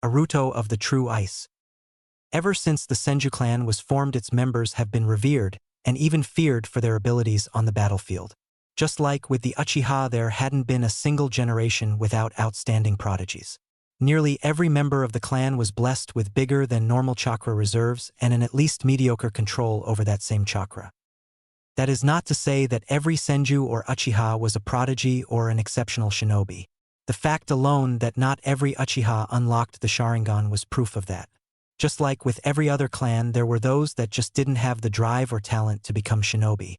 Naruto of the true ice. Ever since the Senju clan was formed, its members have been revered and even feared for their abilities on the battlefield. Just like with the Uchiha, there hadn't been a single generation without outstanding prodigies. Nearly every member of the clan was blessed with bigger than normal chakra reserves and an at least mediocre control over that same chakra. That is not to say that every Senju or Uchiha was a prodigy or an exceptional shinobi. The fact alone that not every Uchiha unlocked the Sharingan was proof of that. Just like with every other clan, there were those that just didn't have the drive or talent to become shinobi.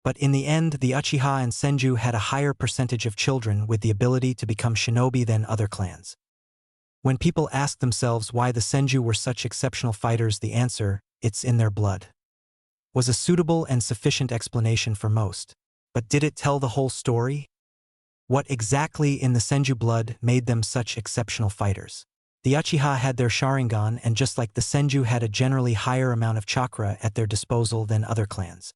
But in the end, the Uchiha and Senju had a higher percentage of children with the ability to become shinobi than other clans. When people ask themselves why the Senju were such exceptional fighters, the answer, it's in their blood, was a suitable and sufficient explanation for most. But did it tell the whole story? What exactly in the Senju blood made them such exceptional fighters? The Uchiha had their Sharingan, and just like the Senju had a generally higher amount of chakra at their disposal than other clans.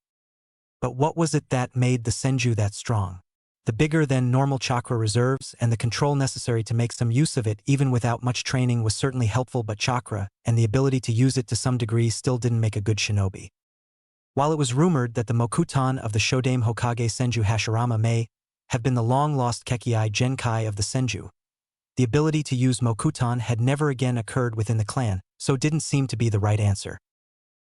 But what was it that made the Senju that strong? The bigger than normal chakra reserves and the control necessary to make some use of it even without much training was certainly helpful, but chakra and the ability to use it to some degree still didn't make a good shinobi. While it was rumored that the Mokutan of the Shodame Hokage Senju Hashirama may have been the long-lost kekkei genkai of the Senju, the ability to use Mokutan had never again occurred within the clan, so it didn't seem to be the right answer.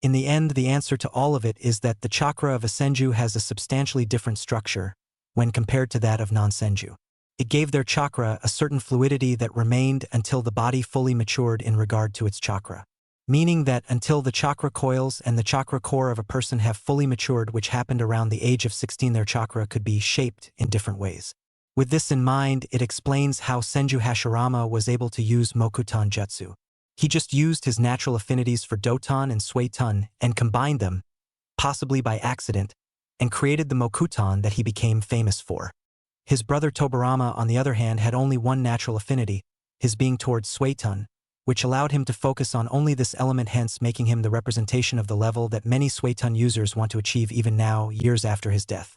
In the end, the answer to all of it is that the chakra of a Senju has a substantially different structure when compared to that of non-Senju. It gave their chakra a certain fluidity that remained until the body fully matured in regard to its chakra. Meaning that until the chakra coils and the chakra core of a person have fully matured, which happened around the age of 16, their chakra could be shaped in different ways. With this in mind, it explains how Senju Hashirama was able to use Mokutan Jutsu. He just used his natural affinities for Doton and Suiton and combined them, possibly by accident, and created the Mokutan that he became famous for. His brother Tobarama, on the other hand, had only one natural affinity, his being towards Suiton, which allowed him to focus on only this element, hence making him the representation of the level that many Suiton users want to achieve even now, years after his death.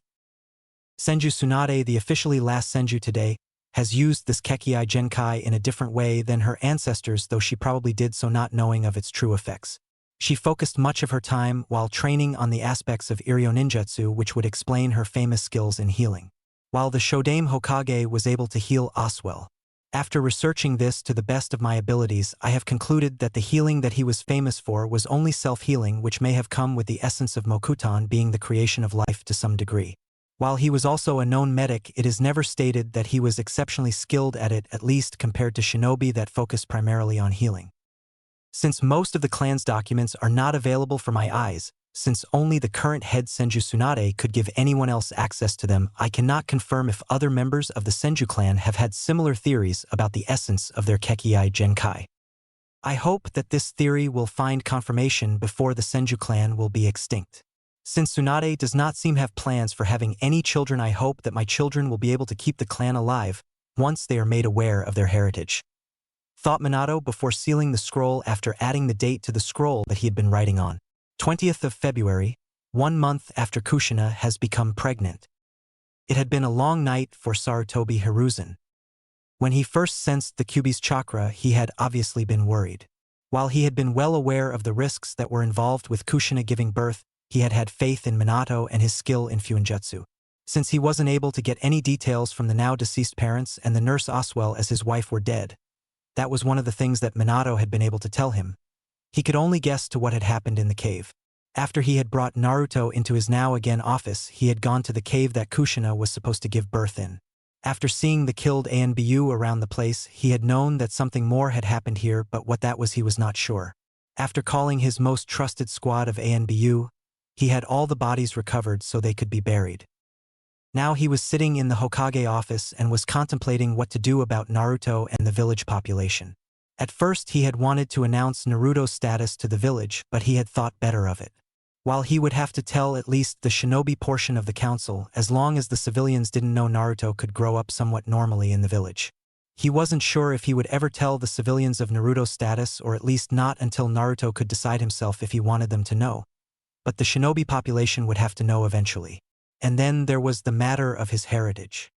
Senju Tsunade, the officially last Senju today, has used this kekkei genkai in a different way than her ancestors, though she probably did so not knowing of its true effects. She focused much of her time while training on the aspects of Iryo Ninjutsu, which would explain her famous skills in healing. While the Shodame Hokage was able to heal Oswell. After researching this to the best of my abilities, I have concluded that the healing that he was famous for was only self-healing, which may have come with the essence of Mokutan being the creation of life to some degree. While he was also a known medic, it is never stated that he was exceptionally skilled at it, at least compared to shinobi that focus primarily on healing. Since most of the clan's documents are not available for my eyes, since only the current head Senju Tsunade could give anyone else access to them, I cannot confirm if other members of the Senju clan have had similar theories about the essence of their kekkei genkai. I hope that this theory will find confirmation before the Senju clan will be extinct. Since Tsunade does not seem to have plans for having any children, I hope that my children will be able to keep the clan alive once they are made aware of their heritage. Thought Minato before sealing the scroll after adding the date to the scroll that he had been writing on. 20th of February, 1 month after Kushina has become pregnant. It had been a long night for Sarutobi Hiruzen. When he first sensed the Kyuubi's chakra, he had obviously been worried. While he had been well aware of the risks that were involved with Kushina giving birth, he had had faith in Minato and his skill in Fuinjutsu. Since he wasn't able to get any details from the now-deceased parents and the nurse Oswell as his wife were dead, that was one of the things that Minato had been able to tell him. He could only guess to what had happened in the cave. After he had brought Naruto into his now-again office, he had gone to the cave that Kushina was supposed to give birth in. After seeing the killed Anbu around the place, he had known that something more had happened here, but what that was he was not sure. After calling his most trusted squad of Anbu, he had all the bodies recovered so they could be buried. Now he was sitting in the Hokage office and was contemplating what to do about Naruto and the village population. At first he had wanted to announce Naruto's status to the village, but he had thought better of it. While he would have to tell at least the shinobi portion of the council, as long as the civilians didn't know Naruto could grow up somewhat normally in the village. He wasn't sure if he would ever tell the civilians of Naruto's status, or at least not until Naruto could decide himself if he wanted them to know. But the shinobi population would have to know eventually. And then there was the matter of his heritage.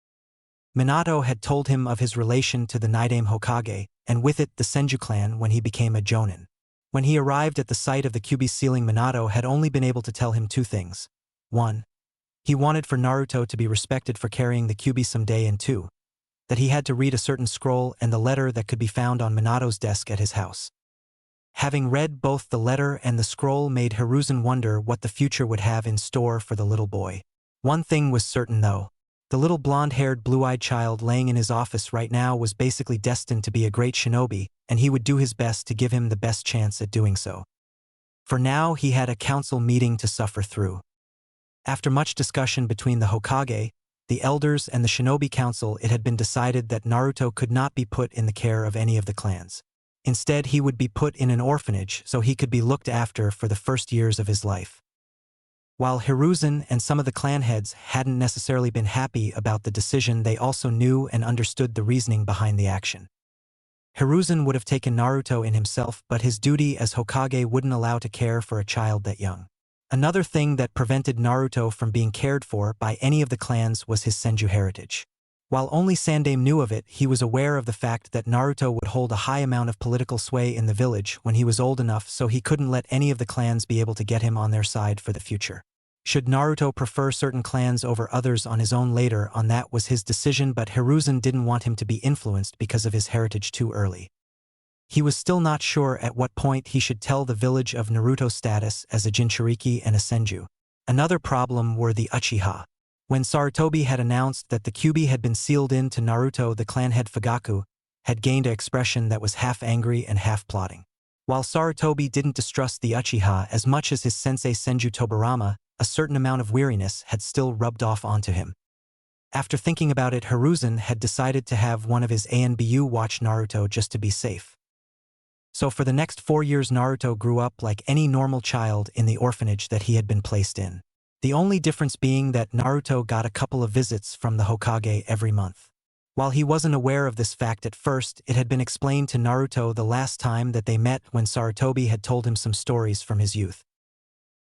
Minato had told him of his relation to the Nidaime Hokage, and with it the Senju clan when he became a jonin. When he arrived at the site of the Kyuubi's ceiling, Minato had only been able to tell him two things. 1. He wanted for Naruto to be respected for carrying the Kyuubi someday, and 2. That he had to read a certain scroll and the letter that could be found on Minato's desk at his house. Having read both the letter and the scroll made Hiruzen wonder what the future would have in store for the little boy. One thing was certain though. The little blonde-haired, blue-eyed child laying in his office right now was basically destined to be a great shinobi, and he would do his best to give him the best chance at doing so. For now, he had a council meeting to suffer through. After much discussion between the Hokage, the elders, and the Shinobi Council, it had been decided that Naruto could not be put in the care of any of the clans. Instead, he would be put in an orphanage so he could be looked after for the first years of his life. While Hiruzen and some of the clan heads hadn't necessarily been happy about the decision, they also knew and understood the reasoning behind the action. Hiruzen would have taken Naruto in himself, but his duty as Hokage wouldn't allow to care for a child that young. Another thing that prevented Naruto from being cared for by any of the clans was his Senju heritage. While only Sandaime knew of it, he was aware of the fact that Naruto would hold a high amount of political sway in the village when he was old enough, so he couldn't let any of the clans be able to get him on their side for the future. Should Naruto prefer certain clans over others on his own later on, that was his decision, but Hiruzen didn't want him to be influenced because of his heritage too early. He was still not sure at what point he should tell the village of Naruto's status as a Jinchuriki and a Senju. Another problem were the Uchiha. When Sarutobi had announced that the Kyuubi had been sealed in to Naruto, the clan head Fugaku had gained an expression that was half angry and half plotting. While Sarutobi didn't distrust the Uchiha as much as his sensei Senju Tobirama, a certain amount of weariness had still rubbed off onto him. After thinking about it, Hiruzen had decided to have one of his ANBU watch Naruto just to be safe. So for the next 4 years, Naruto grew up like any normal child in the orphanage that he had been placed in. The only difference being that Naruto got a couple of visits from the Hokage every month. While he wasn't aware of this fact at first, it had been explained to Naruto the last time that they met when Sarutobi had told him some stories from his youth.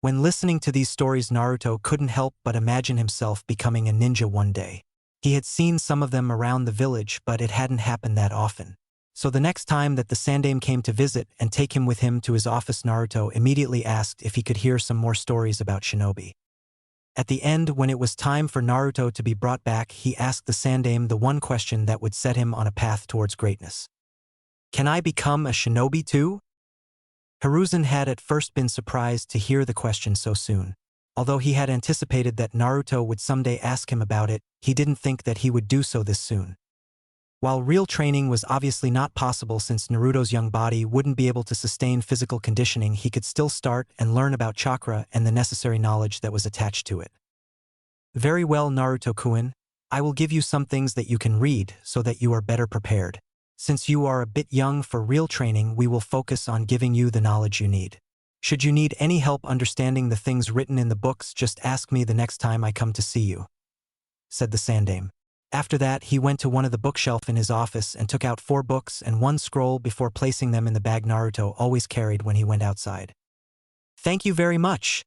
When listening to these stories, Naruto couldn't help but imagine himself becoming a ninja one day. He had seen some of them around the village, but it hadn't happened that often. So the next time that the Sandaime came to visit and take him with him to his office, Naruto immediately asked if he could hear some more stories about shinobi. At the end, when it was time for Naruto to be brought back, he asked the Sandaime the one question that would set him on a path towards greatness. "Can I become a shinobi too?" Hiruzen had at first been surprised to hear the question so soon. Although he had anticipated that Naruto would someday ask him about it, he didn't think that he would do so this soon. While real training was obviously not possible since Naruto's young body wouldn't be able to sustain physical conditioning, he could still start and learn about chakra and the necessary knowledge that was attached to it. "Very well, Naruto-kun. I will give you some things that you can read so that you are better prepared. Since you are a bit young for real training, we will focus on giving you the knowledge you need. Should you need any help understanding the things written in the books, just ask me the next time I come to see you," said the Sandaime. After that, he went to one of the bookshelves in his office and took out 4 books and 1 scroll before placing them in the bag Naruto always carried when he went outside. "Thank you very much,"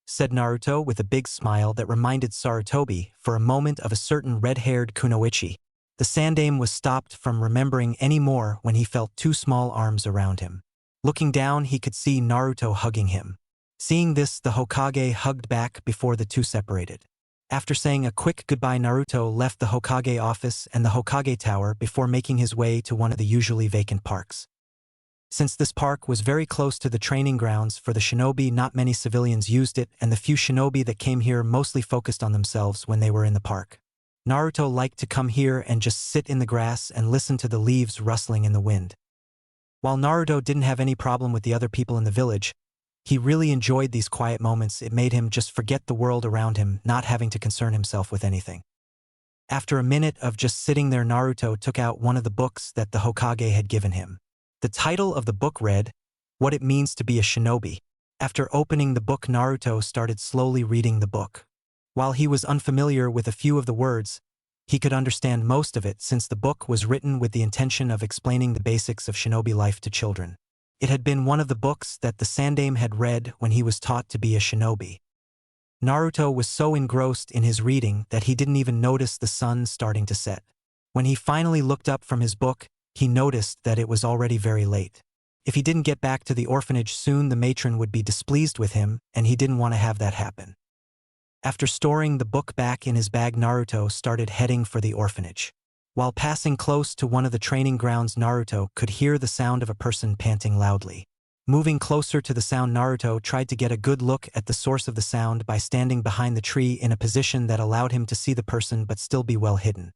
said Naruto with a big smile that reminded Sarutobi for a moment of a certain red-haired kunoichi. The Sandaime was stopped from remembering any more when he felt 2 small arms around him. Looking down, he could see Naruto hugging him. Seeing this, the Hokage hugged back before the two separated. After saying a quick goodbye, Naruto left the Hokage office and the Hokage tower before making his way to one of the usually vacant parks. Since this park was very close to the training grounds for the shinobi, not many civilians used it, and the few shinobi that came here mostly focused on themselves when they were in the park. Naruto liked to come here and just sit in the grass and listen to the leaves rustling in the wind. While Naruto didn't have any problem with the other people in the village, he really enjoyed these quiet moments. It made him just forget the world around him, not having to concern himself with anything. After a minute of just sitting there, Naruto took out one of the books that the Hokage had given him. The title of the book read, "What It Means to Be a Shinobi." After opening the book, Naruto started slowly reading the book. While he was unfamiliar with a few of the words, he could understand most of it since the book was written with the intention of explaining the basics of shinobi life to children. It had been one of the books that the Sandaime had read when he was taught to be a shinobi. Naruto was so engrossed in his reading that he didn't even notice the sun starting to set. When he finally looked up from his book, he noticed that it was already very late. If he didn't get back to the orphanage soon, the matron would be displeased with him, and he didn't want to have that happen. After storing the book back in his bag, Naruto started heading for the orphanage. While passing close to one of the training grounds, Naruto could hear the sound of a person panting loudly. Moving closer to the sound, Naruto tried to get a good look at the source of the sound by standing behind the tree in a position that allowed him to see the person but still be well hidden.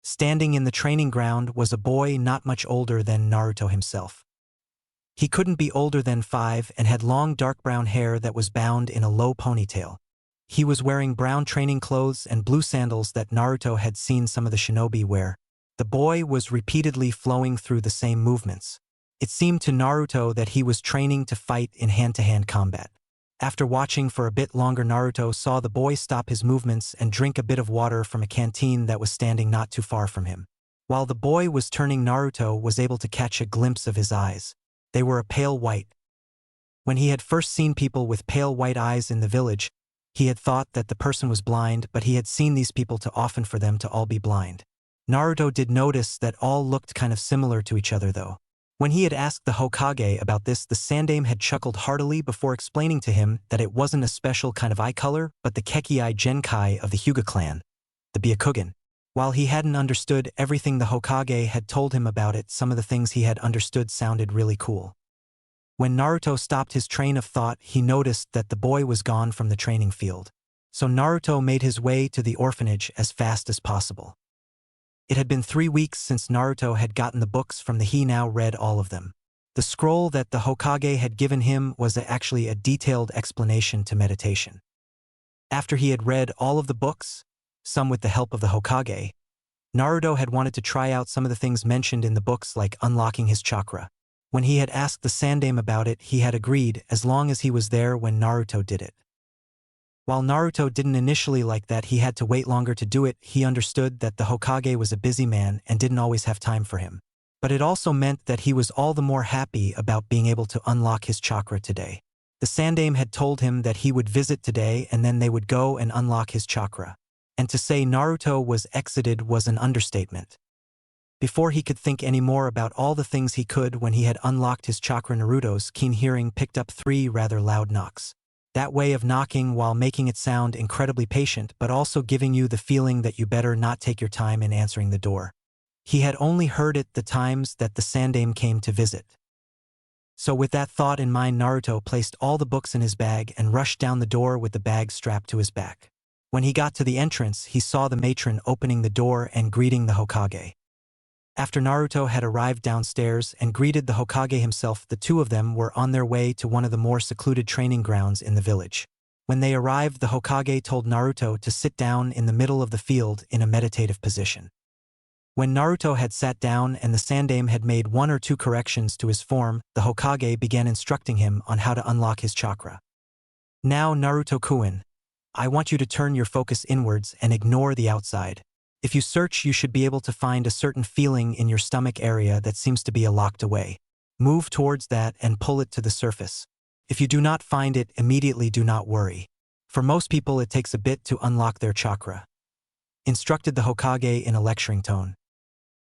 Standing in the training ground was a boy not much older than Naruto himself. He couldn't be older than 5 and had long dark brown hair that was bound in a low ponytail. He was wearing brown training clothes and blue sandals that Naruto had seen some of the shinobi wear. The boy was repeatedly flowing through the same movements. It seemed to Naruto that he was training to fight in hand-to-hand combat. After watching for a bit longer, Naruto saw the boy stop his movements and drink a bit of water from a canteen that was standing not too far from him. While the boy was turning, Naruto was able to catch a glimpse of his eyes. They were a pale white. When he had first seen people with pale white eyes in the village, he had thought that the person was blind, but he had seen these people too often for them to all be blind. Naruto did notice that all looked kind of similar to each other though. When he had asked the Hokage about this, the Sandaime had chuckled heartily before explaining to him that it wasn't a special kind of eye color, but the kekkei genkai of the Hyuga clan, the Byakugan. While he hadn't understood everything the Hokage had told him about it, some of the things he had understood sounded really cool. When Naruto stopped his train of thought, he noticed that the boy was gone from the training field. So Naruto made his way to the orphanage as fast as possible. It had been 3 weeks since Naruto had gotten the books from he now read all of them. The scroll that the Hokage had given him was actually a detailed explanation to meditation. After he had read all of the books, some with the help of the Hokage, Naruto had wanted to try out some of the things mentioned in the books, like unlocking his chakra. When he had asked the Sandaime about it, he had agreed as long as he was there when Naruto did it. While Naruto didn't initially like that he had to wait longer to do it, he understood that the Hokage was a busy man and didn't always have time for him. But it also meant that he was all the more happy about being able to unlock his chakra today. The Sandaime had told him that he would visit today and then they would go and unlock his chakra. And to say Naruto was exited was an understatement. Before he could think any more about all the things he could when he had unlocked his chakra, Naruto's keen hearing picked up 3 rather loud knocks. That way of knocking, while making it sound incredibly patient but also giving you the feeling that you better not take your time in answering the door. He had only heard it the times that the Sandaime came to visit. So with that thought in mind, Naruto placed all the books in his bag and rushed down the door with the bag strapped to his back. When he got to the entrance, he saw the matron opening the door and greeting the Hokage. After Naruto had arrived downstairs and greeted the Hokage himself, the two of them were on their way to one of the more secluded training grounds in the village. When they arrived, the Hokage told Naruto to sit down in the middle of the field in a meditative position. When Naruto had sat down and the Sandaime had made 1 or 2 corrections to his form, the Hokage began instructing him on how to unlock his chakra. Now, Naruto-kun, I want you to turn your focus inwards and ignore the outside. If you search, you should be able to find a certain feeling in your stomach area that seems to be locked away. Move towards that and pull it to the surface. If you do not find it immediately, do not worry. For most people, it takes a bit to unlock their chakra, instructed the Hokage in a lecturing tone.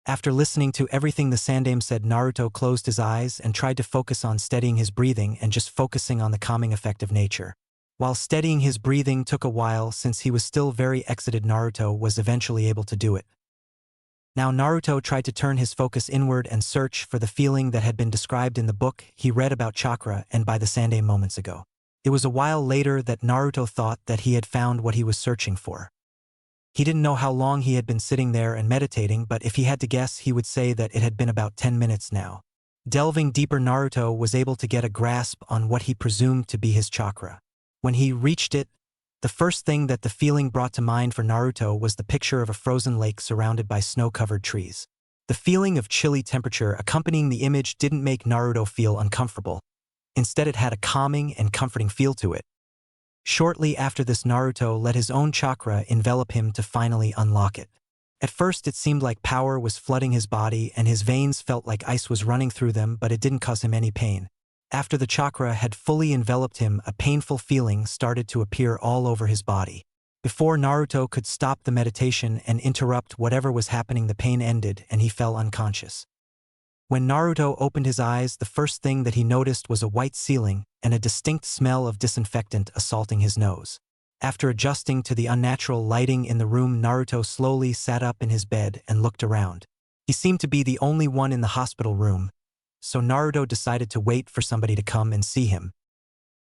After listening to everything the Sandaime said, Naruto closed his eyes and tried to focus on steadying his breathing and just focusing on the calming effect of nature. While steadying his breathing took a while since he was still very excited, Naruto was eventually able to do it. Now Naruto tried to turn his focus inward and search for the feeling that had been described in the book he read about chakra and by the Sandaime moments ago. It was a while later that Naruto thought that he had found what he was searching for. He didn't know how long he had been sitting there and meditating, but if he had to guess, he would say that it had been about 10 minutes now. Delving deeper, Naruto was able to get a grasp on what he presumed to be his chakra. When he reached it, the first thing that the feeling brought to mind for Naruto was the picture of a frozen lake surrounded by snow-covered trees. The feeling of chilly temperature accompanying the image didn't make Naruto feel uncomfortable. Instead, it had a calming and comforting feel to it. Shortly after this, Naruto let his own chakra envelop him to finally unlock it. At first, it seemed like power was flooding his body and his veins felt like ice was running through them, but it didn't cause him any pain. After the chakra had fully enveloped him, a painful feeling started to appear all over his body. Before Naruto could stop the meditation and interrupt whatever was happening, the pain ended and he fell unconscious. When Naruto opened his eyes, the first thing that he noticed was a white ceiling and a distinct smell of disinfectant assaulting his nose. After adjusting to the unnatural lighting in the room, Naruto slowly sat up in his bed and looked around. He seemed to be the only one in the hospital room, so Naruto decided to wait for somebody to come and see him.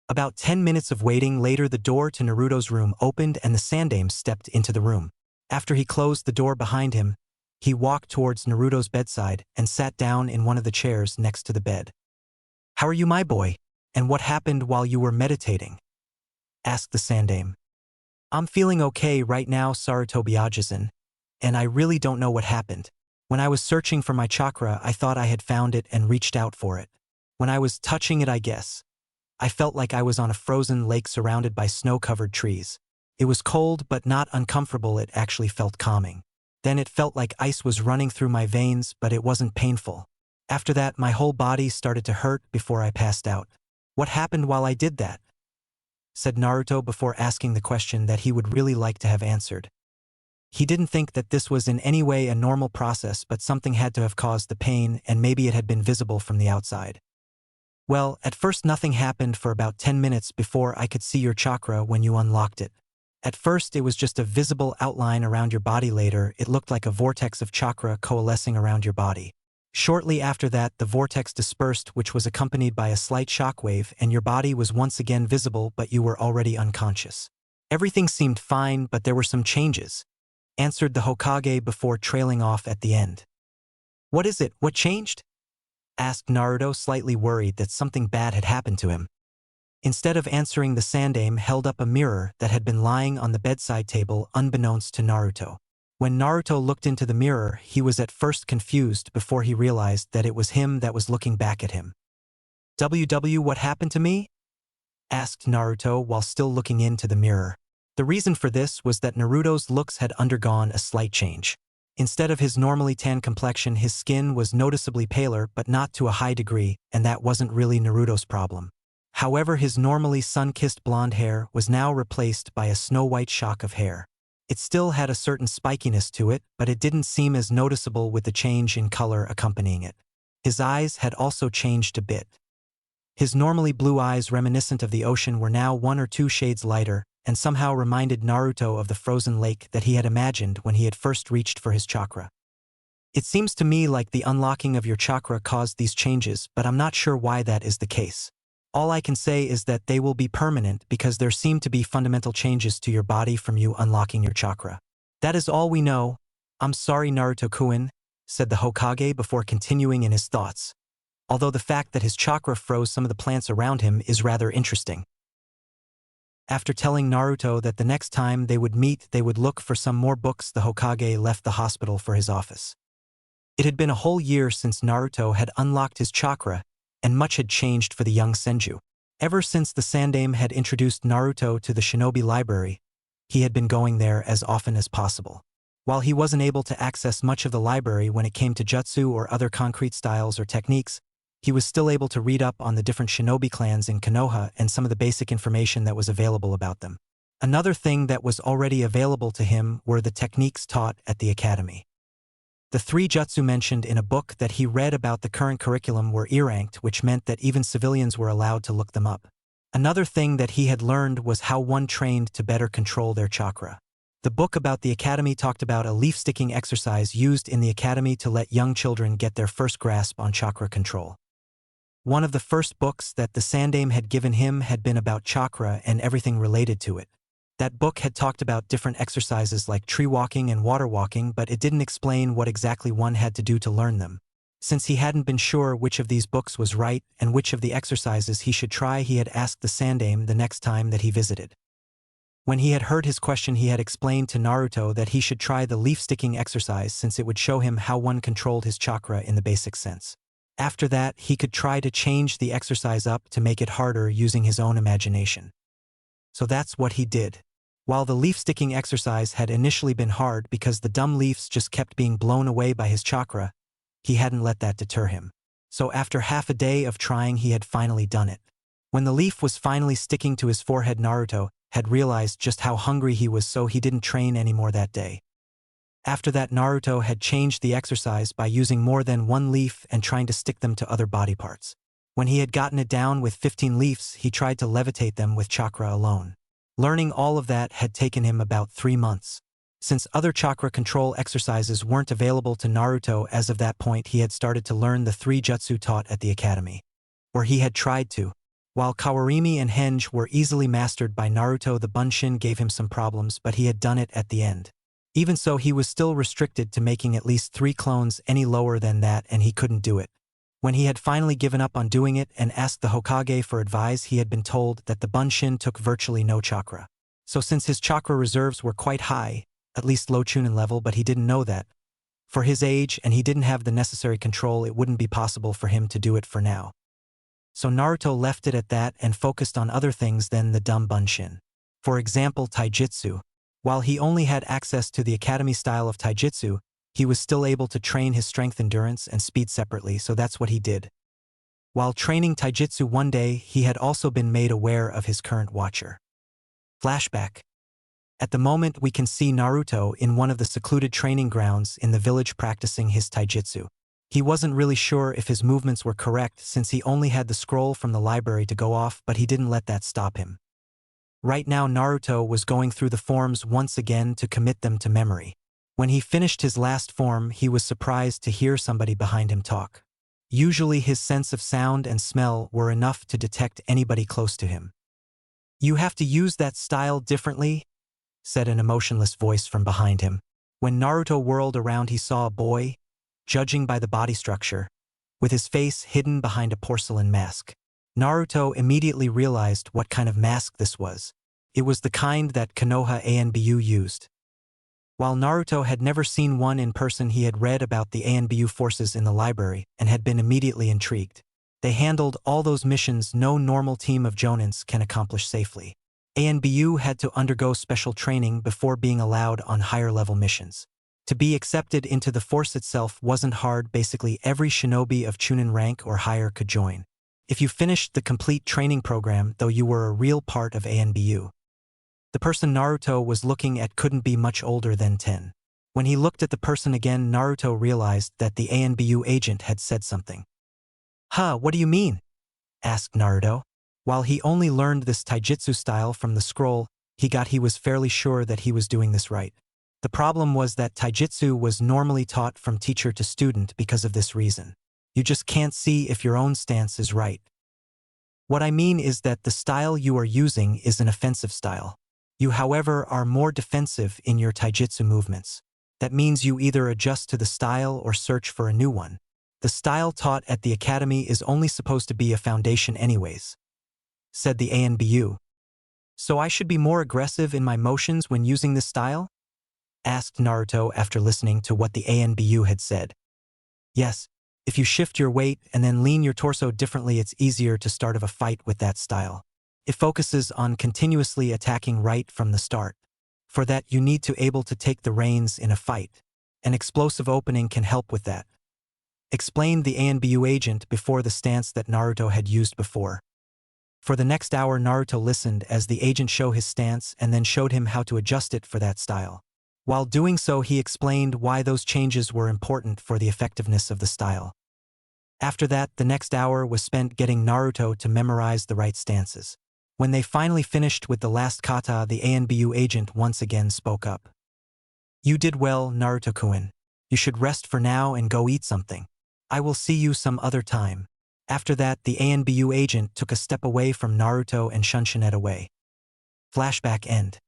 About 10 minutes of waiting later, the door to Naruto's room opened and the Sandaime stepped into the room. After he closed the door behind him, he walked towards Naruto's bedside and sat down in one of the chairs next to the bed. "How are you, my boy? And what happened while you were meditating?" asked the Sandaime. "I'm feeling okay right now, Sarutobi-Ajisen, and I really don't know what happened. When I was searching for my chakra, I thought I had found it and reached out for it. When I was touching it, I guess, I felt like I was on a frozen lake surrounded by snow-covered trees. It was cold but not uncomfortable, it actually felt calming. Then it felt like ice was running through my veins, but it wasn't painful. After that, my whole body started to hurt before I passed out. What happened while I did that?" said Naruto before asking the question that he would really like to have answered. He didn't think that this was in any way a normal process, but something had to have caused the pain, and maybe it had been visible from the outside. "Well, at first nothing happened for about 10 minutes before I could see your chakra when you unlocked it. At first it was just a visible outline around your body. Later, it looked like a vortex of chakra coalescing around your body. Shortly after that, the vortex dispersed, which was accompanied by a slight shockwave, and your body was once again visible, but you were already unconscious. Everything seemed fine, but there were some changes," answered the Hokage before trailing off at the end. "What is it? What changed?" asked Naruto, slightly worried that something bad had happened to him. Instead of answering, the Sandaime held up a mirror that had been lying on the bedside table unbeknownst to Naruto. When Naruto looked into the mirror, he was at first confused before he realized that it was him that was looking back at him. What happened to me?" asked Naruto while still looking into the mirror. The reason for this was that Naruto's looks had undergone a slight change. Instead of his normally tan complexion, his skin was noticeably paler, but not to a high degree, and that wasn't really Naruto's problem. However, his normally sun-kissed blonde hair was now replaced by a snow-white shock of hair. It still had a certain spikiness to it, but it didn't seem as noticeable with the change in color accompanying it. His eyes had also changed a bit. His normally blue eyes, reminiscent of the ocean, were now 1 or 2 shades lighter, and somehow reminded Naruto of the frozen lake that he had imagined when he had first reached for his chakra. "It seems to me like the unlocking of your chakra caused these changes, but I'm not sure why that is the case. All I can say is that they will be permanent because there seem to be fundamental changes to your body from you unlocking your chakra. That is all we know. I'm sorry, Naruto-kun," said the Hokage before continuing in his thoughts, although the fact that his chakra froze some of the plants around him is rather interesting. After telling Naruto that the next time they would meet they would look for some more books, the Hokage left the hospital for his office. It had been a whole year since Naruto had unlocked his chakra, and much had changed for the young Senju. Ever since the Sandaime had introduced Naruto to the Shinobi Library, he had been going there as often as possible. While he wasn't able to access much of the library when it came to jutsu or other concrete styles or techniques, he was still able to read up on the different shinobi clans in Konoha and some of the basic information that was available about them. Another thing that was already available to him were the techniques taught at the academy. The 3 jutsu mentioned in a book that he read about the current curriculum were E-ranked, which meant that even civilians were allowed to look them up. Another thing that he had learned was how one trained to better control their chakra. The book about the academy talked about a leaf-sticking exercise used in the academy to let young children get their first grasp on chakra control. One of the first books that the Sandaime had given him had been about chakra and everything related to it. That book had talked about different exercises like tree walking and water walking, but it didn't explain what exactly one had to do to learn them. Since he hadn't been sure which of these books was right and which of the exercises he should try, he had asked the Sandaime the next time that he visited. When he had heard his question, he had explained to Naruto that he should try the leaf-sticking exercise since it would show him how one controlled his chakra in the basic sense. After that, he could try to change the exercise up to make it harder using his own imagination. So that's what he did. While the leaf-sticking exercise had initially been hard because the dumb leaves just kept being blown away by his chakra, he hadn't let that deter him. So after half a day of trying, he had finally done it. When the leaf was finally sticking to his forehead, Naruto had realized just how hungry he was, so he didn't train anymore that day. After that, Naruto had changed the exercise by using more than one leaf and trying to stick them to other body parts. When he had gotten it down with 15 leaves, he tried to levitate them with chakra alone. Learning all of that had taken him about 3 months. Since other chakra control exercises weren't available to Naruto as of that point, he had started to learn the 3 jutsu taught at the academy. Or he had tried to. While Kawarimi and Henge were easily mastered by Naruto, the Bunshin gave him some problems, but he had done it at the end. Even so, he was still restricted to making at least 3 clones. Any lower than that and he couldn't do it. When he had finally given up on doing it and asked the Hokage for advice, he had been told that the Bunshin took virtually no chakra. So since his chakra reserves were quite high, at least low Chunin level, but he didn't know that. For his age, and he didn't have the necessary control, it wouldn't be possible for him to do it for now. So Naruto left it at that and focused on other things than the dumb Bunshin. For example, Taijutsu. While he only had access to the academy style of Taijutsu, he was still able to train his strength, endurance, and speed separately, so that's what he did. While training Taijutsu one day, he had also been made aware of his current watcher. Flashback. At the moment, we can see Naruto in one of the secluded training grounds in the village practicing his Taijutsu. He wasn't really sure if his movements were correct since he only had the scroll from the library to go off, but he didn't let that stop him. Right now, Naruto was going through the forms once again to commit them to memory. When he finished his last form, he was surprised to hear somebody behind him talk. Usually his sense of sound and smell were enough to detect anybody close to him. "You have to use that style differently," said an emotionless voice from behind him. When Naruto whirled around, he saw a boy, judging by the body structure, with his face hidden behind a porcelain mask. Naruto immediately realized what kind of mask this was. It was the kind that Konoha ANBU used. While Naruto had never seen one in person, he had read about the ANBU forces in the library and had been immediately intrigued. They handled all those missions no normal team of jonins can accomplish safely. ANBU had to undergo special training before being allowed on higher-level missions. To be accepted into the force itself wasn't hard. Basically every shinobi of Chunin rank or higher could join. If you finished the complete training program, though, you were a real part of ANBU. The person Naruto was looking at couldn't be much older than 10. When he looked at the person again, Naruto realized that the ANBU agent had said something. "Huh, what do you mean?" asked Naruto. While he only learned this taijutsu style from the scroll, he was fairly sure that he was doing this right. The problem was that taijutsu was normally taught from teacher to student. Because of this reason, you just can't see if your own stance is right. What I mean is that the style you are using is an offensive style. You, however, are more defensive in your taijutsu movements. That means you either adjust to the style or search for a new one. The style taught at the academy is only supposed to be a foundation anyways, said the ANBU. "So I should be more aggressive in my motions when using this style?" asked Naruto after listening to what the ANBU had said. "Yes. If you shift your weight and then lean your torso differently, it's easier to start of a fight with that style. It focuses on continuously attacking right from the start. For that, you need to able to take the reins in a fight. An explosive opening can help with that," explained the ANBU agent before the stance that Naruto had used before. For the next hour, Naruto listened as the agent showed his stance and then showed him how to adjust it for that style. While doing so, he explained why those changes were important for the effectiveness of the style. After that, the next hour was spent getting Naruto to memorize the right stances. When they finally finished with the last kata, the ANBU agent once again spoke up. "You did well, Naruto-kun. You should rest for now and go eat something. I will see you some other time." After that, the ANBU agent took a step away from Naruto and Shunshinet away. Flashback end.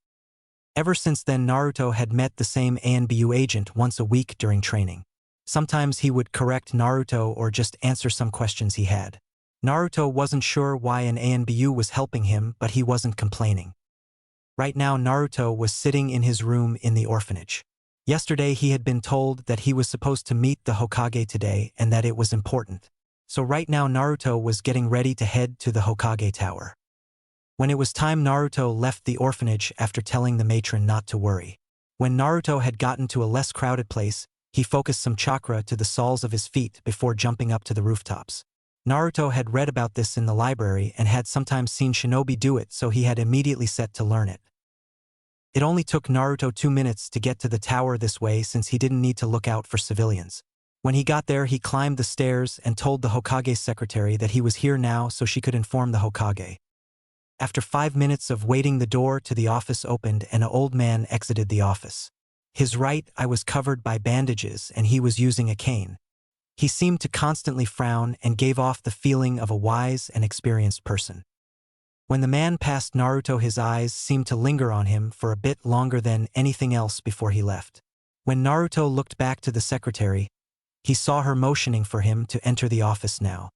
Ever since then, Naruto had met the same ANBU agent once a week during training. Sometimes he would correct Naruto or just answer some questions he had. Naruto wasn't sure why an ANBU was helping him, but he wasn't complaining. Right now, Naruto was sitting in his room in the orphanage. Yesterday, he had been told that he was supposed to meet the Hokage today and that it was important. So right now, Naruto was getting ready to head to the Hokage Tower. When it was time, Naruto left the orphanage after telling the matron not to worry. When Naruto had gotten to a less crowded place, he focused some chakra to the soles of his feet before jumping up to the rooftops. Naruto had read about this in the library and had sometimes seen shinobi do it, so he had immediately set to learn it. It only took Naruto 2 minutes to get to the tower this way since he didn't need to look out for civilians. When he got there, he climbed the stairs and told the Hokage's secretary that he was here now so she could inform the Hokage. After 5 minutes of waiting, the door to the office opened and an old man exited the office. His right eye was covered by bandages and he was using a cane. He seemed to constantly frown and gave off the feeling of a wise and experienced person. When the man passed Naruto, his eyes seemed to linger on him for a bit longer than anything else before he left. When Naruto looked back to the secretary, he saw her motioning for him to enter the office now.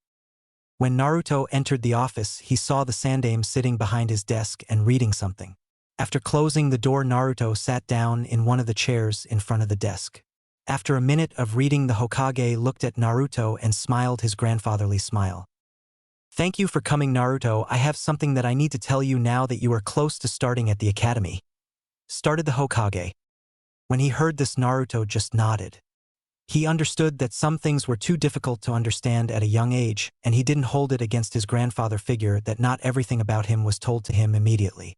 When Naruto entered the office, he saw the Sandaime sitting behind his desk and reading something. After closing the door, Naruto sat down in one of the chairs in front of the desk. After a minute of reading, the Hokage looked at Naruto and smiled his grandfatherly smile. "Thank you for coming, Naruto. I have something that I need to tell you now that you are close to starting at the academy," started the Hokage. When he heard this, Naruto just nodded. He understood that some things were too difficult to understand at a young age, and he didn't hold it against his grandfather figure that not everything about him was told to him immediately.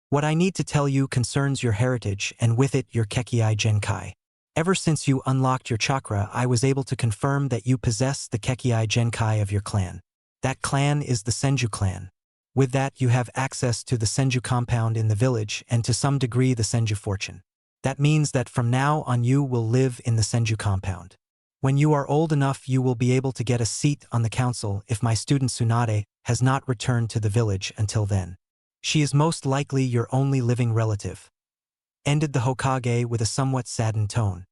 "What I need to tell you concerns your heritage and with it your kekkei genkai. Ever since you unlocked your chakra, I was able to confirm that you possess the kekkei genkai of your clan. That clan is the Senju clan. With that, you have access to the Senju compound in the village and to some degree the Senju fortune. That means that from now on you will live in the Senju compound. When you are old enough, you will be able to get a seat on the council if my student Tsunade has not returned to the village until then. She is most likely your only living relative," ended the Hokage with a somewhat saddened tone.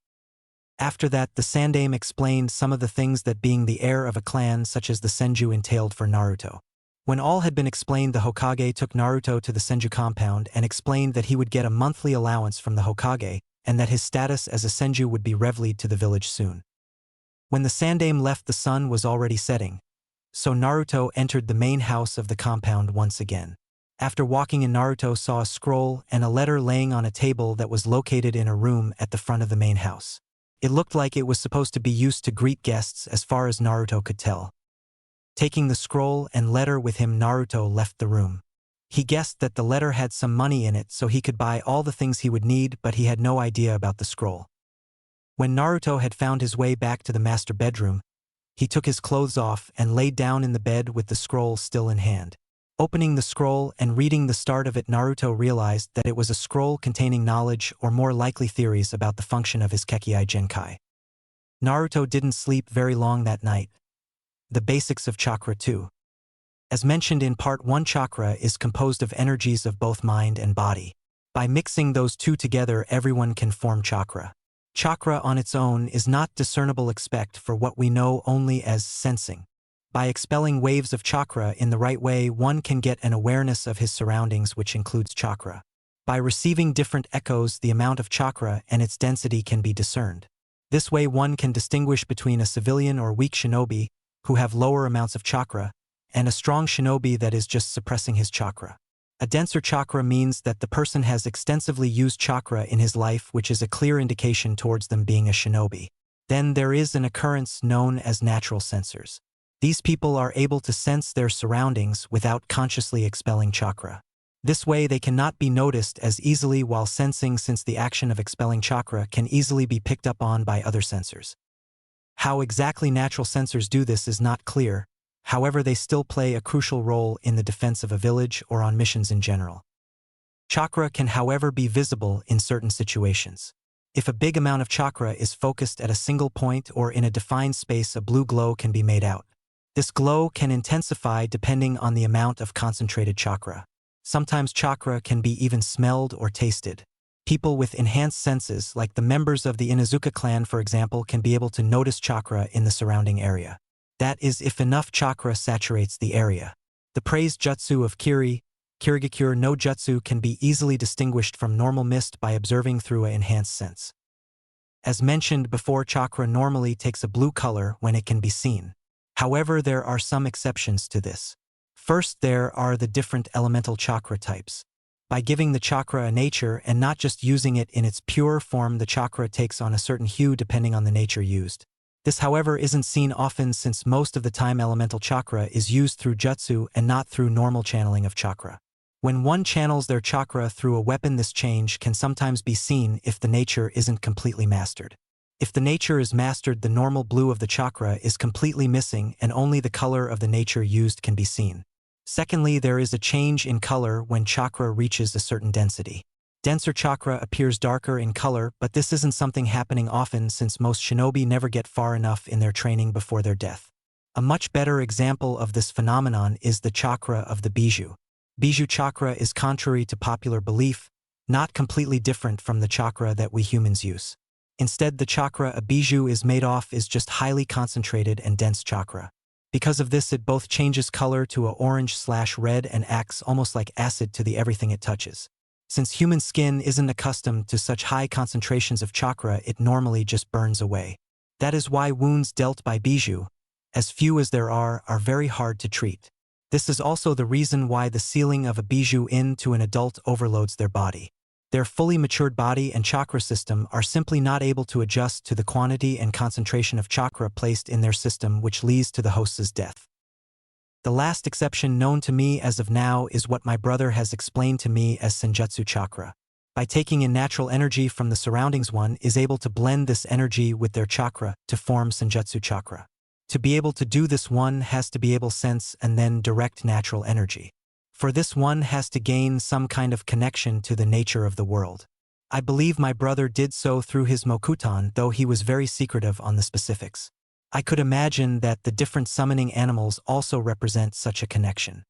After that, the Sandaime explained some of the things that being the heir of a clan such as the Senju entailed for Naruto. When all had been explained, the Hokage took Naruto to the Senju compound and explained that he would get a monthly allowance from the Hokage and that his status as a Senju would be revlied to the village soon. When the Sandaime left, the sun was already setting, so Naruto entered the main house of the compound once again. After walking in, Naruto saw a scroll and a letter laying on a table that was located in a room at the front of the main house. It looked like it was supposed to be used to greet guests as far as Naruto could tell. Taking the scroll and letter with him, Naruto left the room. He guessed that the letter had some money in it so he could buy all the things he would need, but he had no idea about the scroll. When Naruto had found his way back to the master bedroom, he took his clothes off and laid down in the bed with the scroll still in hand. Opening the scroll and reading the start of it, Naruto realized that it was a scroll containing knowledge, or more likely theories, about the function of his kekkei genkai. Naruto didn't sleep very long that night. The basics of chakra 2. As mentioned in part 1, chakra is composed of energies of both mind and body. By mixing those two together, everyone can form chakra. Chakra on its own is not discernible except for what we know only as sensing. By expelling waves of chakra in the right way, one can get an awareness of his surroundings, which includes chakra. By receiving different echoes, the amount of chakra and its density can be discerned. This way one can distinguish between a civilian or weak shinobi, who have lower amounts of chakra, and a strong shinobi that is just suppressing his chakra. A denser chakra means that the person has extensively used chakra in his life, which is a clear indication towards them being a shinobi. Then there is an occurrence known as natural sensors. These people are able to sense their surroundings without consciously expelling chakra. This way they cannot be noticed as easily while sensing, since the action of expelling chakra can easily be picked up on by other sensors. How exactly natural sensors do this is not clear. However, they still play a crucial role in the defense of a village or on missions in general. Chakra can, however, be visible in certain situations. If a big amount of chakra is focused at a single point or in a defined space, a blue glow can be made out. This glow can intensify depending on the amount of concentrated chakra. Sometimes chakra can be even smelled or tasted. People with enhanced senses, like the members of the Inuzuka clan for example, can be able to notice chakra in the surrounding area. That is, if enough chakra saturates the area. The praised jutsu of Kirigakure no jutsu can be easily distinguished from normal mist by observing through an enhanced sense. As mentioned before, chakra normally takes a blue color when it can be seen. However, there are some exceptions to this. First, there are the different elemental chakra types. By giving the chakra a nature and not just using it in its pure form, the chakra takes on a certain hue depending on the nature used. This, however, isn't seen often, since most of the time elemental chakra is used through jutsu and not through normal channeling of chakra. When one channels their chakra through a weapon, this change can sometimes be seen if the nature isn't completely mastered. If the nature is mastered, the normal blue of the chakra is completely missing and only the color of the nature used can be seen. Secondly, there is a change in color when chakra reaches a certain density. Denser chakra appears darker in color, but this isn't something happening often since most shinobi never get far enough in their training before their death. A much better example of this phenomenon is the chakra of the bijou. Bijou chakra is contrary to popular belief, not completely different from the chakra that we humans use. Instead, the chakra a bijou is made of is just highly concentrated and dense chakra. Because of this, it both changes color to a orange/red and acts almost like acid to the everything it touches. Since human skin isn't accustomed to such high concentrations of chakra, it normally just burns away. That is why wounds dealt by bijou, as few as there are very hard to treat. This is also the reason why the sealing of a bijou into an adult overloads their body. Their fully matured body and chakra system are simply not able to adjust to the quantity and concentration of chakra placed in their system, which leads to the host's death. The last exception known to me as of now is what my brother has explained to me as senjutsu chakra. By taking in natural energy from the surroundings, one is able to blend this energy with their chakra to form senjutsu chakra. To be able to do this, one has to be able to sense and then direct natural energy. For this, one has to gain some kind of connection to the nature of the world. I believe my brother did so through his mokutan, though he was very secretive on the specifics. I could imagine that the different summoning animals also represent such a connection.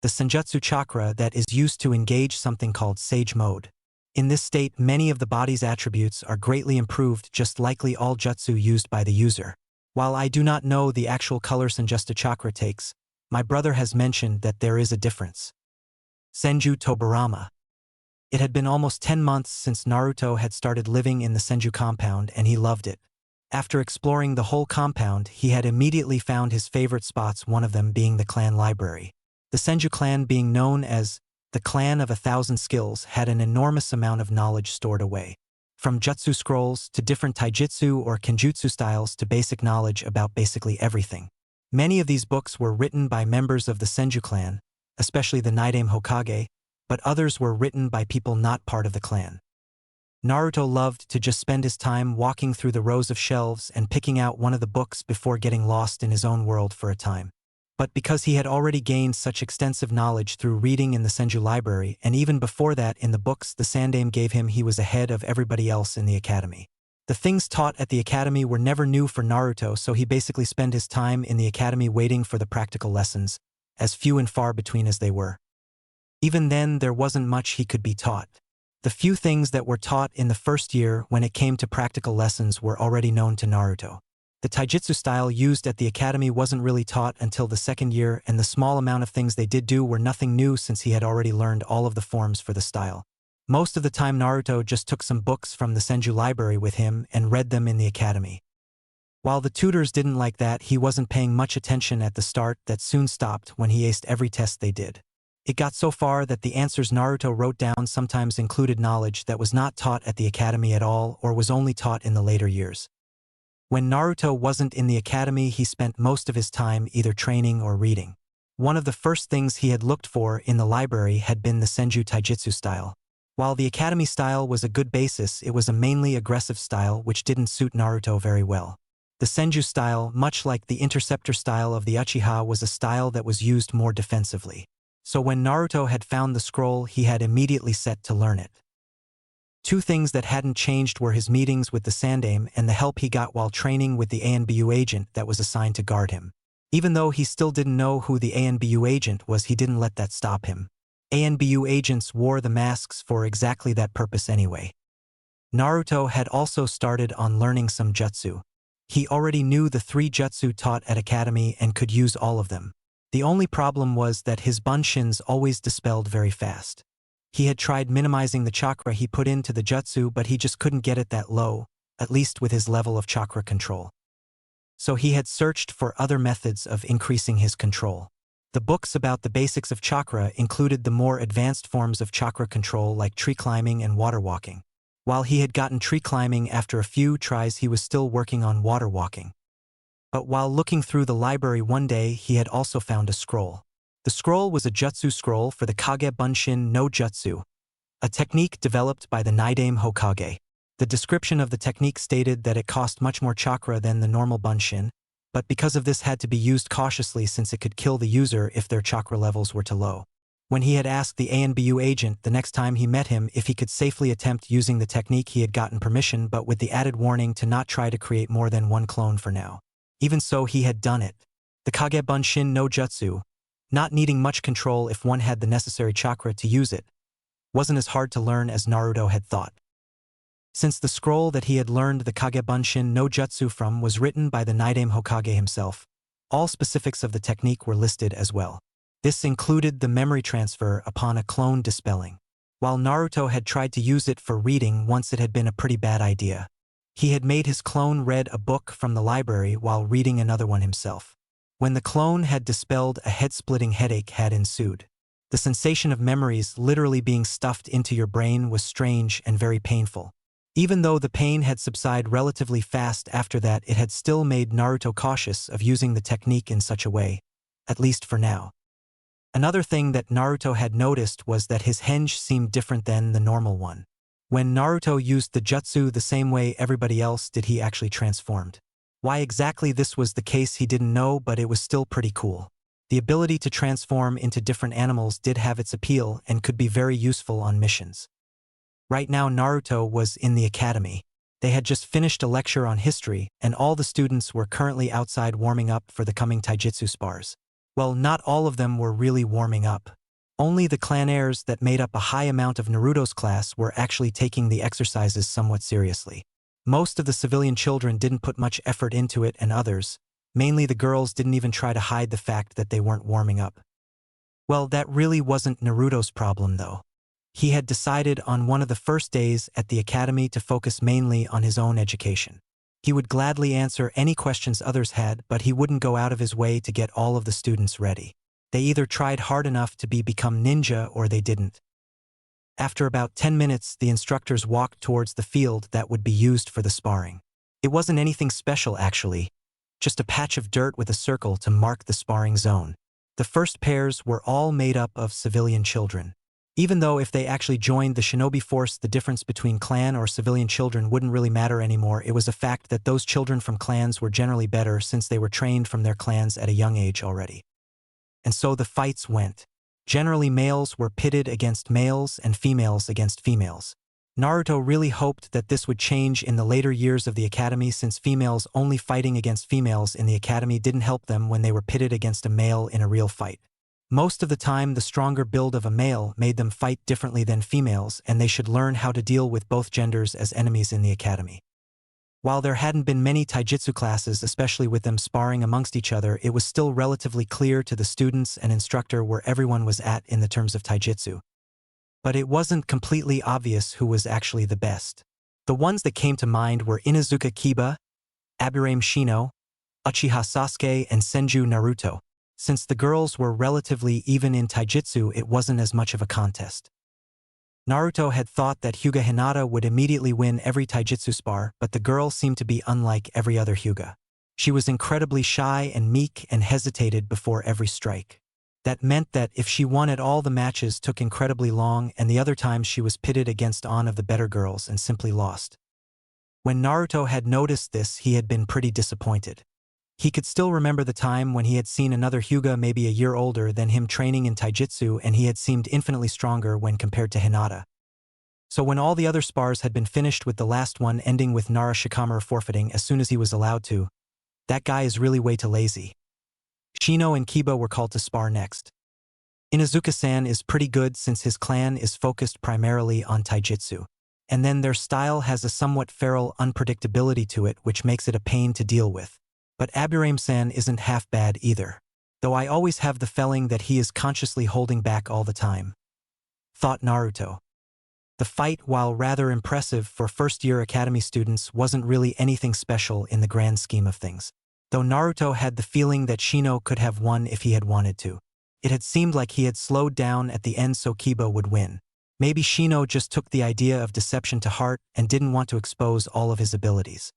The senjutsu chakra that is used to engage something called sage mode. In this state, many of the body's attributes are greatly improved, just likely all jutsu used by the user. While I do not know the actual color senjutsu chakra takes, my brother has mentioned that there is a difference. Senju Tobarama. It had been almost 10 months since Naruto had started living in the Senju compound, and he loved it. After exploring the whole compound, he had immediately found his favorite spots, one of them being the clan library. The Senju clan, being known as the clan of 1,000 skills, had an enormous amount of knowledge stored away. From jutsu scrolls to different taijutsu or kenjutsu styles to basic knowledge about basically everything. Many of these books were written by members of the Senju clan, especially the Nidaime Hokage, but others were written by people not part of the clan. Naruto loved to just spend his time walking through the rows of shelves and picking out one of the books before getting lost in his own world for a time. But because he had already gained such extensive knowledge through reading in the Senju library, and even before that in the books the Sandaime gave him, he was ahead of everybody else in the academy. The things taught at the academy were never new for Naruto, so he basically spent his time in the academy waiting for the practical lessons, as few and far between as they were. Even then, there wasn't much he could be taught. The few things that were taught in the first year when it came to practical lessons were already known to Naruto. The taijutsu style used at the academy wasn't really taught until the second year, and the small amount of things they did do were nothing new since he had already learned all of the forms for the style. Most of the time Naruto just took some books from the Senju library with him and read them in the academy. While the tutors didn't like that, he wasn't paying much attention at the start. That soon stopped when he aced every test they did. It got so far that the answers Naruto wrote down sometimes included knowledge that was not taught at the academy at all or was only taught in the later years. When Naruto wasn't in the academy, he spent most of his time either training or reading. One of the first things he had looked for in the library had been the Senju taijutsu style. While the academy style was a good basis, it was a mainly aggressive style which didn't suit Naruto very well. The Senju style, much like the interceptor style of the Uchiha, was a style that was used more defensively. So when Naruto had found the scroll, he had immediately set to learn it. Two things that hadn't changed were his meetings with the Sandaime and the help he got while training with the ANBU agent that was assigned to guard him. Even though he still didn't know who the ANBU agent was, he didn't let that stop him. ANBU agents wore the masks for exactly that purpose anyway. Naruto had also started on learning some jutsu. He already knew the 3 jutsu taught at academy and could use all of them. The only problem was that his bunshins always dispelled very fast. He had tried minimizing the chakra he put into the jutsu, but he just couldn't get it that low, at least with his level of chakra control. So he had searched for other methods of increasing his control. The books about the basics of chakra included the more advanced forms of chakra control like tree climbing and water walking. While he had gotten tree climbing after a few tries, he was still working on water walking. But while looking through the library one day, he had also found a scroll. The scroll was a jutsu scroll for the Kage Bunshin no Jutsu, a technique developed by the Naidame Hokage. The description of the technique stated that it cost much more chakra than the normal bunshin, but because of this had to be used cautiously since it could kill the user if their chakra levels were too low. When he had asked the ANBU agent the next time he met him if he could safely attempt using the technique, he had gotten permission, but with the added warning to not try to create more than one clone for now. Even so, he had done it. The Kage Bunshin no Jutsu, not needing much control if one had the necessary chakra to use it, wasn't as hard to learn as Naruto had thought. Since the scroll that he had learned the Kage Bunshin no Jutsu from was written by the Naidame Hokage himself, all specifics of the technique were listed as well. This included the memory transfer upon a clone dispelling. While Naruto had tried to use it for reading once, it had been a pretty bad idea. He had made his clone read a book from the library while reading another one himself. When the clone had dispelled, a head-splitting headache had ensued. The sensation of memories literally being stuffed into your brain was strange and very painful. Even though the pain had subsided relatively fast after that, it had still made Naruto cautious of using the technique in such a way, at least for now. Another thing that Naruto had noticed was that his henge seemed different than the normal one. When Naruto used the jutsu the same way everybody else did, he actually transformed. Why exactly this was the case he didn't know, but it was still pretty cool. The ability to transform into different animals did have its appeal and could be very useful on missions. Right now Naruto was in the academy. They had just finished a lecture on history, and all the students were currently outside warming up for the coming taijutsu spars. Well, not all of them were really warming up. Only the clan heirs that made up a high amount of Naruto's class were actually taking the exercises somewhat seriously. Most of the civilian children didn't put much effort into it, and others, mainly the girls, didn't even try to hide the fact that they weren't warming up. Well, that really wasn't Naruto's problem though. He had decided on one of the first days at the academy to focus mainly on his own education. He would gladly answer any questions others had, but he wouldn't go out of his way to get all of the students ready. They either tried hard enough to become ninja or they didn't. After about 10 minutes, the instructors walked towards the field that would be used for the sparring. It wasn't anything special actually, just a patch of dirt with a circle to mark the sparring zone. The first pairs were all made up of civilian children. Even though if they actually joined the shinobi force, the difference between clan or civilian children wouldn't really matter anymore, it was a fact that those children from clans were generally better since they were trained from their clans at a young age already. And so the fights went. Generally males were pitted against males and females against females. Naruto really hoped that this would change in the later years of the academy, since females only fighting against females in the academy didn't help them when they were pitted against a male in a real fight. Most of the time, the stronger build of a male made them fight differently than females, and they should learn how to deal with both genders as enemies in the academy. While there hadn't been many taijutsu classes, especially with them sparring amongst each other, it was still relatively clear to the students and instructor where everyone was at in the terms of taijutsu. But it wasn't completely obvious who was actually the best. The ones that came to mind were Inuzuka Kiba, Aburame Shino, Uchiha Sasuke, and Senju Naruto. Since the girls were relatively even in taijutsu, it wasn't as much of a contest. Naruto had thought that Hyuga Hinata would immediately win every taijutsu spar, but the girl seemed to be unlike every other Hyuga. She was incredibly shy and meek and hesitated before every strike. That meant that if she won at all, the matches took incredibly long, and the other times she was pitted against one of the better girls and simply lost. When Naruto had noticed this, he had been pretty disappointed. He could still remember the time when he had seen another Hyuga maybe a year older than him training in taijutsu, and he had seemed infinitely stronger when compared to Hinata. So when all the other spars had been finished, with the last one ending with Nara Shikamaru forfeiting as soon as he was allowed to, that guy is really way too lazy. Shino and Kiba were called to spar next. Inuzuka-san is pretty good since his clan is focused primarily on taijutsu. And then their style has a somewhat feral unpredictability to it, which makes it a pain to deal with. But Aburame-san isn't half bad either, though I always have the feeling that he is consciously holding back all the time, thought Naruto. The fight, while rather impressive for first-year academy students, wasn't really anything special in the grand scheme of things. Though Naruto had the feeling that Shino could have won if he had wanted to. It had seemed like he had slowed down at the end so Kiba would win. Maybe Shino just took the idea of deception to heart and didn't want to expose all of his abilities.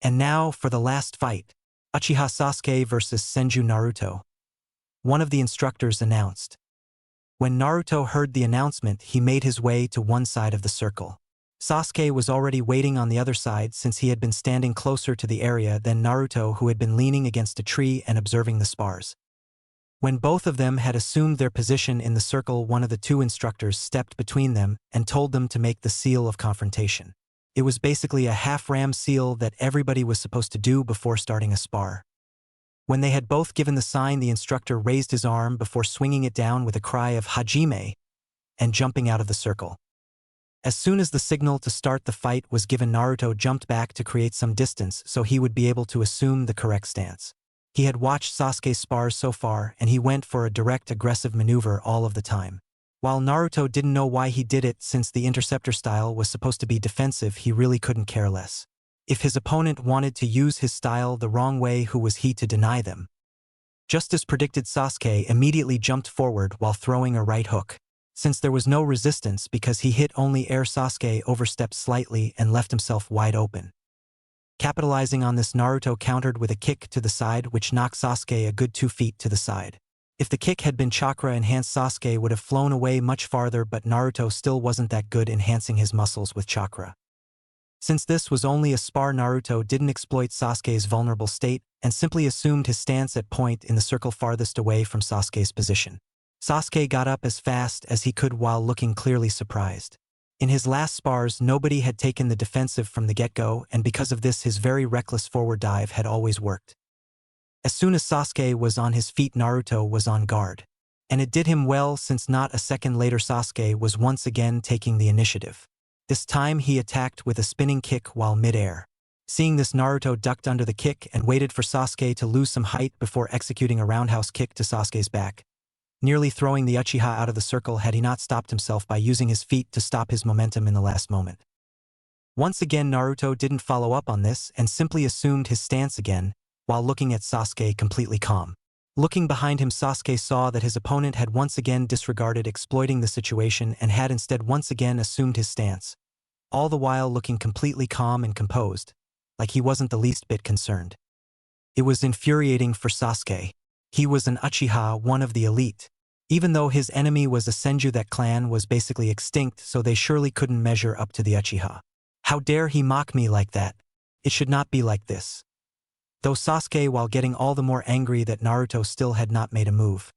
And now for the last fight, Uchiha Sasuke versus Senju Naruto. one of the instructors announced. When Naruto heard the announcement, he made his way to one side of the circle. Sasuke was already waiting on the other side since he had been standing closer to the area than Naruto, who had been leaning against a tree and observing the spars. When both of them had assumed their position in the circle, one of the two instructors stepped between them and told them to make the seal of confrontation. It was basically a half-ram seal that everybody was supposed to do before starting a spar. When they had both given the sign, the instructor raised his arm before swinging it down with a cry of Hajime and jumping out of the circle. As soon as the signal to start the fight was given, Naruto jumped back to create some distance so he would be able to assume the correct stance. He had watched Sasuke's spars so far, and he went for a direct aggressive maneuver all of the time. While Naruto didn't know why he did it, since the interceptor style was supposed to be defensive, he really couldn't care less. If his opponent wanted to use his style the wrong way, who was he to deny them? Just as predicted, Sasuke immediately jumped forward while throwing a right hook. Since there was no resistance because he hit only air, Sasuke overstepped slightly and left himself wide open. Capitalizing on this, Naruto countered with a kick to the side, which knocked Sasuke a good 2 feet to the side. If the kick had been chakra-enhanced, Sasuke would have flown away much farther, but Naruto still wasn't that good enhancing his muscles with chakra. Since this was only a spar, Naruto didn't exploit Sasuke's vulnerable state and simply assumed his stance at point in the circle farthest away from Sasuke's position. Sasuke got up as fast as he could while looking clearly surprised. In his last spars, nobody had taken the defensive from the get-go, and because of this, his very reckless forward dive had always worked. As soon as Sasuke was on his feet, Naruto was on guard. And it did him well, since not a second later Sasuke was once again taking the initiative. This time he attacked with a spinning kick while mid-air. Seeing this, Naruto ducked under the kick and waited for Sasuke to lose some height before executing a roundhouse kick to Sasuke's back, nearly throwing the Uchiha out of the circle had he not stopped himself by using his feet to stop his momentum in the last moment. Once again, Naruto didn't follow up on this and simply assumed his stance again, while looking at Sasuke completely calm. Looking behind him, Sasuke saw that his opponent had once again disregarded exploiting the situation and had instead once again assumed his stance, all the while looking completely calm and composed, like he wasn't the least bit concerned. It was infuriating for Sasuke. He was an Uchiha, one of the elite. Even though his enemy was a Senju, that clan was basically extinct, so they surely couldn't measure up to the Uchiha. How dare he mock me like that? It should not be like this. Though Sasuke, while getting all the more angry that Naruto still had not made a move.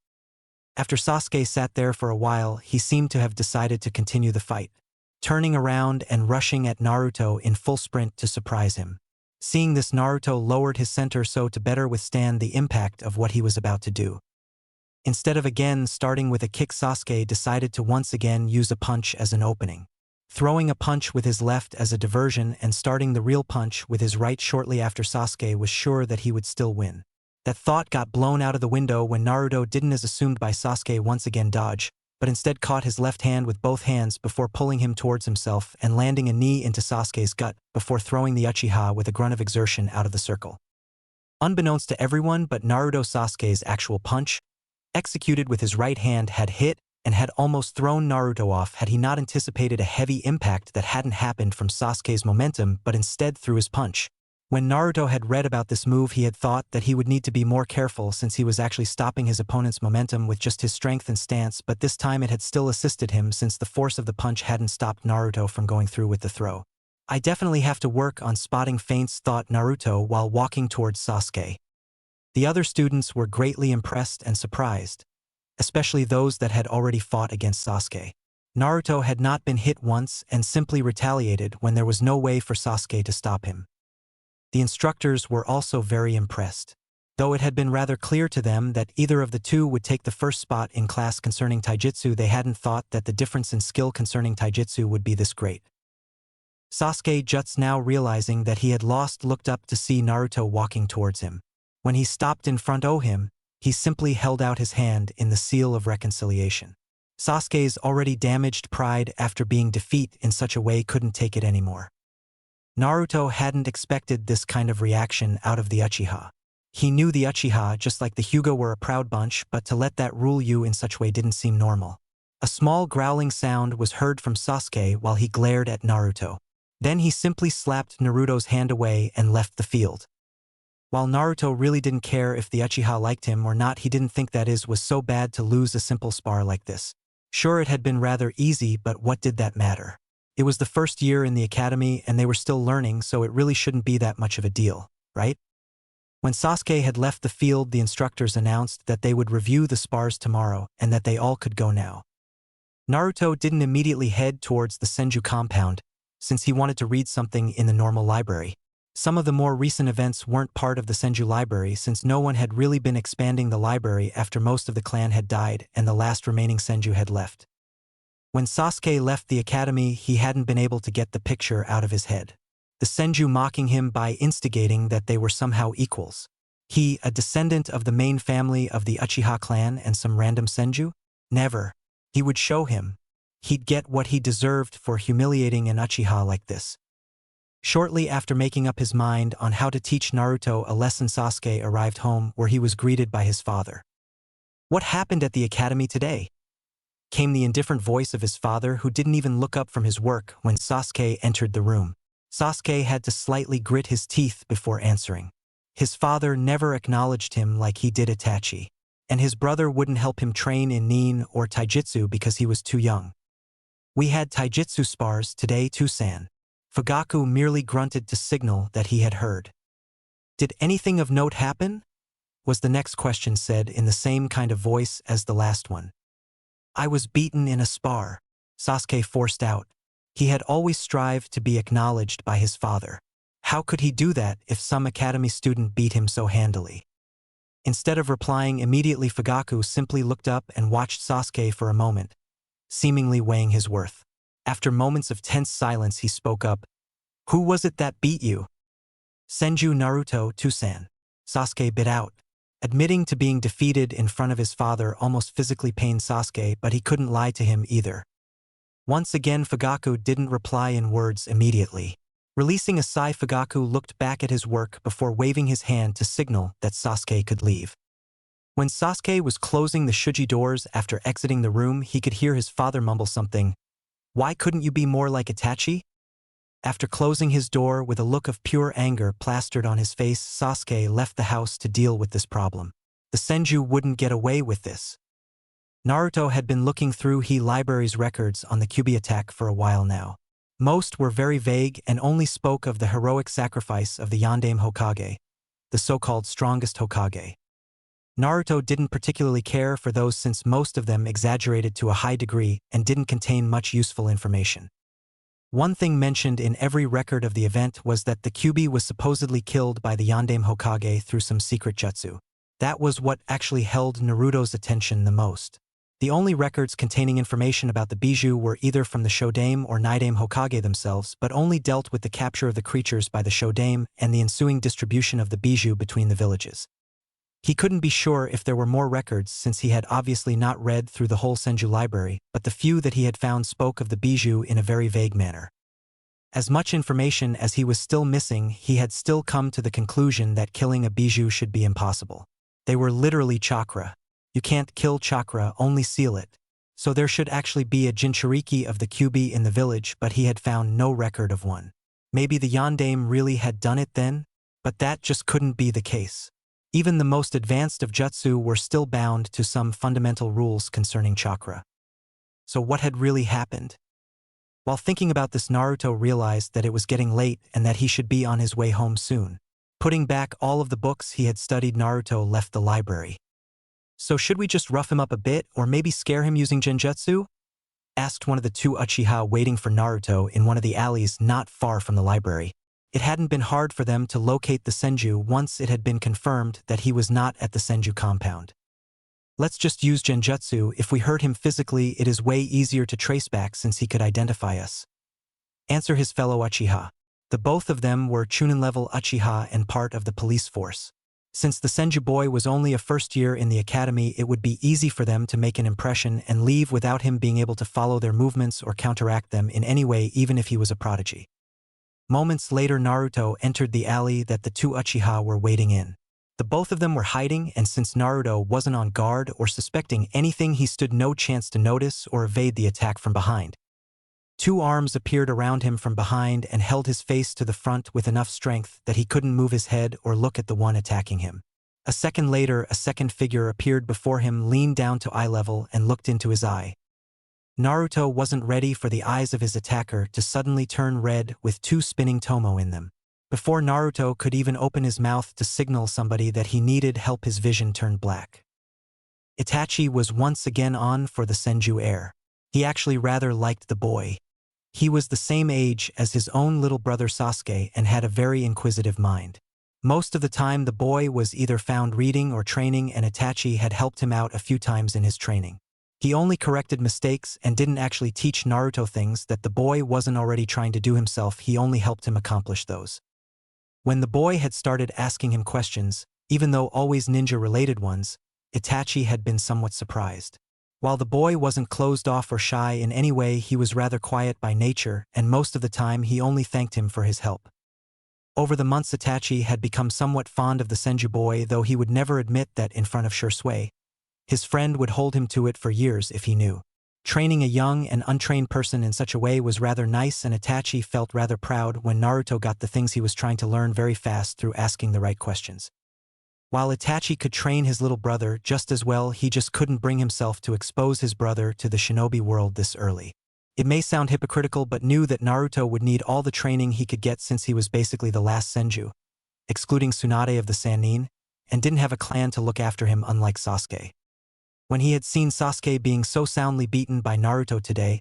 After Sasuke sat there for a while, he seemed to have decided to continue the fight, turning around and rushing at Naruto in full sprint to surprise him. Seeing this, Naruto lowered his center so to better withstand the impact of what he was about to do. Instead of again starting with a kick, Sasuke decided to once again use a punch as an opening, throwing a punch with his left as a diversion and starting the real punch with his right shortly after. Sasuke was sure that he would still win. That thought got blown out of the window when Naruto didn't, as assumed by Sasuke, once again dodge, but instead caught his left hand with both hands before pulling him towards himself and landing a knee into Sasuke's gut before throwing the Uchiha with a grunt of exertion out of the circle. Unbeknownst to everyone but Naruto, Sasuke's actual punch, executed with his right hand, had hit and had almost thrown Naruto off had he not anticipated a heavy impact that hadn't happened from Sasuke's momentum but instead through his punch. When Naruto had read about this move, he had thought that he would need to be more careful since he was actually stopping his opponent's momentum with just his strength and stance, but this time it had still assisted him since the force of the punch hadn't stopped Naruto from going through with the throw. I definitely have to work on spotting feints, thought Naruto while walking towards Sasuke. The other students were greatly impressed and surprised, especially those that had already fought against Sasuke. Naruto had not been hit once and simply retaliated when there was no way for Sasuke to stop him. The instructors were also very impressed, though it had been rather clear to them that either of the two would take the first spot in class concerning taijutsu. They hadn't thought that the difference in skill concerning taijutsu would be this great. Sasuke, just now realizing that he had lost, looked up to see Naruto walking towards him. When he stopped in front of him, he simply held out his hand in the seal of reconciliation. Sasuke's already damaged pride after being defeated in such a way couldn't take it anymore. Naruto hadn't expected this kind of reaction out of the Uchiha. He knew the Uchiha, just like the Hyuga, were a proud bunch, but to let that rule you in such a way didn't seem normal. A small growling sound was heard from Sasuke while he glared at Naruto. Then he simply slapped Naruto's hand away and left the field. While Naruto really didn't care if the Uchiha liked him or not, he didn't think that was so bad to lose a simple spar like this. Sure, it had been rather easy, but what did that matter? It was the first year in the academy and they were still learning, so it really shouldn't be that much of a deal, right? When Sasuke had left the field, the instructors announced that they would review the spars tomorrow and that they all could go now. Naruto didn't immediately head towards the Senju compound, since he wanted to read something in the normal library. Some of the more recent events weren't part of the Senju library since no one had really been expanding the library after most of the clan had died and the last remaining Senju had left. When Sasuke left the academy, he hadn't been able to get the picture out of his head. The Senju mocking him by instigating that they were somehow equals. He, a descendant of the main family of the Uchiha clan and some random Senju? Never. He would show him. He'd get what he deserved for humiliating an Uchiha like this. Shortly after making up his mind on how to teach Naruto a lesson, Sasuke arrived home where he was greeted by his father. "What happened at the academy today?" came the indifferent voice of his father, who didn't even look up from his work when Sasuke entered the room. Sasuke had to slightly grit his teeth before answering. His father never acknowledged him like he did Itachi, and his brother wouldn't help him train in nin or taijutsu because he was too young. "We had taijutsu spars today too, San." Fugaku merely grunted to signal that he had heard. "Did anything of note happen?" was the next question, said in the same kind of voice as the last one. "I was beaten in a spar," Sasuke forced out. He had always strived to be acknowledged by his father. How could he do that if some academy student beat him so handily? Instead of replying immediately, Fugaku simply looked up and watched Sasuke for a moment, seemingly weighing his worth. After moments of tense silence, he spoke up. "Who was it that beat you?" "Senju Naruto Tusan," Sasuke bit out. Admitting to being defeated in front of his father almost physically pained Sasuke, but he couldn't lie to him either. Once again, Fugaku didn't reply in words immediately. Releasing a sigh, Fugaku looked back at his work before waving his hand to signal that Sasuke could leave. When Sasuke was closing the shuji doors after exiting the room, he could hear his father mumble something. "Why couldn't you be more like Itachi?" After closing his door with a look of pure anger plastered on his face, Sasuke left the house to deal with this problem. The Senju wouldn't get away with this. Naruto had been looking through the library's records on the Kyuubi attack for a while now. Most were very vague and only spoke of the heroic sacrifice of the Yondaime Hokage, the so-called strongest Hokage. Naruto didn't particularly care for those since most of them exaggerated to a high degree and didn't contain much useful information. One thing mentioned in every record of the event was that the Kyuubi was supposedly killed by the Yondaime Hokage through some secret jutsu. That was what actually held Naruto's attention the most. The only records containing information about the Bijou were either from the Shodaime or Nidaime Hokage themselves, but only dealt with the capture of the creatures by the Shodaime and the ensuing distribution of the Bijou between the villages. He couldn't be sure if there were more records since he had obviously not read through the whole Senju library, but the few that he had found spoke of the Bijou in a very vague manner. As much information as he was still missing, he had still come to the conclusion that killing a Bijou should be impossible. They were literally chakra. You can't kill chakra, only seal it. So there should actually be a Jinchuriki of the Kyuubi in the village, but he had found no record of one. Maybe the Yondaime really had done it then? But that just couldn't be the case. Even the most advanced of jutsu were still bound to some fundamental rules concerning chakra. So what had really happened? While thinking about this, Naruto realized that it was getting late and that he should be on his way home soon. Putting back all of the books he had studied, Naruto left the library. "So should we just rough him up a bit, or maybe scare him using genjutsu?" asked one of the two Uchiha waiting for Naruto in one of the alleys not far from the library. It hadn't been hard for them to locate the Senju once it had been confirmed that he was not at the Senju compound. "Let's just use genjutsu. If we hurt him physically, it is way easier to trace back since he could identify us," answered his fellow Uchiha. The both of them were Chunin-level Uchiha and part of the police force. Since the Senju boy was only a first year in the academy, it would be easy for them to make an impression and leave without him being able to follow their movements or counteract them in any way, even if he was a prodigy. Moments later, Naruto entered the alley that the two Uchiha were waiting in. The both of them were hiding, and since Naruto wasn't on guard or suspecting anything, he stood no chance to notice or evade the attack from behind. Two arms appeared around him from behind and held his face to the front with enough strength that he couldn't move his head or look at the one attacking him. A second later, a second figure appeared before him, leaned down to eye level and looked into his eye. Naruto wasn't ready for the eyes of his attacker to suddenly turn red with two spinning tomo in them. Before Naruto could even open his mouth to signal somebody that he needed help, his vision turned black. Itachi was once again on for the Senju heir. He actually rather liked the boy. He was the same age as his own little brother Sasuke and had a very inquisitive mind. Most of the time the boy was either found reading or training, and Itachi had helped him out a few times in his training. He only corrected mistakes and didn't actually teach Naruto things that the boy wasn't already trying to do himself. He only helped him accomplish those. When the boy had started asking him questions, even though always ninja-related ones, Itachi had been somewhat surprised. While the boy wasn't closed off or shy in any way, he was rather quiet by nature, and most of the time he only thanked him for his help. Over the months, Itachi had become somewhat fond of the Senju boy, though he would never admit that in front of Shursui. His friend would hold him to it for years if he knew. Training a young and untrained person in such a way was rather nice, and Itachi felt rather proud when Naruto got the things he was trying to learn very fast through asking the right questions. While Itachi could train his little brother just as well, he just couldn't bring himself to expose his brother to the shinobi world this early. It may sound hypocritical, but knew that Naruto would need all the training he could get since he was basically the last Senju, excluding Tsunade of the Sannin, and didn't have a clan to look after him, unlike Sasuke. When he had seen Sasuke being so soundly beaten by Naruto today,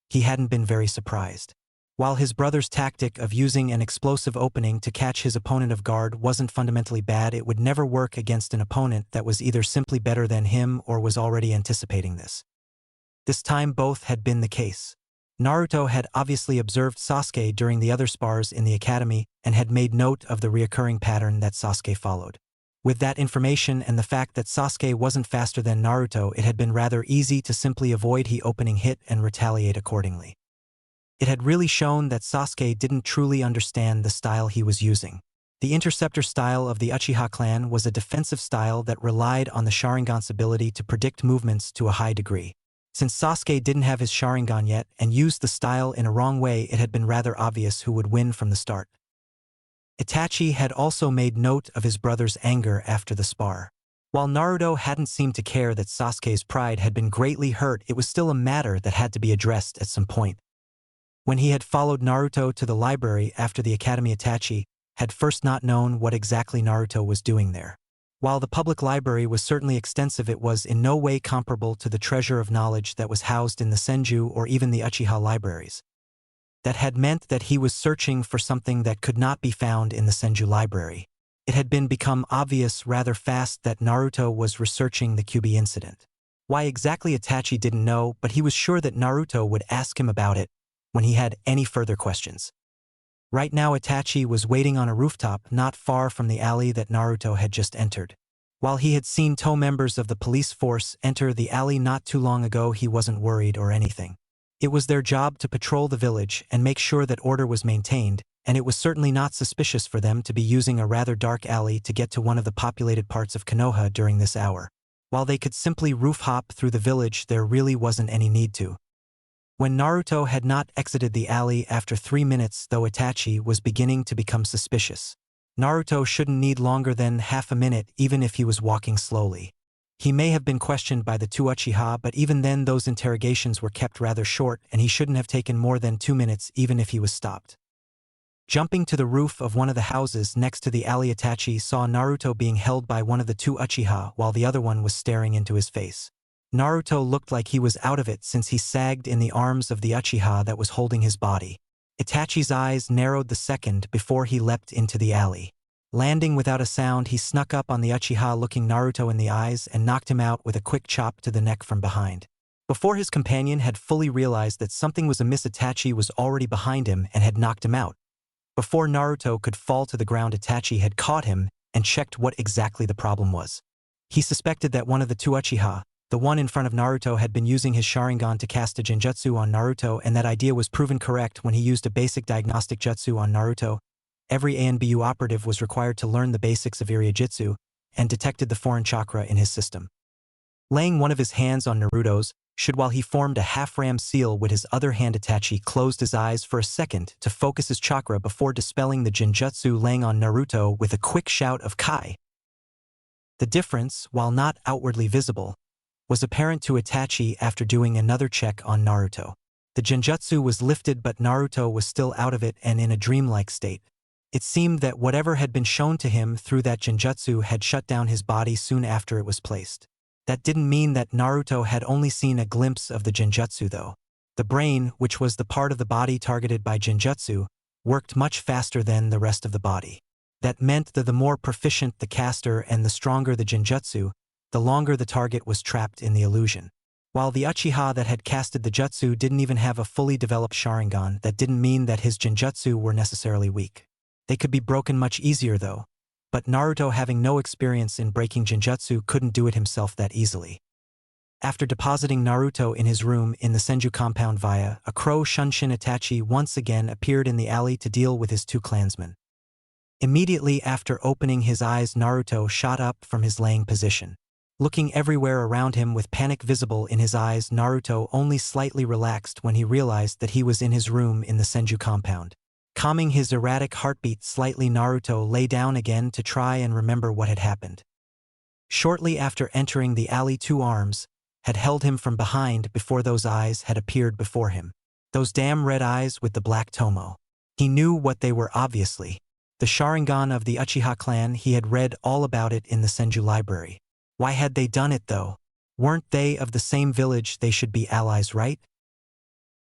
he hadn't been very surprised. While his brother's tactic of using an explosive opening to catch his opponent off guard wasn't fundamentally bad, it would never work against an opponent that was either simply better than him or was already anticipating this. This time both had been the case. Naruto had obviously observed Sasuke during the other spars in the academy and had made note of the recurring pattern that Sasuke followed. With that information and the fact that Sasuke wasn't faster than Naruto, it had been rather easy to simply avoid the opening hit and retaliate accordingly. It had really shown that Sasuke didn't truly understand the style he was using. The interceptor style of the Uchiha clan was a defensive style that relied on the Sharingan's ability to predict movements to a high degree. Since Sasuke didn't have his Sharingan yet and used the style in a wrong way, it had been rather obvious who would win from the start. Itachi had also made note of his brother's anger after the spar. While Naruto hadn't seemed to care that Sasuke's pride had been greatly hurt, it was still a matter that had to be addressed at some point. When he had followed Naruto to the library after the academy, Itachi had first not known what exactly Naruto was doing there. While the public library was certainly extensive, it was in no way comparable to the treasure of knowledge that was housed in the Senju or even the Uchiha libraries. That had meant that he was searching for something that could not be found in the Senju library. It had become obvious rather fast that Naruto was researching the Kyuubi incident. Why exactly Itachi didn't know, but he was sure that Naruto would ask him about it when he had any further questions. Right now Itachi was waiting on a rooftop not far from the alley that Naruto had just entered. While he had seen two members of the police force enter the alley not too long ago, he wasn't worried or anything. It was their job to patrol the village and make sure that order was maintained, and it was certainly not suspicious for them to be using a rather dark alley to get to one of the populated parts of Konoha during this hour. While they could simply roof hop through the village, there really wasn't any need to. When Naruto had not exited the alley after 3 minutes, though, Itachi was beginning to become suspicious. Naruto shouldn't need longer than half a minute even if he was walking slowly. He may have been questioned by the two Uchiha, but even then those interrogations were kept rather short, and he shouldn't have taken more than 2 minutes even if he was stopped. Jumping to the roof of one of the houses next to the alley, Itachi saw Naruto being held by one of the two Uchiha while the other one was staring into his face. Naruto looked like he was out of it since he sagged in the arms of the Uchiha that was holding his body. Itachi's eyes narrowed the second before he leapt into the alley. Landing without a sound, he snuck up on the Uchiha, looking Naruto in the eyes, and knocked him out with a quick chop to the neck from behind. Before his companion had fully realized that something was amiss, Itachi was already behind him and had knocked him out. Before Naruto could fall to the ground, Itachi had caught him and checked what exactly the problem was. He suspected that one of the two Uchiha, the one in front of Naruto, had been using his Sharingan to cast a genjutsu on Naruto, and that idea was proven correct when he used a basic diagnostic jutsu on Naruto. Every ANBU operative was required to learn the basics of Iryujitsu and detected the foreign chakra in his system. Laying one of his hands on Naruto's, should while he formed a half-ram seal with his other hand. Itachi closed his eyes for a second to focus his chakra before dispelling the genjutsu, laying on Naruto with a quick shout of Kai. The difference, while not outwardly visible, was apparent to Itachi after doing another check on Naruto. The genjutsu was lifted, but Naruto was still out of it and in a dreamlike state. It seemed that whatever had been shown to him through that genjutsu had shut down his body soon after it was placed. That didn't mean that Naruto had only seen a glimpse of the genjutsu though. The brain, which was the part of the body targeted by genjutsu, worked much faster than the rest of the body. That meant that the more proficient the caster and the stronger the genjutsu, the longer the target was trapped in the illusion. While the Uchiha that had casted the jutsu didn't even have a fully developed Sharingan, that didn't mean that his genjutsu were necessarily weak. They could be broken much easier though. But Naruto, having no experience in breaking genjutsu, couldn't do it himself that easily. After depositing Naruto in his room in the Senju compound via a crow, Shunshin Itachi once again appeared in the alley to deal with his two clansmen. Immediately after opening his eyes, Naruto shot up from his laying position. Looking everywhere around him with panic visible in his eyes, Naruto only slightly relaxed when he realized that he was in his room in the Senju compound. Calming his erratic heartbeat slightly, Naruto lay down again to try and remember what had happened. Shortly after entering the alley, two arms had held him from behind before those eyes had appeared before him. Those damn red eyes with the black tomo. He knew what they were, obviously. The Sharingan of the Uchiha clan. He had read all about it in the Senju library. Why had they done it though? Weren't they of the same village? They should be allies, right?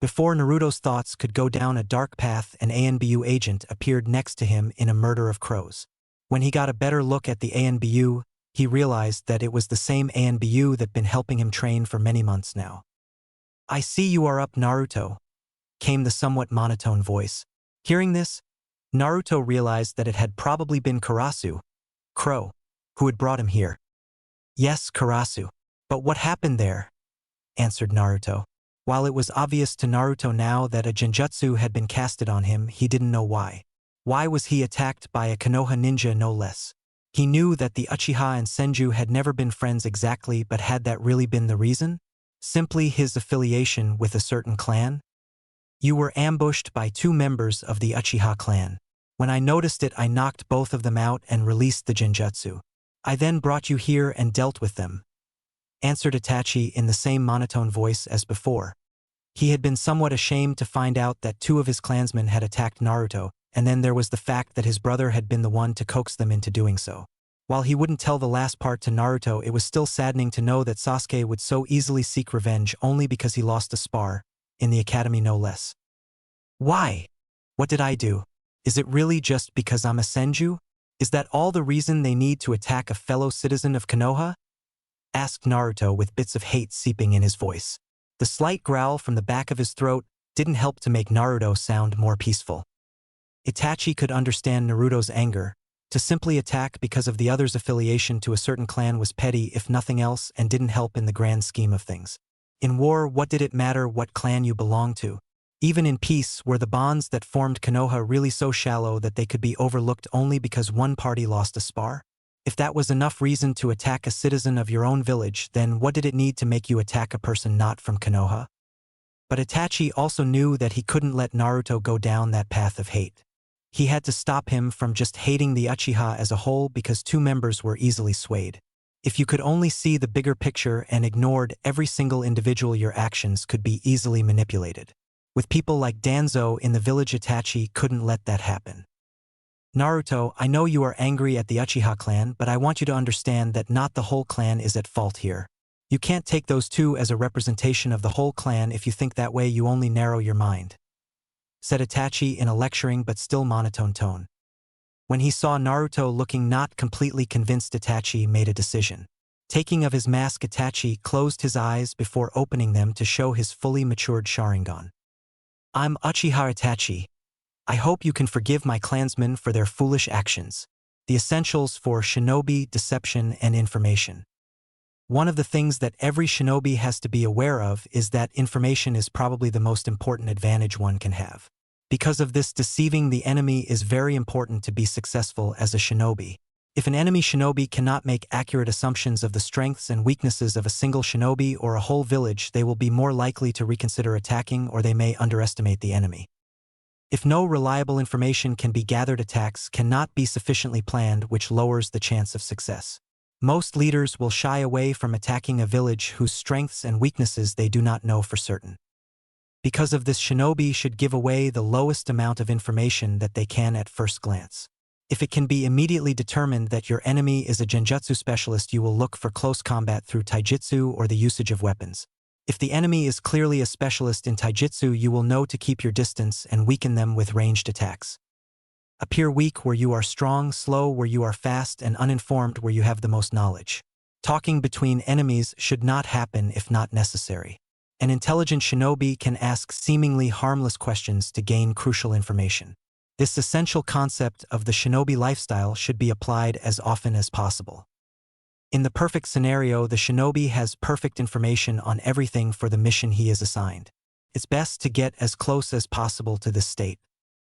Before Naruto's thoughts could go down a dark path, an ANBU agent appeared next to him in a murder of crows. When he got a better look at the ANBU, he realized that it was the same ANBU that been helping him train for many months now. "I see you are up, Naruto," came the somewhat monotone voice. Hearing this, Naruto realized that it had probably been Karasu, Crow, who had brought him here. "Yes, Karasu. But what happened there?" answered Naruto. While it was obvious to Naruto now that a genjutsu had been casted on him, he didn't know why. Why was he attacked by a Konoha ninja, no less? He knew that the Uchiha and Senju had never been friends exactly, but had that really been the reason? Simply his affiliation with a certain clan? "You were ambushed by two members of the Uchiha clan. When I noticed it, I knocked both of them out and released the genjutsu. I then brought you here and dealt with them," answered Itachi in the same monotone voice as before. He had been somewhat ashamed to find out that two of his clansmen had attacked Naruto, and then there was the fact that his brother had been the one to coax them into doing so. While he wouldn't tell the last part to Naruto, it was still saddening to know that Sasuke would so easily seek revenge only because he lost a spar, in the academy no less. "Why? What did I do? Is it really just because I'm a Senju? Is that all the reason they need to attack a fellow citizen of Konoha?" asked Naruto with bits of hate seeping in his voice. The slight growl from the back of his throat didn't help to make Naruto sound more peaceful. Itachi could understand Naruto's anger. To simply attack because of the other's affiliation to a certain clan was petty if nothing else and didn't help in the grand scheme of things. In war, what did it matter what clan you belonged to? Even in peace, were the bonds that formed Konoha really so shallow that they could be overlooked only because one party lost a spar? If that was enough reason to attack a citizen of your own village, then what did it need to make you attack a person not from Konoha? But Itachi also knew that he couldn't let Naruto go down that path of hate. He had to stop him from just hating the Uchiha as a whole because two members were easily swayed. If you could only see the bigger picture and ignored every single individual, your actions could be easily manipulated. With people like Danzo in the village, Itachi couldn't let that happen. "Naruto, I know you are angry at the Uchiha clan, but I want you to understand that not the whole clan is at fault here. You can't take those two as a representation of the whole clan. If you think that way, you only narrow your mind," said Itachi in a lecturing but still monotone tone. When he saw Naruto looking not completely convinced, Itachi made a decision. Taking of his mask, Itachi closed his eyes before opening them to show his fully matured Sharingan. "I'm Uchiha Itachi. I hope you can forgive my clansmen for their foolish actions. The essentials for shinobi, deception, and information. One of the things that every shinobi has to be aware of is that information is probably the most important advantage one can have. Because of this, deceiving the enemy is very important to be successful as a shinobi. If an enemy shinobi cannot make accurate assumptions of the strengths and weaknesses of a single shinobi or a whole village, they will be more likely to reconsider attacking, or they may underestimate the enemy. If no reliable information can be gathered, attacks cannot be sufficiently planned, which lowers the chance of success. Most leaders will shy away from attacking a village whose strengths and weaknesses they do not know for certain. Because of this, shinobi should give away the lowest amount of information that they can at first glance. If it can be immediately determined that your enemy is a genjutsu specialist, you will look for close combat through taijutsu or the usage of weapons. If the enemy is clearly a specialist in taijutsu, you will know to keep your distance and weaken them with ranged attacks. Appear weak where you are strong, slow where you are fast, and uninformed where you have the most knowledge. Talking between enemies should not happen if not necessary. An intelligent shinobi can ask seemingly harmless questions to gain crucial information. This essential concept of the shinobi lifestyle should be applied as often as possible. In the perfect scenario, the shinobi has perfect information on everything for the mission he is assigned. It's best to get as close as possible to this state.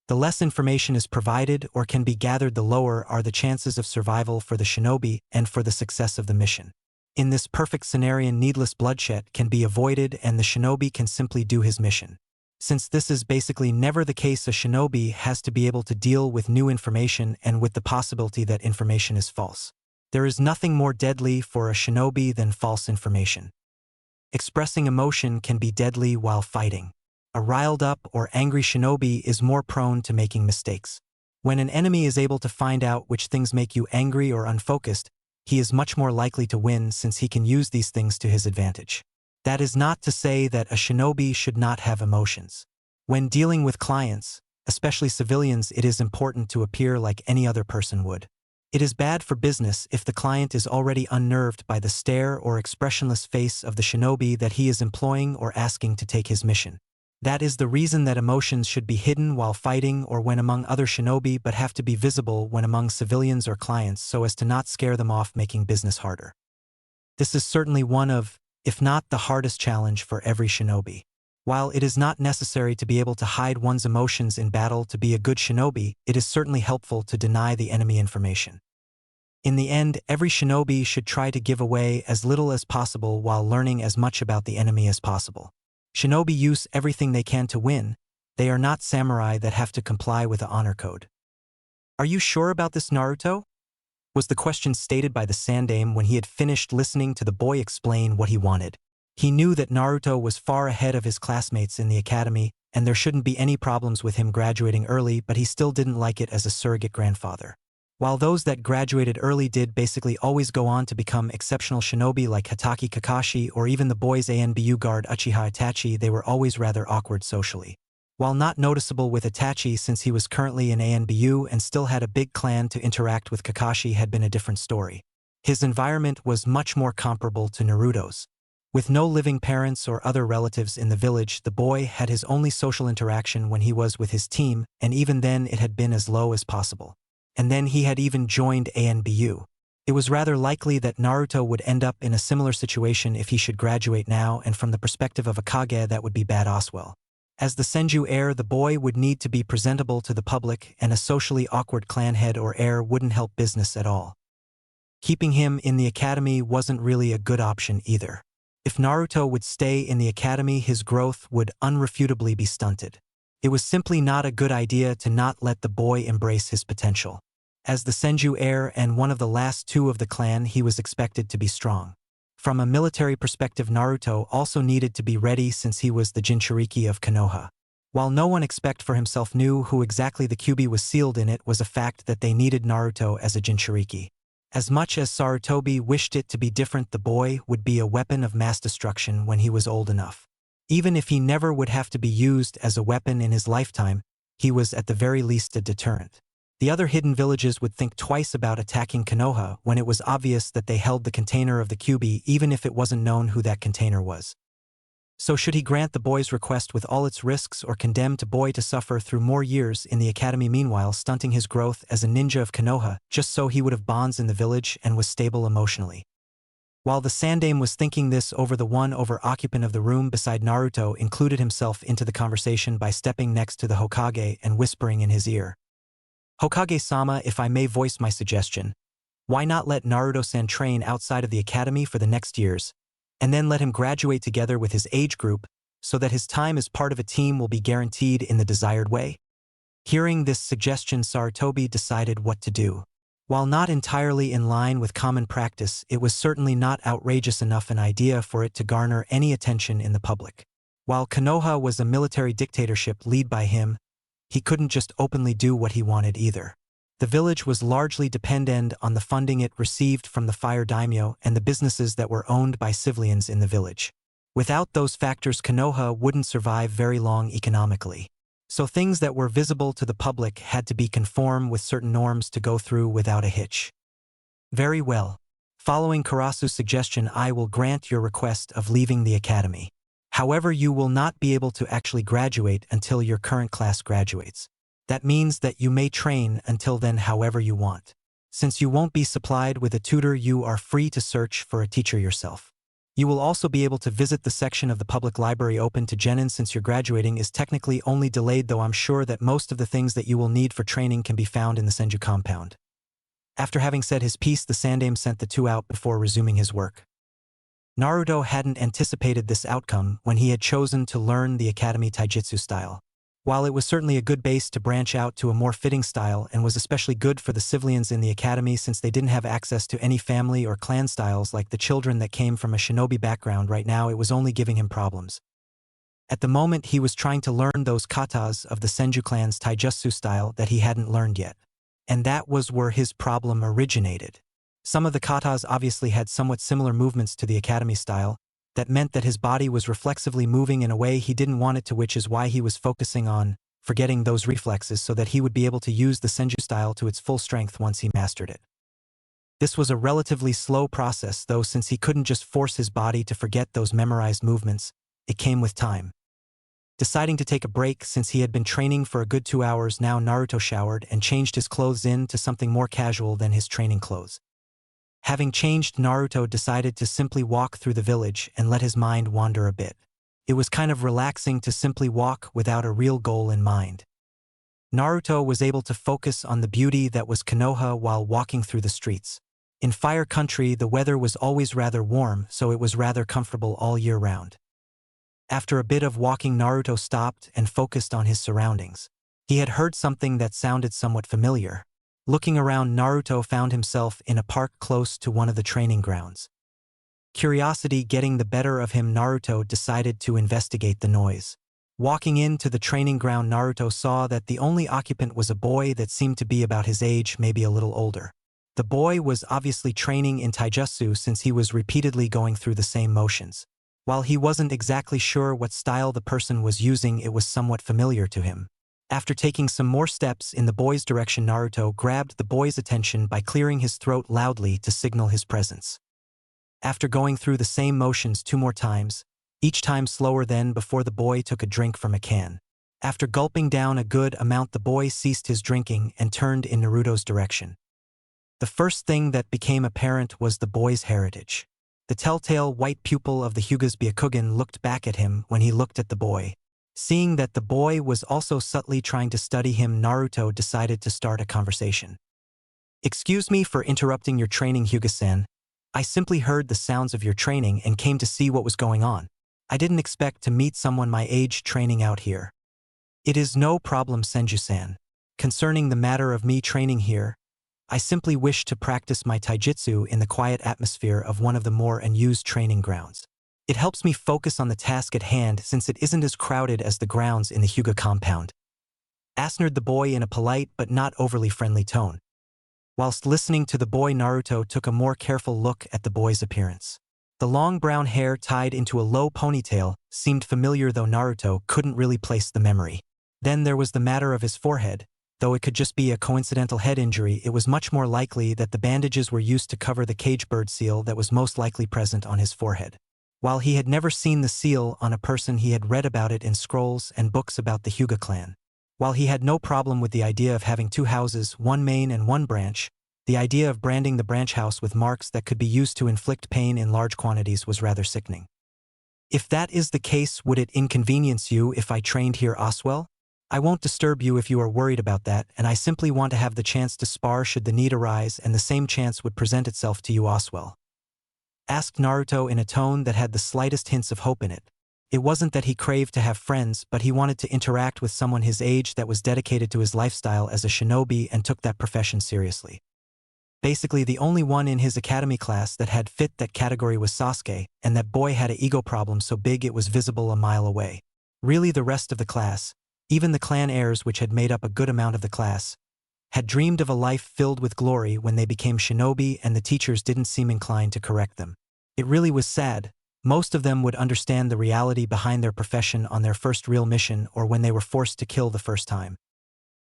The less information is provided or can be gathered, the lower are the chances of survival for the shinobi and for the success of the mission. In this perfect scenario, needless bloodshed can be avoided and the shinobi can simply do his mission. Since this is basically never the case, a shinobi has to be able to deal with new information and with the possibility that information is false. There is nothing more deadly for a shinobi than false information. Expressing emotion can be deadly while fighting. A riled up or angry shinobi is more prone to making mistakes. When an enemy is able to find out which things make you angry or unfocused, he is much more likely to win, since he can use these things to his advantage. That is not to say that a shinobi should not have emotions. When dealing with clients, especially civilians, it is important to appear like any other person would. It is bad for business if the client is already unnerved by the stare or expressionless face of the shinobi that he is employing or asking to take his mission. That is the reason that emotions should be hidden while fighting or when among other shinobi, but have to be visible when among civilians or clients, so as to not scare them off, making business harder. This is certainly one of, if not the hardest challenge for every shinobi. While it is not necessary to be able to hide one's emotions in battle to be a good shinobi, it is certainly helpful to deny the enemy information. In the end, every shinobi should try to give away as little as possible while learning as much about the enemy as possible. Shinobi use everything they can to win. They are not samurai that have to comply with the honor code. "Are you sure about this, Naruto?" was the question stated by the sandaime when he had finished listening to the boy explain what he wanted. He knew that Naruto was far ahead of his classmates in the academy, and there shouldn't be any problems with him graduating early, but he still didn't like it as a surrogate grandfather. While those that graduated early did basically always go on to become exceptional shinobi like Hatake Kakashi or even the boys ANBU guard Uchiha Itachi, they were always rather awkward socially. While not noticeable with Itachi, since he was currently in ANBU and still had a big clan to interact with, Kakashi had been a different story. His environment was much more comparable to Naruto's. With no living parents or other relatives in the village, the boy had his only social interaction when he was with his team, and even then it had been as low as possible. And then he had even joined ANBU. It was rather likely that Naruto would end up in a similar situation if he should graduate now, and from the perspective of a Kage, that would be bad as well. As the Senju heir, the boy would need to be presentable to the public, and a socially awkward clan head or heir wouldn't help business at all. Keeping him in the academy wasn't really a good option either. If Naruto would stay in the academy, his growth would unrefutably be stunted. It was simply not a good idea to not let the boy embrace his potential. As the Senju heir and one of the last two of the clan, he was expected to be strong. From a military perspective, Naruto also needed to be ready, since he was the Jinchuriki of Konoha. While no one except for himself knew who exactly the Kyuubi was sealed in, it was a fact that they needed Naruto as a Jinchuriki. As much as Sarutobi wished it to be different, the boy would be a weapon of mass destruction when he was old enough. Even if he never would have to be used as a weapon in his lifetime, he was at the very least a deterrent. The other hidden villages would think twice about attacking Konoha when it was obvious that they held the container of the Kyuubi, even if it wasn't known who that container was. So should he grant the boy's request with all its risks, or condemn the boy to suffer through more years in the academy, meanwhile stunting his growth as a ninja of Konoha, just so he would have bonds in the village and was stable emotionally? While the sandaime was thinking this over, the occupant of the room beside Naruto included himself into the conversation by stepping next to the Hokage and whispering in his ear. "Hokage-sama, if I may voice my suggestion, Why not let Naruto-san train outside of the academy for the next years, and then let him graduate together with his age group so that his time as part of a team will be guaranteed in the desired way? Hearing this suggestion, Sarutobi decided what to do. While not entirely in line with common practice, it was certainly not outrageous enough an idea for it to garner any attention in the public. While Konoha was a military dictatorship led by him, he couldn't just openly do what he wanted either. The village was largely dependent on the funding it received from the fire daimyo and the businesses that were owned by civilians in the village. Without those factors, Konoha wouldn't survive very long economically. So things that were visible to the public had to be conform with certain norms to go through without a hitch. Very well. Following Karasu's suggestion, I will grant your request of leaving the academy. However, you will not be able to actually graduate until your current class graduates. That means that you may train until then however you want. Since you won't be supplied with a tutor, you are free to search for a teacher yourself. You will also be able to visit the section of the public library open to genin since your graduating is technically only delayed, though I'm sure that most of the things that you will need for training can be found in the Senju compound. After having said his piece, the Sandaime sent the two out before resuming his work. Naruto hadn't anticipated this outcome when he had chosen to learn the academy taijutsu style. While it was certainly a good base to branch out to a more fitting style and was especially good for the civilians in the academy since they didn't have access to any family or clan styles like the children that came from a shinobi background, right now it was only giving him problems. At the moment, he was trying to learn those katas of the Senju clan's taijutsu style that he hadn't learned yet. And that was where his problem originated. Some of the katas obviously had somewhat similar movements to the academy style. That meant that his body was reflexively moving in a way he didn't want it to, which is why he was focusing on forgetting those reflexes so that he would be able to use the Senju style to its full strength once he mastered it. This was a relatively slow process, though, since he couldn't just force his body to forget those memorized movements. It came with time. Deciding to take a break since he had been training for a good 2 hours now, Naruto showered and changed his clothes into something more casual than his training clothes. Having changed, Naruto decided to simply walk through the village and let his mind wander a bit. It was kind of relaxing to simply walk without a real goal in mind. Naruto was able to focus on the beauty that was Konoha while walking through the streets. In Fire Country, the weather was always rather warm, so it was rather comfortable all year round. After a bit of walking, Naruto stopped and focused on his surroundings. He had heard something that sounded somewhat familiar. Looking around, Naruto found himself in a park close to one of the training grounds. Curiosity getting the better of him, Naruto decided to investigate the noise. Walking into the training ground, Naruto saw that the only occupant was a boy that seemed to be about his age, maybe a little older. The boy was obviously training in taijutsu since he was repeatedly going through the same motions. While he wasn't exactly sure what style the person was using, it was somewhat familiar to him. After taking some more steps in the boy's direction, Naruto grabbed the boy's attention by clearing his throat loudly to signal his presence. After going through the same motions 2 more times, each time slower than before, the boy took a drink from a can. After gulping down a good amount, the boy ceased his drinking and turned in Naruto's direction. The first thing that became apparent was the boy's heritage. The telltale white pupil of the Hyuga's Byakugan looked back at him when he looked at the boy. Seeing that the boy was also subtly trying to study him, Naruto decided to start a conversation. "Excuse me for interrupting your training, Hyuga-san. I simply heard the sounds of your training and came to see what was going on. I didn't expect to meet someone my age training out here." "It is no problem, Senju-san. Concerning the matter of me training here, I simply wish to practice my taijutsu in the quiet atmosphere of one of the more unused training grounds. It helps me focus on the task at hand since it isn't as crowded as the grounds in the Hyuga compound," answered the boy in a polite but not overly friendly tone. Whilst listening to the boy, Naruto took a more careful look at the boy's appearance. The long brown hair tied into a low ponytail seemed familiar, though Naruto couldn't really place the memory. Then there was the matter of his forehead. Though it could just be a coincidental head injury, it was much more likely that the bandages were used to cover the cage bird seal that was most likely present on his forehead. While he had never seen the seal on a person, he had read about it in scrolls and books about the Hyuga clan. While he had no problem with the idea of having 2 houses, one main and one branch, the idea of branding the branch house with marks that could be used to inflict pain in large quantities was rather sickening. "If that is the case, would it inconvenience you if I trained here, Oswell?" I won't disturb you if you are worried about that, and I simply want to have the chance to spar should the need arise, and the same chance would present itself to you Oswell," asked Naruto in a tone that had the slightest hints of hope in it. It wasn't that he craved to have friends, but he wanted to interact with someone his age that was dedicated to his lifestyle as a shinobi and took that profession seriously. Basically, the only one in his academy class that had fit that category was Sasuke, and that boy had a ego problem so big it was visible a mile away. Really, the rest of the class, even the clan heirs which had made up a good amount of the class, had dreamed of a life filled with glory when they became shinobi, and the teachers didn't seem inclined to correct them. It really was sad. Most of them would understand the reality behind their profession on their first real mission or when they were forced to kill the first time.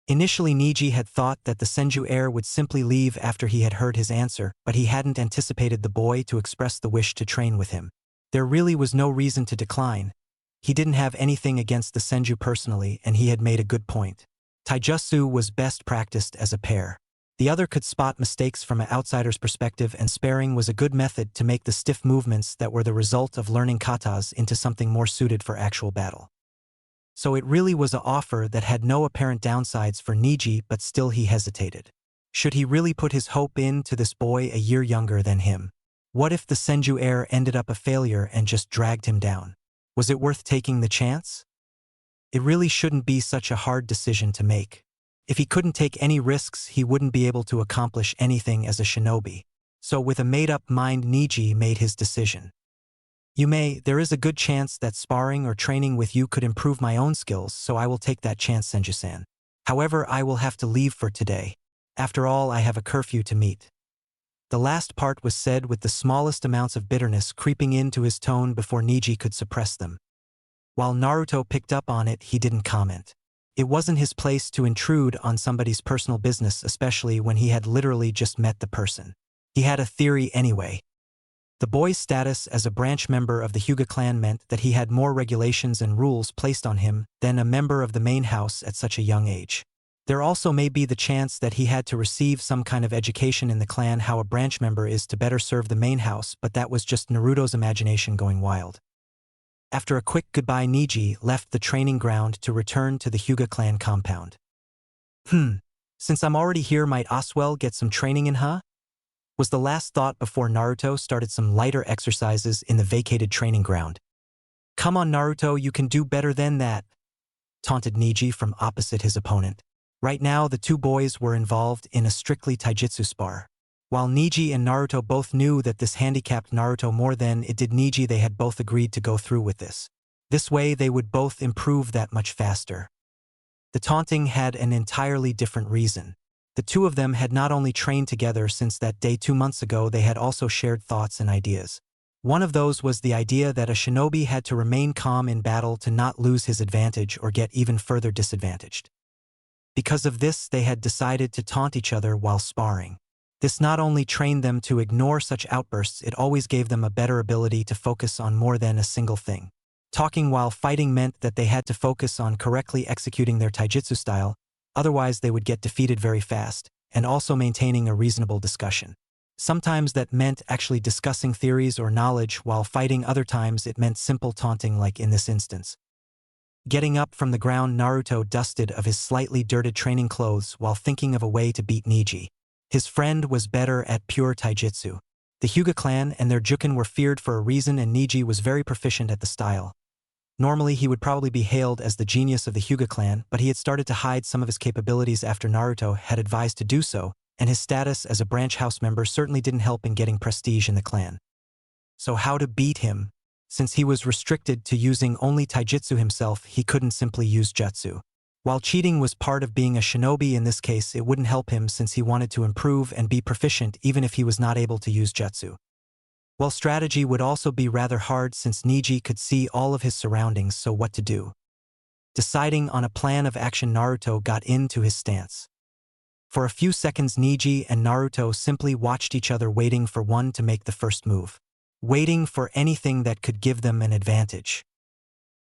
Initially, Niji had thought that the Senju heir would simply leave after he had heard his answer, but he hadn't anticipated the boy to express the wish to train with him. There really was no reason to decline. He didn't have anything against the Senju personally, and he had made a good point. Taijutsu was best practiced as a pair. The other could spot mistakes from an outsider's perspective, and sparring was a good method to make the stiff movements that were the result of learning katas into something more suited for actual battle. So it really was an offer that had no apparent downsides for Niji, but still he hesitated. Should he really put his hope into this boy a year younger than him? What if the Senju heir ended up a failure and just dragged him down? Was it worth taking the chance? It really shouldn't be such a hard decision to make. If he couldn't take any risks, he wouldn't be able to accomplish anything as a shinobi. So with a made-up mind, Niji made his decision. There is a good chance that sparring or training with you could improve my own skills, so I will take that chance, Senju-san. However, I will have to leave for today. After all, I have a curfew to meet. The last part was said with the smallest amounts of bitterness creeping into his tone before Niji could suppress them. While Naruto picked up on it, he didn't comment. It wasn't his place to intrude on somebody's personal business, especially when he had literally just met the person. He had a theory anyway. The boy's status as a branch member of the Hyuga clan meant that he had more regulations and rules placed on him than a member of the main house at such a young age. There also may be the chance that he had to receive some kind of education in the clan how a branch member is to better serve the main house, but that was just Naruto's imagination going wild. After a quick goodbye, Niji left the training ground to return to the Hyuga clan compound. Since I'm already here, might Oswell get some training in, huh? Was the last thought before Naruto started some lighter exercises in the vacated training ground. Come on, Naruto, you can do better than that, taunted Niji from opposite his opponent. Right now, the two boys were involved in a strictly taijutsu spar. While Niji and Naruto both knew that this handicapped Naruto more than it did Niji, they had both agreed to go through with this. This way, they would both improve that much faster. The taunting had an entirely different reason. The two of them had not only trained together since that day 2 months ago, they had also shared thoughts and ideas. One of those was the idea that a shinobi had to remain calm in battle to not lose his advantage or get even further disadvantaged. Because of this, they had decided to taunt each other while sparring. This not only trained them to ignore such outbursts, it always gave them a better ability to focus on more than a single thing. Talking while fighting meant that they had to focus on correctly executing their taijutsu style, otherwise they would get defeated very fast, and also maintaining a reasonable discussion. Sometimes that meant actually discussing theories or knowledge while fighting, other times it meant simple taunting like in this instance. Getting up from the ground, Naruto dusted of his slightly dirted training clothes while thinking of a way to beat Niji. His friend was better at pure taijutsu. The Hyuga clan and their jukin were feared for a reason, and Niji was very proficient at the style. Normally he would probably be hailed as the genius of the Hyuga clan, but he had started to hide some of his capabilities after Naruto had advised to do so, and his status as a branch house member certainly didn't help in getting prestige in the clan. So how to beat him? Since he was restricted to using only taijutsu himself, he couldn't simply use jutsu. While cheating was part of being a shinobi, in this case it wouldn't help him since he wanted to improve and be proficient even if he was not able to use jutsu. While strategy would also be rather hard since Niji could see all of his surroundings, so what to do? Deciding on a plan of action, Naruto got into his stance. For a few seconds, Niji and Naruto simply watched each other, waiting for one to make the first move. Waiting for anything that could give them an advantage.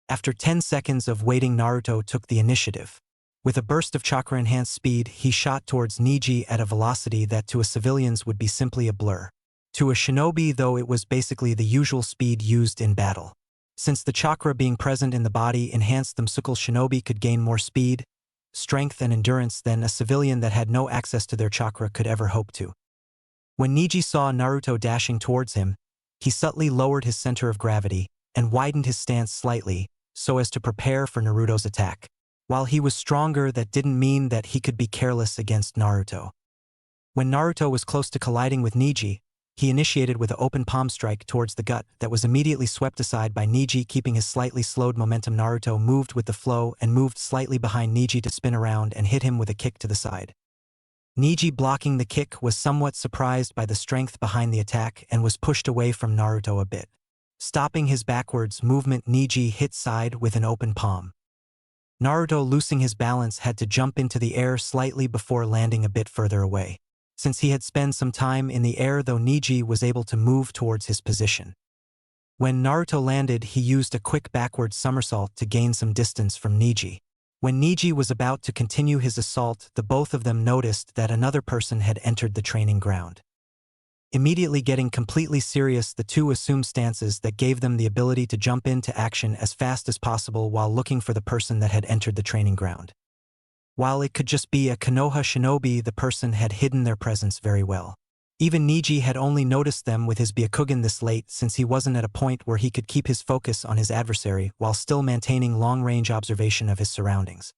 After 10 seconds of waiting, Naruto took the initiative. With a burst of chakra-enhanced speed, he shot towards Niji at a velocity that to a civilians would be simply a blur. To a shinobi, though, it was basically the usual speed used in battle. Since the chakra being present in the body enhanced, the Musukal shinobi could gain more speed, strength and endurance than a civilian that had no access to their chakra could ever hope to. When Niji saw Naruto dashing towards him, he subtly lowered his center of gravity and widened his stance slightly so as to prepare for Naruto's attack. While he was stronger, that didn't mean that he could be careless against Naruto. When Naruto was close to colliding with Niji, he initiated with an open palm strike towards the gut that was immediately swept aside by Niji. Keeping his slightly slowed momentum, Naruto moved with the flow and moved slightly behind Niji to spin around and hit him with a kick to the side. Niji, blocking the kick, was somewhat surprised by the strength behind the attack and was pushed away from Naruto a bit. Stopping his backwards movement, Niji hit side with an open palm. Naruto, losing his balance, had to jump into the air slightly before landing a bit further away. Since he had spent some time in the air though, Niji was able to move towards his position. When Naruto landed, he used a quick backward somersault to gain some distance from Niji. When Niji was about to continue his assault, the both of them noticed that another person had entered the training ground. Immediately getting completely serious, the two assumed stances that gave them the ability to jump into action as fast as possible while looking for the person that had entered the training ground. While it could just be a Konoha shinobi, the person had hidden their presence very well. Even Niji had only noticed them with his Byakugan this late, since he wasn't at a point where he could keep his focus on his adversary while still maintaining long-range observation of his surroundings.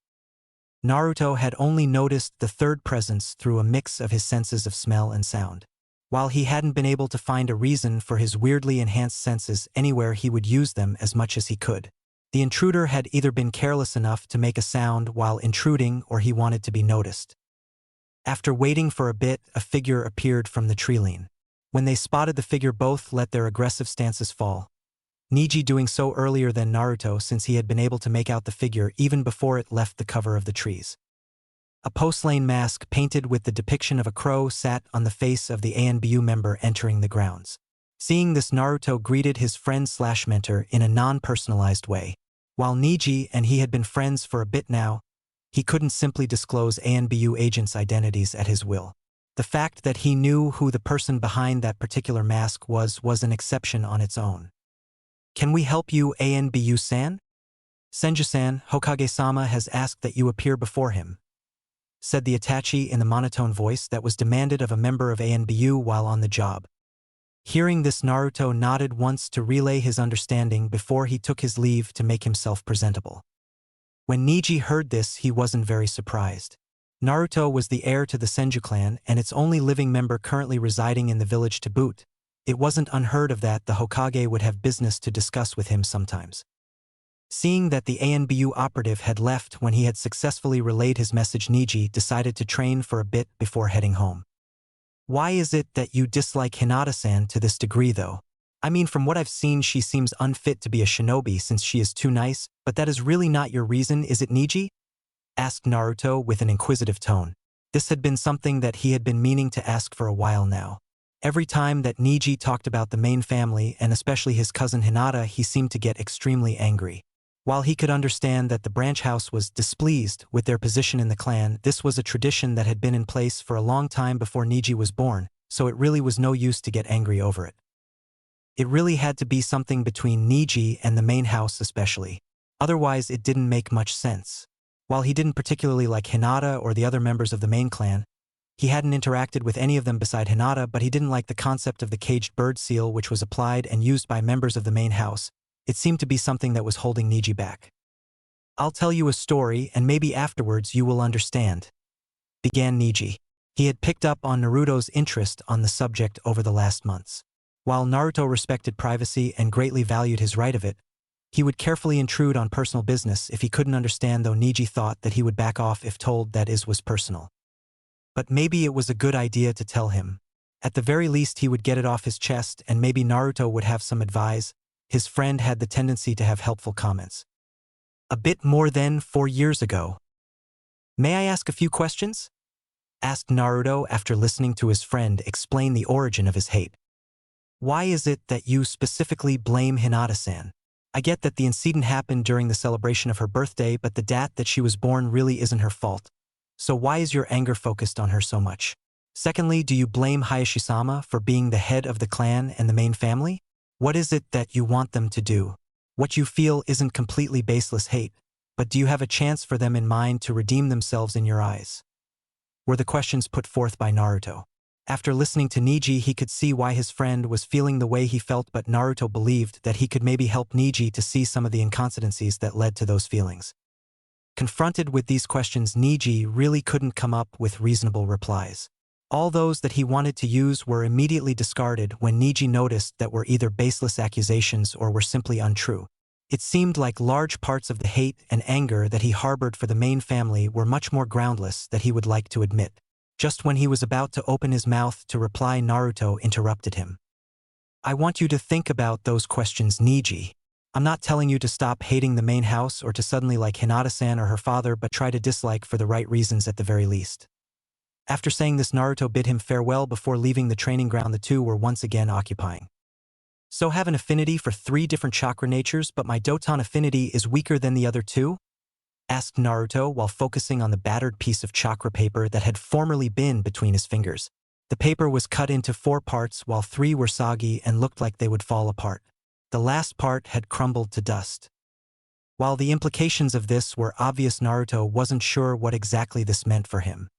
Naruto had only noticed the third presence through a mix of his senses of smell and sound. While he hadn't been able to find a reason for his weirdly enhanced senses anywhere, he would use them as much as he could. The intruder had either been careless enough to make a sound while intruding, or he wanted to be noticed. After waiting for a bit, a figure appeared from the tree line. When they spotted the figure, both let their aggressive stances fall. Niji doing so earlier than Naruto, since he had been able to make out the figure even before it left the cover of the trees. A porcelain mask painted with the depiction of a crow sat on the face of the ANBU member entering the grounds. Seeing this, Naruto greeted his friend/mentor in a non-personalized way. While Niji and he had been friends for a bit now, he couldn't simply disclose ANBU agents' identities at his will. The fact that he knew who the person behind that particular mask was an exception on its own. "Can we help you, ANBU-san? Senju-san, Hokage-sama has asked that you appear before him," said the attaché in the monotone voice that was demanded of a member of ANBU while on the job. Hearing this, Naruto nodded once to relay his understanding before he took his leave to make himself presentable. When Niji heard this, he wasn't very surprised. Naruto was the heir to the Senju clan and its only living member currently residing in the village to boot. It wasn't unheard of that the Hokage would have business to discuss with him sometimes. Seeing that the ANBU operative had left when he had successfully relayed his message, Niji decided to train for a bit before heading home. "Why is it that you dislike Hinata-san to this degree though? I mean, from what I've seen, she seems unfit to be a shinobi since she is too nice, but that is really not your reason, is it, Niji?" asked Naruto with an inquisitive tone. This had been something that he had been meaning to ask for a while now. Every time that Niji talked about the main family, and especially his cousin Hinata, he seemed to get extremely angry. While he could understand that the branch house was displeased with their position in the clan, this was a tradition that had been in place for a long time before Niji was born, so it really was no use to get angry over it. It really had to be something between Niji and the main house especially. Otherwise, it didn't make much sense. While he didn't particularly like Hinata or the other members of the main clan, he hadn't interacted with any of them beside Hinata, but he didn't like the concept of the caged bird seal which was applied and used by members of the main house. It seemed to be something that was holding Niji back. "I'll tell you a story and maybe afterwards you will understand," began Niji. He had picked up on Naruto's interest on the subject over the last months. While Naruto respected privacy and greatly valued his right of it, he would carefully intrude on personal business if he couldn't understand, though Niji thought that he would back off if told that it was personal. But maybe it was a good idea to tell him. At the very least, he would get it off his chest and maybe Naruto would have some advice. His friend had the tendency to have helpful comments. "A bit more than 4 years ago. May I ask a few questions?" asked Naruto after listening to his friend explain the origin of his hate. "Why is it that you specifically blame Hinata-san? I get that the incident happened during the celebration of her birthday, but the date that she was born really isn't her fault. So why is your anger focused on her so much? Secondly, do you blame Hayashi-sama for being the head of the clan and the main family? What is it that you want them to do?" What you feel isn't completely baseless hate, but do you have a chance for them in mind to redeem themselves in your eyes? Were the questions put forth by Naruto. After listening to Niji, he could see why his friend was feeling the way he felt, but Naruto believed that he could maybe help Niji to see some of the inconsistencies that led to those feelings. Confronted with these questions, Niji really couldn't come up with reasonable replies. All those that he wanted to use were immediately discarded when Niji noticed that were either baseless accusations or were simply untrue. It seemed like large parts of the hate and anger that he harbored for the main family were much more groundless than he would like to admit. Just when he was about to open his mouth to reply, Naruto interrupted him. I want you to think about those questions, Niji. I'm not telling you to stop hating the main house or to suddenly like Hinata-san or her father, but try to dislike for the right reasons at the very least. After saying this, Naruto bid him farewell before leaving the training ground the two were once again occupying. So have an affinity for 3 different chakra natures, but my Doton affinity is weaker than the other 2? Asked Naruto while focusing on the battered piece of chakra paper that had formerly been between his fingers. The paper was cut into 4 parts while 3 were soggy and looked like they would fall apart. The last part had crumbled to dust. While the implications of this were obvious, Naruto wasn't sure what exactly this meant for him.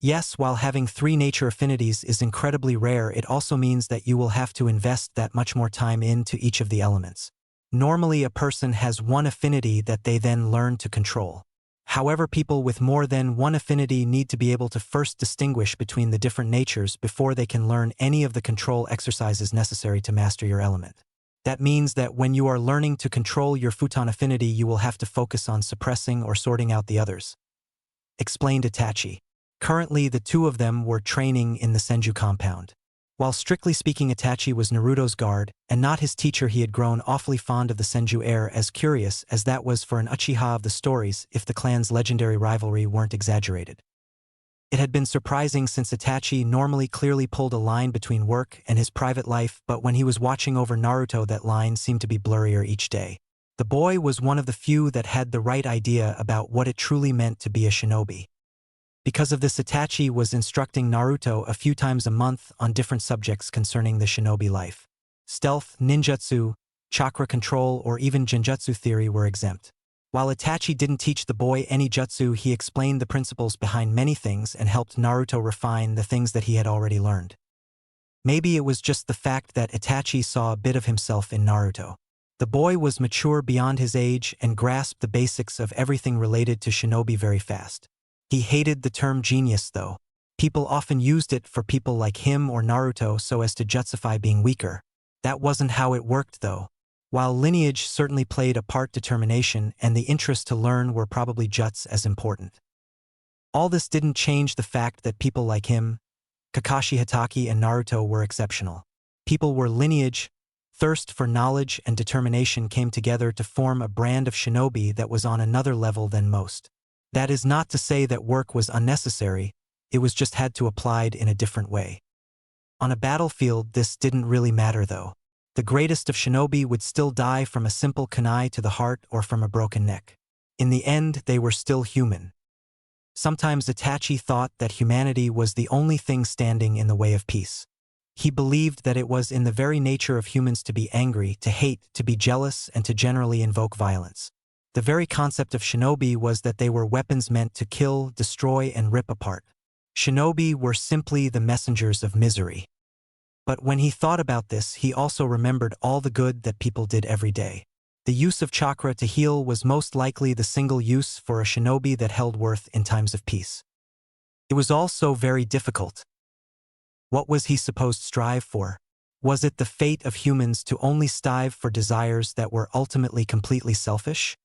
Yes, while having 3 nature affinities is incredibly rare, it also means that you will have to invest that much more time into each of the elements. Normally, a person has 1 affinity that they then learn to control. However, people with more than 1 affinity need to be able to first distinguish between the different natures before they can learn any of the control exercises necessary to master your element. That means that when you are learning to control your futon affinity, you will have to focus on suppressing or sorting out the others. Explained Itachi. Currently, the 2 of them were training in the Senju compound. While strictly speaking, Itachi was Naruto's guard, and not his teacher. He had grown awfully fond of the Senju heir, as curious as that was for an Uchiha of the stories if the clan's legendary rivalry weren't exaggerated. It had been surprising since Itachi normally clearly pulled a line between work and his private life, but when he was watching over Naruto, that line seemed to be blurrier each day. The boy was one of the few that had the right idea about what it truly meant to be a shinobi. Because of this, Itachi was instructing Naruto a few times a month on different subjects concerning the shinobi life. Stealth, ninjutsu, chakra control, or even genjutsu theory were exempt. While Itachi didn't teach the boy any jutsu, he explained the principles behind many things and helped Naruto refine the things that he had already learned. Maybe it was just the fact that Itachi saw a bit of himself in Naruto. The boy was mature beyond his age and grasped the basics of everything related to shinobi very fast. He hated the term genius, though. People often used it for people like him or Naruto so as to justify being weaker. That wasn't how it worked, though. While lineage certainly played a part, determination and the interest to learn were probably just as important. All this didn't change the fact that people like him, Kakashi Hatake and Naruto, were exceptional. People were lineage, thirst for knowledge and determination came together to form a brand of shinobi that was on another level than most. That is not to say that work was unnecessary, it was just had to applied in a different way. On a battlefield, this didn't really matter, though. The greatest of shinobi would still die from a simple kunai to the heart or from a broken neck. In the end, they were still human. Sometimes Itachi thought that humanity was the only thing standing in the way of peace. He believed that it was in the very nature of humans to be angry, to hate, to be jealous, and to generally invoke violence. The very concept of shinobi was that they were weapons meant to kill, destroy, and rip apart. Shinobi were simply the messengers of misery. But when he thought about this, he also remembered all the good that people did every day. The use of chakra to heal was most likely the single use for a shinobi that held worth in times of peace. It was all so very difficult. What was he supposed to strive for? Was it the fate of humans to only strive for desires that were ultimately completely selfish?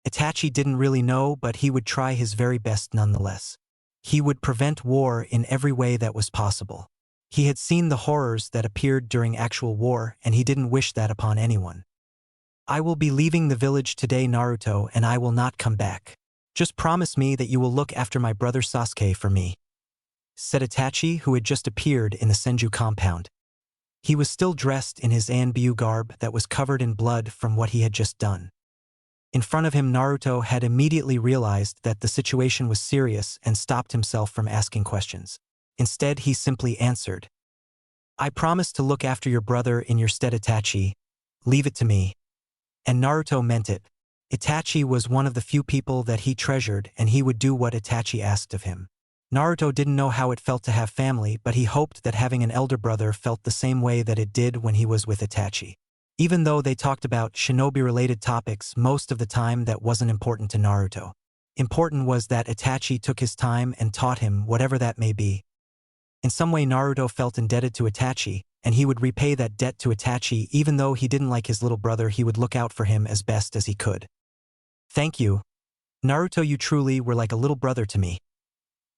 Itachi didn't really know, but he would try his very best nonetheless. He would prevent war in every way that was possible. He had seen the horrors that appeared during actual war, and he didn't wish that upon anyone. I will be leaving the village today, Naruto, and I will not come back. Just promise me that you will look after my brother Sasuke for me, said Itachi, who had just appeared in the Senju compound. He was still dressed in his Anbyu garb that was covered in blood from what he had just done. In front of him, Naruto had immediately realized that the situation was serious and stopped himself from asking questions. Instead, he simply answered, I promise to look after your brother in your stead, Itachi. Leave it to me. And Naruto meant it. Itachi was one of the few people that he treasured, and he would do what Itachi asked of him. Naruto didn't know how it felt to have family, but he hoped that having an elder brother felt the same way that it did when he was with Itachi. Even though they talked about shinobi-related topics, most of the time that wasn't important to Naruto. Important was that Itachi took his time and taught him whatever that may be. In some way Naruto felt indebted to Itachi, and he would repay that debt to Itachi. Even though he didn't like his little brother, he would look out for him as best as he could. Thank you. Naruto, you truly were like a little brother to me.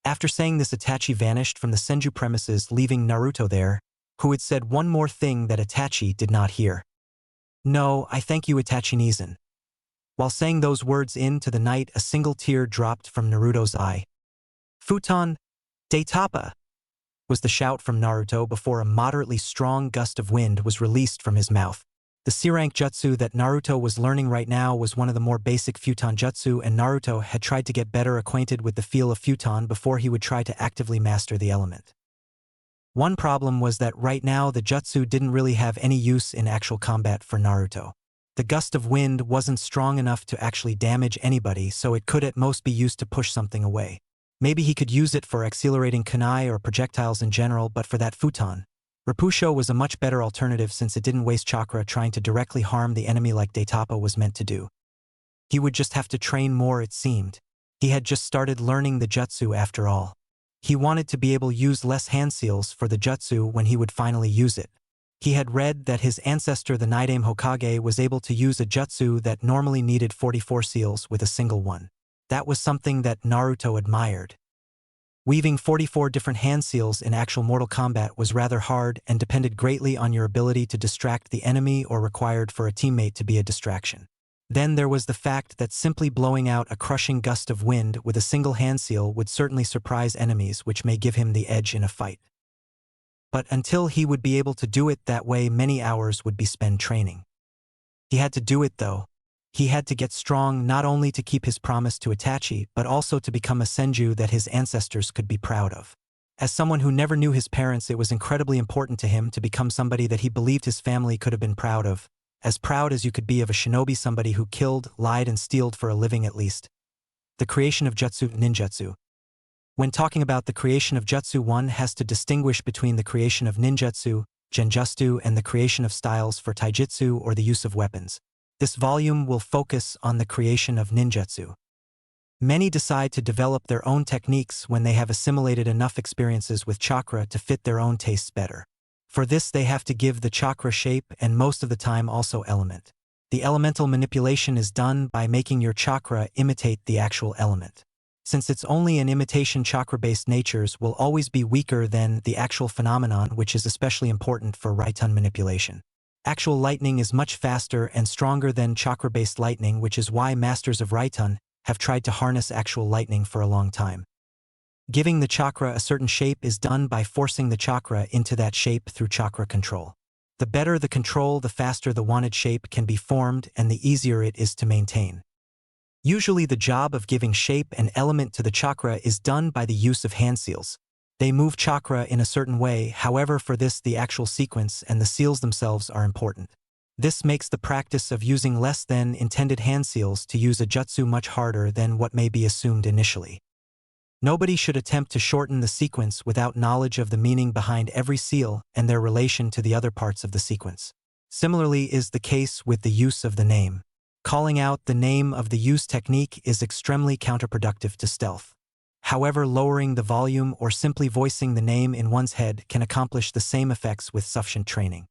After saying this, Itachi vanished from the Senju premises, leaving Naruto there, who had said one more thing that Itachi did not hear. No, I thank you, Itachi Nizan. While saying those words into the night, a single tear dropped from Naruto's eye. Futon de Tapa, was the shout from Naruto before a moderately strong gust of wind was released from his mouth. The C-rank jutsu that Naruto was learning right now was one of the more basic futon jutsu, and Naruto had tried to get better acquainted with the feel of futon before he would try to actively master the element. One problem was that right now the jutsu didn't really have any use in actual combat for Naruto. The gust of wind wasn't strong enough to actually damage anybody, so it could at most be used to push something away. Maybe he could use it for accelerating kunai or projectiles in general, but for that futon, Rapusho was a much better alternative since it didn't waste chakra trying to directly harm the enemy like Daitapa was meant to do. He would just have to train more, it seemed. He had just started learning the jutsu after all. He wanted to be able to use less hand seals for the jutsu when he would finally use it. He had read that his ancestor the Nidaime Hokage was able to use a jutsu that normally needed 44 seals with a single one. That was something that Naruto admired. Weaving 44 different hand seals in actual Mortal Kombat was rather hard and depended greatly on your ability to distract the enemy or required for a teammate to be a distraction. Then there was the fact that simply blowing out a crushing gust of wind with a single hand seal would certainly surprise enemies, which may give him the edge in a fight. But until he would be able to do it that way, many hours would be spent training. He had to do it though. He had to get strong not only to keep his promise to Itachi, but also to become a Senju that his ancestors could be proud of. As someone who never knew his parents, it was incredibly important to him to become somebody that he believed his family could have been proud of. As proud as you could be of a shinobi, somebody who killed, lied, and stealed for a living at least. The creation of jutsu, ninjutsu. When talking about the creation of jutsu, one has to distinguish between the creation of ninjutsu, genjutsu, and the creation of styles for taijutsu or the use of weapons. This volume will focus on the creation of ninjutsu. Many decide to develop their own techniques when they have assimilated enough experiences with chakra to fit their own tastes better. For this they have to give the chakra shape and most of the time also element. The elemental manipulation is done by making your chakra imitate the actual element. Since it's only an imitation, chakra-based natures will always be weaker than the actual phenomenon, which is especially important for Raitun manipulation. Actual lightning is much faster and stronger than chakra-based lightning, which is why masters of Raitun have tried to harness actual lightning for a long time. Giving the chakra a certain shape is done by forcing the chakra into that shape through chakra control. The better the control, the faster the wanted shape can be formed and the easier it is to maintain. Usually the job of giving shape and element to the chakra is done by the use of hand seals. They move chakra in a certain way, however for this the actual sequence and the seals themselves are important. This makes the practice of using less than intended hand seals to use a jutsu much harder than what may be assumed initially. Nobody should attempt to shorten the sequence without knowledge of the meaning behind every seal and their relation to the other parts of the sequence. Similarly is the case with the use of the name. Calling out the name of the use technique is extremely counterproductive to stealth. However, lowering the volume or simply voicing the name in one's head can accomplish the same effects with sufficient training.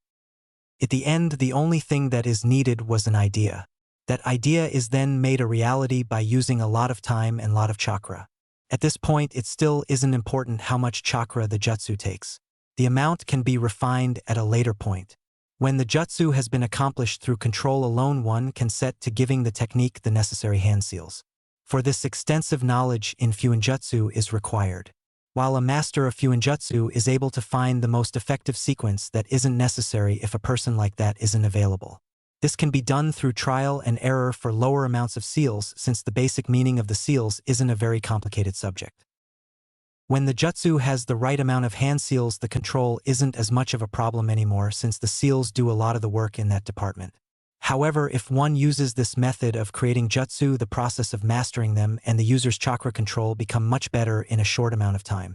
At the end, the only thing that is needed was an idea. That idea is then made a reality by using a lot of time and lot of chakra. At this point, it still isn't important how much chakra the jutsu takes. The amount can be refined at a later point. When the jutsu has been accomplished through control alone, one can set to giving the technique the necessary hand seals. For this, extensive knowledge in Fuinjutsu is required. While a master of Fuinjutsu is able to find the most effective sequence, that isn't necessary if a person like that isn't available. This can be done through trial and error for lower amounts of seals, since the basic meaning of the seals isn't a very complicated subject. When the jutsu has the right amount of hand seals, the control isn't as much of a problem anymore, since the seals do a lot of the work in that department. However, if one uses this method of creating jutsu, the process of mastering them and the user's chakra control become much better in a short amount of time.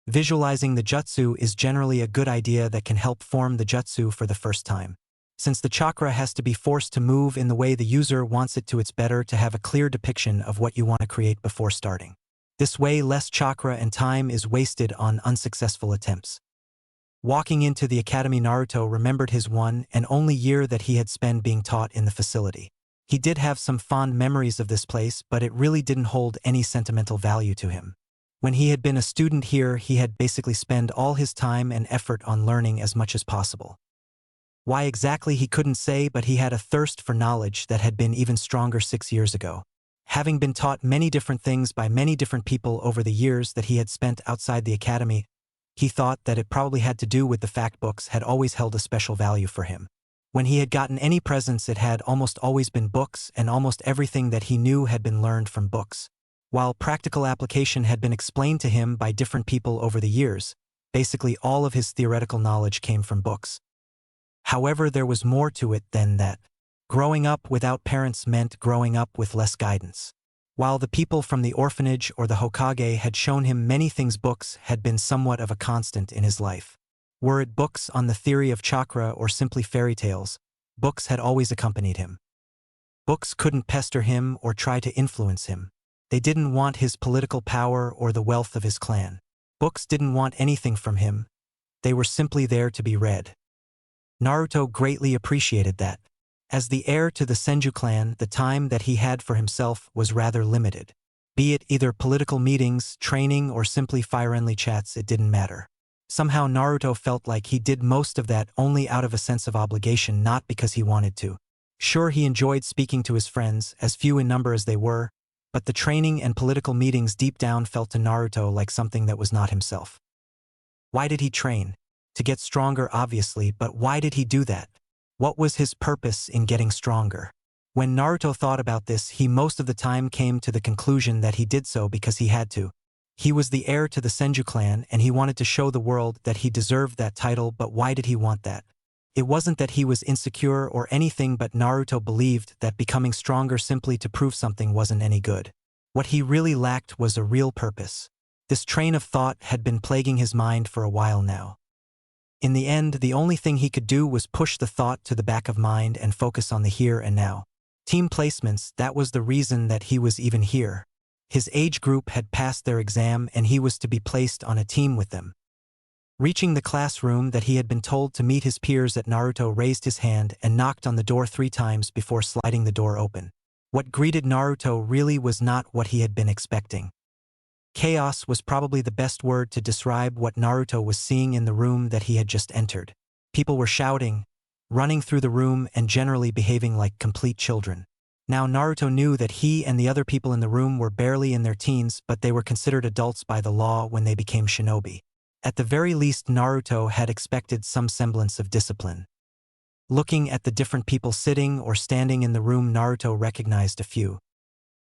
Visualizing the jutsu is generally a good idea that can help form the jutsu for the first time. Since the chakra has to be forced to move in the way the user wants it to, it's better to have a clear depiction of what you want to create before starting. This way, less chakra and time is wasted on unsuccessful attempts. Walking into the academy, Naruto remembered his one and only year that he had spent being taught in the facility. He did have some fond memories of this place, but it really didn't hold any sentimental value to him. When he had been a student here, he had basically spent all his time and effort on learning as much as possible. Why exactly he couldn't say, but he had a thirst for knowledge that had been even stronger 6 years ago. Having been taught many different things by many different people over the years that he had spent outside the academy, he thought that it probably had to do with the fact books had always held a special value for him. When he had gotten any presents, it had almost always been books, and almost everything that he knew had been learned from books. While practical application had been explained to him by different people over the years, basically all of his theoretical knowledge came from books. However, there was more to it than that. Growing up without parents meant growing up with less guidance. While the people from the orphanage or the Hokage had shown him many things, books had been somewhat of a constant in his life. Were it books on the theory of chakra or simply fairy tales, books had always accompanied him. Books couldn't pester him or try to influence him. They didn't want his political power or the wealth of his clan. Books didn't want anything from him. They were simply there to be read. Naruto greatly appreciated that. As the heir to the Senju clan, the time that he had for himself was rather limited. Be it either political meetings, training, or simply friendly chats, it didn't matter. Somehow Naruto felt like he did most of that only out of a sense of obligation, not because he wanted to. Sure, he enjoyed speaking to his friends, as few in number as they were, but the training and political meetings deep down felt to Naruto like something that was not himself. Why did he train? To get stronger, obviously, but why did he do that? What was his purpose in getting stronger? When Naruto thought about this, he most of the time came to the conclusion that he did so because he had to. He was the heir to the Senju clan, and he wanted to show the world that he deserved that title. But why did he want that? It wasn't that he was insecure or anything, but Naruto believed that becoming stronger simply to prove something wasn't any good. What he really lacked was a real purpose. This train of thought had been plaguing his mind for a while now. In the end, the only thing he could do was push the thought to the back of mind and focus on the here and now. Team placements, that was the reason that he was even here. His age group had passed their exam and he was to be placed on a team with them. Reaching the classroom that he had been told to meet his peers at, Naruto raised his hand and knocked on the door 3 times before sliding the door open. What greeted Naruto really was not what he had been expecting. Chaos was probably the best word to describe what Naruto was seeing in the room that he had just entered. People were shouting, running through the room, and generally behaving like complete children. Now Naruto knew that he and the other people in the room were barely in their teens, but they were considered adults by the law when they became shinobi. At the very least, Naruto had expected some semblance of discipline. Looking at the different people sitting or standing in the room, Naruto recognized a few.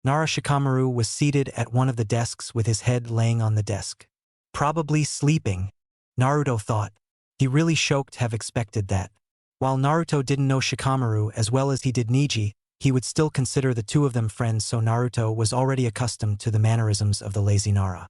Nara Shikamaru was seated at one of the desks with his head laying on the desk. Probably sleeping, Naruto thought. He really shocked to have expected that. While Naruto didn't know Shikamaru as well as he did Neji, he would still consider the two of them friends, so Naruto was already accustomed to the mannerisms of the lazy Nara.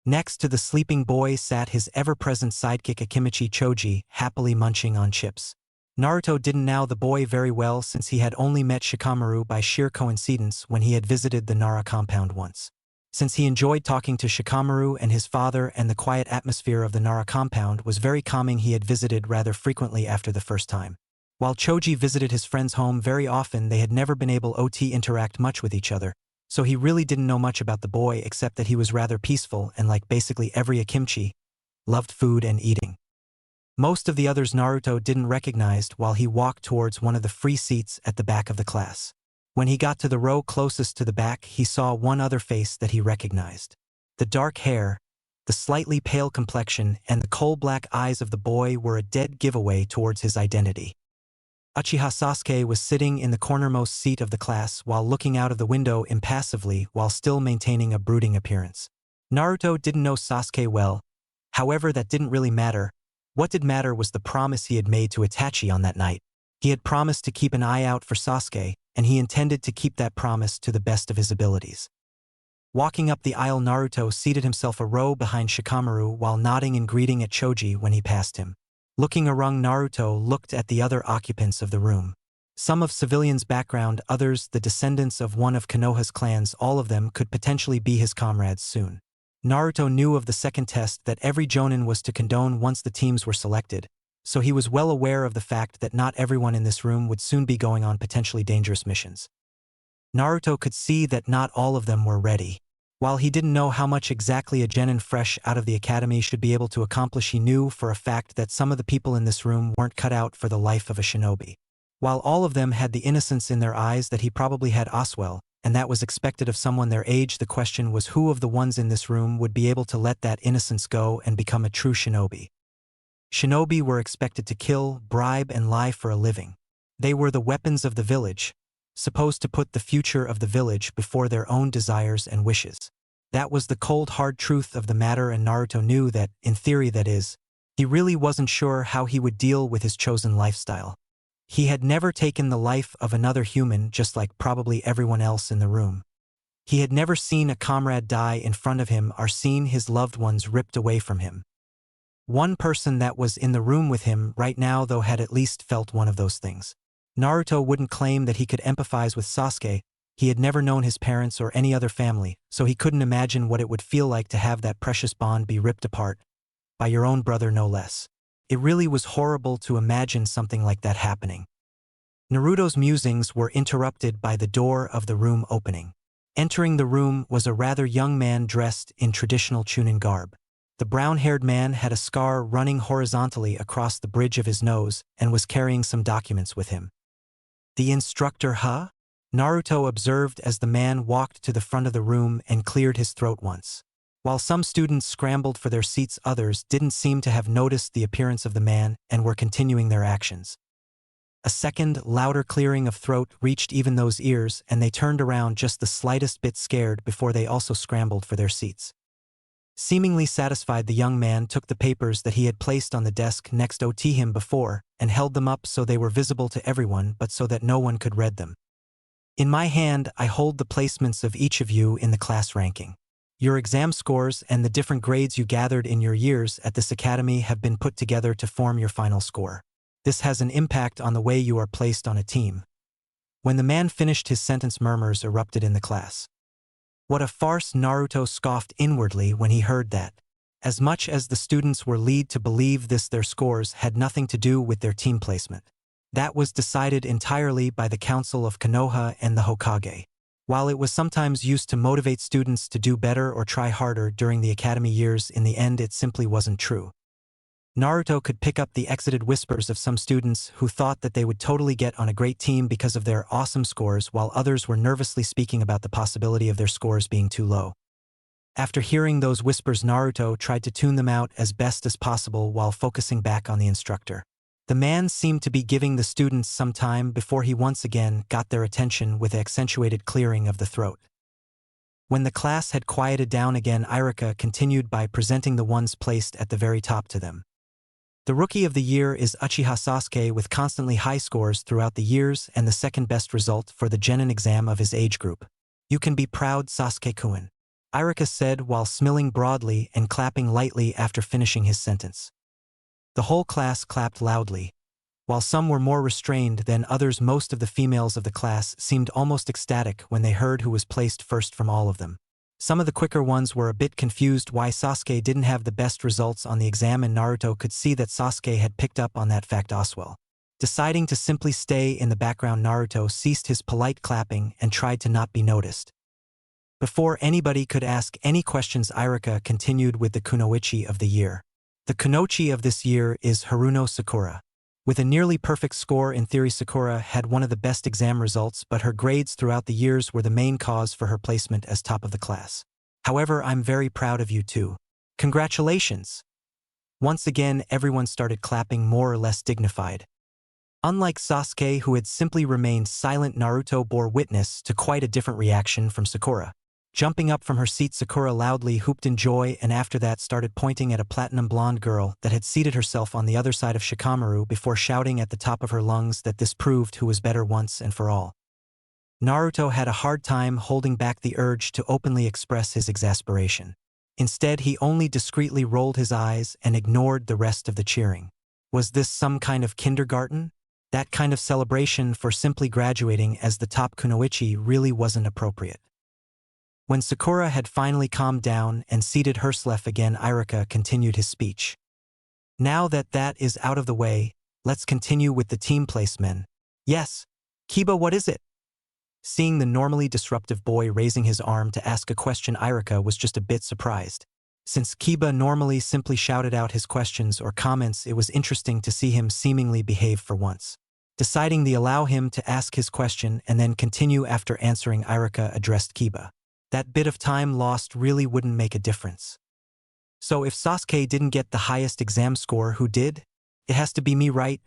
Next to the sleeping boy sat his ever-present sidekick Akimichi Choji, happily munching on chips. Naruto didn't know the boy very well since he had only met Shikamaru by sheer coincidence when he had visited the Nara compound once. Since he enjoyed talking to Shikamaru and his father, and the quiet atmosphere of the Nara compound was very calming, he had visited rather frequently after the first time. While Choji visited his friend's home very often, they had never been able to interact much with each other, so he really didn't know much about the boy except that he was rather peaceful and, like basically every Akimichi, loved food and eating. Most of the others Naruto didn't recognize while he walked towards one of the free seats at the back of the class. When he got to the row closest to the back, he saw one other face that he recognized. The dark hair, the slightly pale complexion, and the coal-black eyes of the boy were a dead giveaway towards his identity. Uchiha Sasuke was sitting in the cornermost seat of the class while looking out of the window impassively while still maintaining a brooding appearance. Naruto didn't know Sasuke well, however that didn't really matter. What did matter was the promise he had made to Itachi on that night. He had promised to keep an eye out for Sasuke, and he intended to keep that promise to the best of his abilities. Walking up the aisle, Naruto seated himself a row behind Shikamaru while nodding in greeting at Choji when he passed him. Looking around, Naruto looked at the other occupants of the room. Some of civilians' background, others the descendants of one of Konoha's clans. All of them could potentially be his comrades soon. Naruto knew of the second test that every jonin was to condone once the teams were selected, so he was well aware of the fact that not everyone in this room would soon be going on potentially dangerous missions. Naruto could see that not all of them were ready. While he didn't know how much exactly a genin fresh out of the academy should be able to accomplish, he knew for a fact that some of the people in this room weren't cut out for the life of a shinobi. While all of them had the innocence in their eyes that he probably had as well, and that was expected of someone their age, the question was who of the ones in this room would be able to let that innocence go and become a true shinobi. Shinobi were expected to kill, bribe, and lie for a living. They were the weapons of the village, supposed to put the future of the village before their own desires and wishes. That was the cold hard truth of the matter, and Naruto knew that, in theory that is, he really wasn't sure how he would deal with his chosen lifestyle. He had never taken the life of another human, just like probably everyone else in the room. He had never seen a comrade die in front of him or seen his loved ones ripped away from him. One person that was in the room with him right now, though, had at least felt one of those things. Naruto wouldn't claim that he could empathize with Sasuke. He had never known his parents or any other family, so he couldn't imagine what it would feel like to have that precious bond be ripped apart, by your own brother no less. It really was horrible to imagine something like that happening. Naruto's musings were interrupted by the door of the room opening. Entering the room was a rather young man dressed in traditional Chunin garb. The brown-haired man had a scar running horizontally across the bridge of his nose and was carrying some documents with him. The instructor, huh? Naruto observed as the man walked to the front of the room and cleared his throat once. While some students scrambled for their seats, others didn't seem to have noticed the appearance of the man and were continuing their actions. A second, louder clearing of throat reached even those ears, and they turned around just the slightest bit scared before they also scrambled for their seats. Seemingly satisfied, the young man took the papers that he had placed on the desk next to him before and held them up so they were visible to everyone, but so that no one could read them. In my hand, I hold the placements of each of you in the class ranking. Your exam scores and the different grades you gathered in your years at this academy have been put together to form your final score. This has an impact on the way you are placed on a team. When the man finished his sentence, murmurs erupted in the class. What a farce! Naruto scoffed inwardly when he heard that. As much as the students were led to believe this, their scores had nothing to do with their team placement. That was decided entirely by the Council of Konoha and the Hokage. While it was sometimes used to motivate students to do better or try harder during the academy years, in the end it simply wasn't true. Naruto could pick up the excited whispers of some students who thought that they would totally get on a great team because of their awesome scores, while others were nervously speaking about the possibility of their scores being too low. After hearing those whispers, Naruto tried to tune them out as best as possible while focusing back on the instructor. The man seemed to be giving the students some time before he once again got their attention with the accentuated clearing of the throat. When the class had quieted down again, Irika continued by presenting the ones placed at the very top to them. The rookie of the year is Uchiha Sasuke, with constantly high scores throughout the years and the second best result for the genin exam of his age group. You can be proud, Sasuke-kun, Irika said while smiling broadly and clapping lightly after finishing his sentence. The whole class clapped loudly. While some were more restrained than others, most of the females of the class seemed almost ecstatic when they heard who was placed first from all of them. Some of the quicker ones were a bit confused why Sasuke didn't have the best results on the exam, and Naruto could see that Sasuke had picked up on that fact as well. Deciding to simply stay in the background, Naruto ceased his polite clapping and tried to not be noticed. Before anybody could ask any questions, Irika continued with the kunoichi of the year. The kunoichi of this year is Haruno Sakura. With a nearly perfect score in theory, Sakura had one of the best exam results, but her grades throughout the years were the main cause for her placement as top of the class. However, I'm very proud of you too. Congratulations! Once again, everyone started clapping, more or less dignified. Unlike Sasuke, who had simply remained silent, Naruto bore witness to quite a different reaction from Sakura. Jumping up from her seat, Sakura loudly whooped in joy and after that started pointing at a platinum blonde girl that had seated herself on the other side of Shikamaru before shouting at the top of her lungs that this proved who was better once and for all. Naruto had a hard time holding back the urge to openly express his exasperation. Instead, he only discreetly rolled his eyes and ignored the rest of the cheering. Was this some kind of kindergarten? That kind of celebration for simply graduating as the top kunoichi really wasn't appropriate. When Sakura had finally calmed down and seated herself again, Irika continued his speech. Now that that is out of the way, let's continue with the team placement. Yes. Kiba, what is it? Seeing the normally disruptive boy raising his arm to ask a question, Irika was just a bit surprised. Since Kiba normally simply shouted out his questions or comments, it was interesting to see him seemingly behave for once. Deciding to allow him to ask his question and then continue after answering, Irika addressed Kiba. That bit of time lost really wouldn't make a difference. So if Sasuke didn't get the highest exam score, who did? It has to be me, right?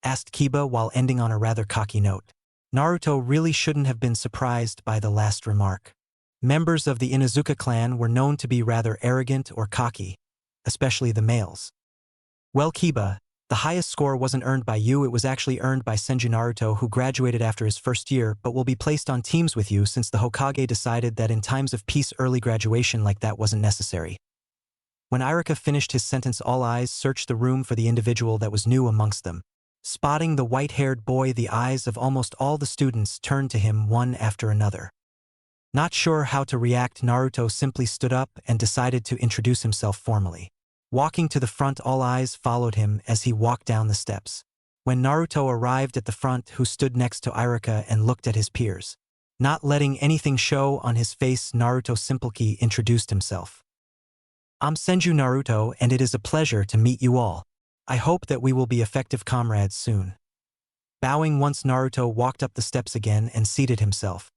Asked Kiba while ending on a rather cocky note. Naruto really shouldn't have been surprised by the last remark. Members of the Inuzuka clan were known to be rather arrogant or cocky, especially the males. Well, Kiba, the highest score wasn't earned by you, it was actually earned by Senju Naruto, who graduated after his first year but will be placed on teams with you since the Hokage decided that in times of peace early graduation like that wasn't necessary. When Irika finished his sentence, all eyes searched the room for the individual that was new amongst them. Spotting the white-haired boy, the eyes of almost all the students turned to him one after another. Not sure how to react, Naruto simply stood up and decided to introduce himself formally. Walking to the front, all eyes followed him as he walked down the steps. When Naruto arrived at the front, who stood next to Irika and looked at his peers. Not letting anything show on his face, Naruto simply introduced himself. I'm Senju Naruto and it is a pleasure to meet you all. I hope that we will be effective comrades soon. Bowing once, Naruto walked up the steps again and seated himself.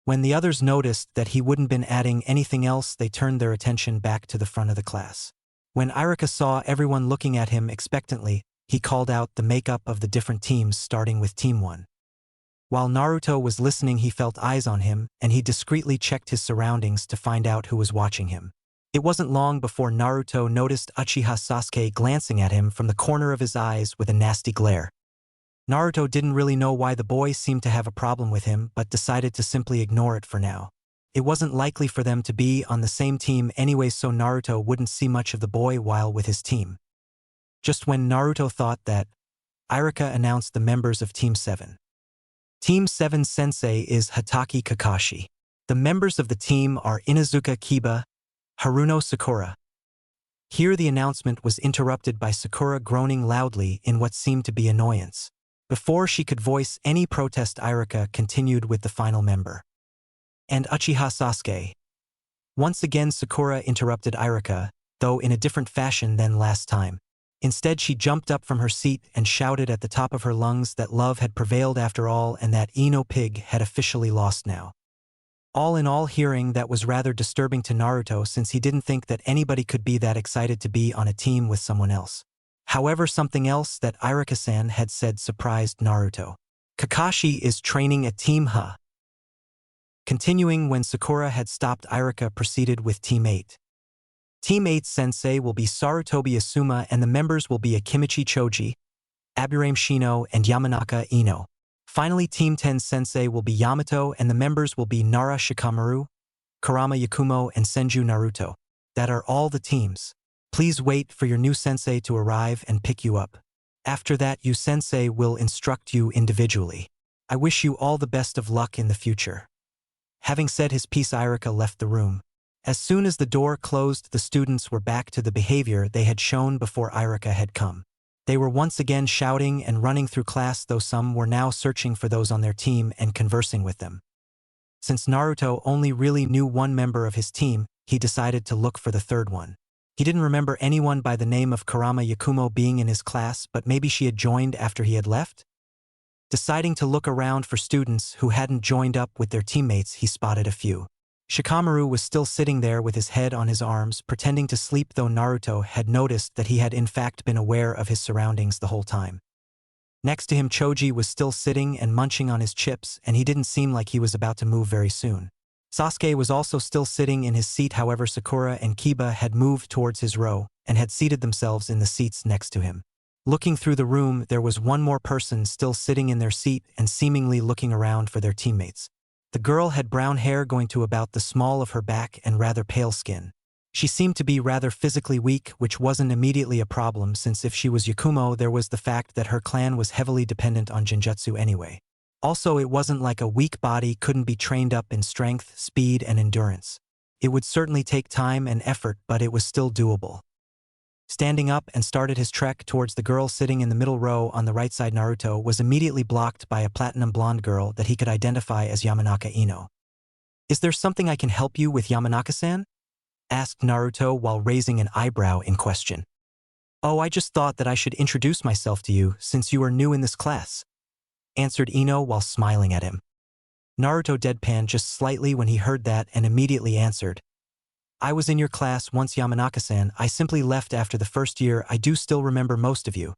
When the others noticed that he wouldn't been adding anything else, they turned their attention back to the front of the class. When Irika saw everyone looking at him expectantly, he called out the makeup of the different teams starting with Team 1. While Naruto was listening, he felt eyes on him and he discreetly checked his surroundings to find out who was watching him. It wasn't long before Naruto noticed Uchiha Sasuke glancing at him from the corner of his eyes with a nasty glare. Naruto didn't really know why the boy seemed to have a problem with him but decided to simply ignore it for now. It wasn't likely for them to be on the same team anyway, so Naruto wouldn't see much of the boy while with his team. Just when Naruto thought that, Irika announced the members of Team 7. Team 7's sensei is Hatake Kakashi. The members of the team are Inuzuka Kiba, Haruno Sakura. Here the announcement was interrupted by Sakura groaning loudly in what seemed to be annoyance. Before she could voice any protest, Irika continued with the final member. And Uchiha Sasuke. Once again Sakura interrupted Irika, though in a different fashion than last time. Instead, she jumped up from her seat and shouted at the top of her lungs that love had prevailed after all and that Ino Pig had officially lost now. All in all, hearing that was rather disturbing to Naruto since he didn't think that anybody could be that excited to be on a team with someone else. However, something else that Irika-san had said surprised Naruto. Kakashi is training a Team Ha. Continuing when Sakura had stopped, Irika proceeded with Team 8. Team 8's sensei will be Sarutobi Asuma and the members will be Akimichi Choji, Aburame Shino, and Yamanaka Ino. Finally, Team 10's sensei will be Yamato and the members will be Nara Shikamaru, Kurama Yakumo, and Senju Naruto. That are all the teams. Please wait for your new sensei to arrive and pick you up. After that, you sensei will instruct you individually. I wish you all the best of luck in the future. Having said his piece, Irika left the room. As soon as the door closed, the students were back to the behavior they had shown before Irika had come. They were once again shouting and running through class, though some were now searching for those on their team and conversing with them. Since Naruto only really knew one member of his team, he decided to look for the third one. He didn't remember anyone by the name of Kurama Yakumo being in his class, but maybe she had joined after he had left? Deciding to look around for students who hadn't joined up with their teammates, he spotted a few. Shikamaru was still sitting there with his head on his arms, pretending to sleep, though Naruto had noticed that he had in fact been aware of his surroundings the whole time. Next to him, Choji was still sitting and munching on his chips, and he didn't seem like he was about to move very soon. Sasuke was also still sitting in his seat, however Sakura and Kiba had moved towards his row and had seated themselves in the seats next to him. Looking through the room, there was one more person still sitting in their seat and seemingly looking around for their teammates. The girl had brown hair going to about the small of her back and rather pale skin. She seemed to be rather physically weak, which wasn't immediately a problem since if she was Yakumo, there was the fact that her clan was heavily dependent on genjutsu anyway. Also, it wasn't like a weak body couldn't be trained up in strength, speed, and endurance. It would certainly take time and effort, but it was still doable. Standing up and started his trek towards the girl sitting in the middle row on the right side. Naruto was immediately blocked by a platinum blonde girl that he could identify as Yamanaka Ino. "Is there something I can help you with, Yamanaka-san?" asked Naruto while raising an eyebrow in question. "Oh, I just thought that I should introduce myself to you since you are new in this class," answered Ino while smiling at him. Naruto deadpanned just slightly when he heard that and immediately answered, "I was in your class once, Yamanaka-san. I simply left after the first year. I do still remember most of you."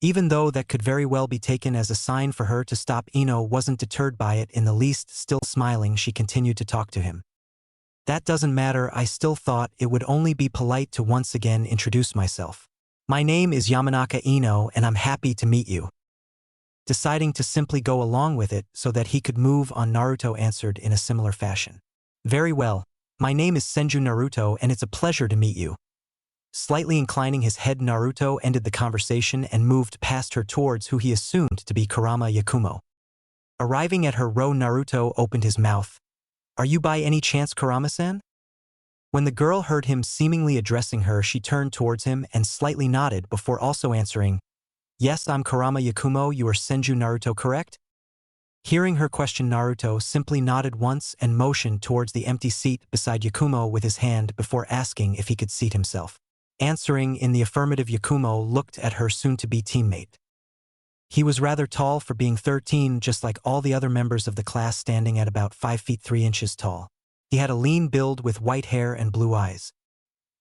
Even though that could very well be taken as a sign for her to stop, Ino wasn't deterred by it in the least. Still smiling, she continued to talk to him. "That doesn't matter. I still thought it would only be polite to once again introduce myself. My name is Yamanaka Ino and I'm happy to meet you." Deciding to simply go along with it so that he could move on, Naruto answered in a similar fashion. "Very well. My name is Senju Naruto and it's a pleasure to meet you." Slightly inclining his head, Naruto ended the conversation and moved past her towards who he assumed to be Kurama Yakumo. Arriving at her row, Naruto opened his mouth. "Are you by any chance Kurama-san?" When the girl heard him seemingly addressing her, she turned towards him and slightly nodded before also answering, "Yes, I'm Kurama Yakumo. You are Senju Naruto, correct?" Hearing her question, Naruto simply nodded once and motioned towards the empty seat beside Yakumo with his hand before asking if he could seat himself. Answering in the affirmative, Yakumo looked at her soon-to-be teammate. He was rather tall for being 13, just like all the other members of the class, standing at about 5 feet 3 inches tall. He had a lean build with white hair and blue eyes.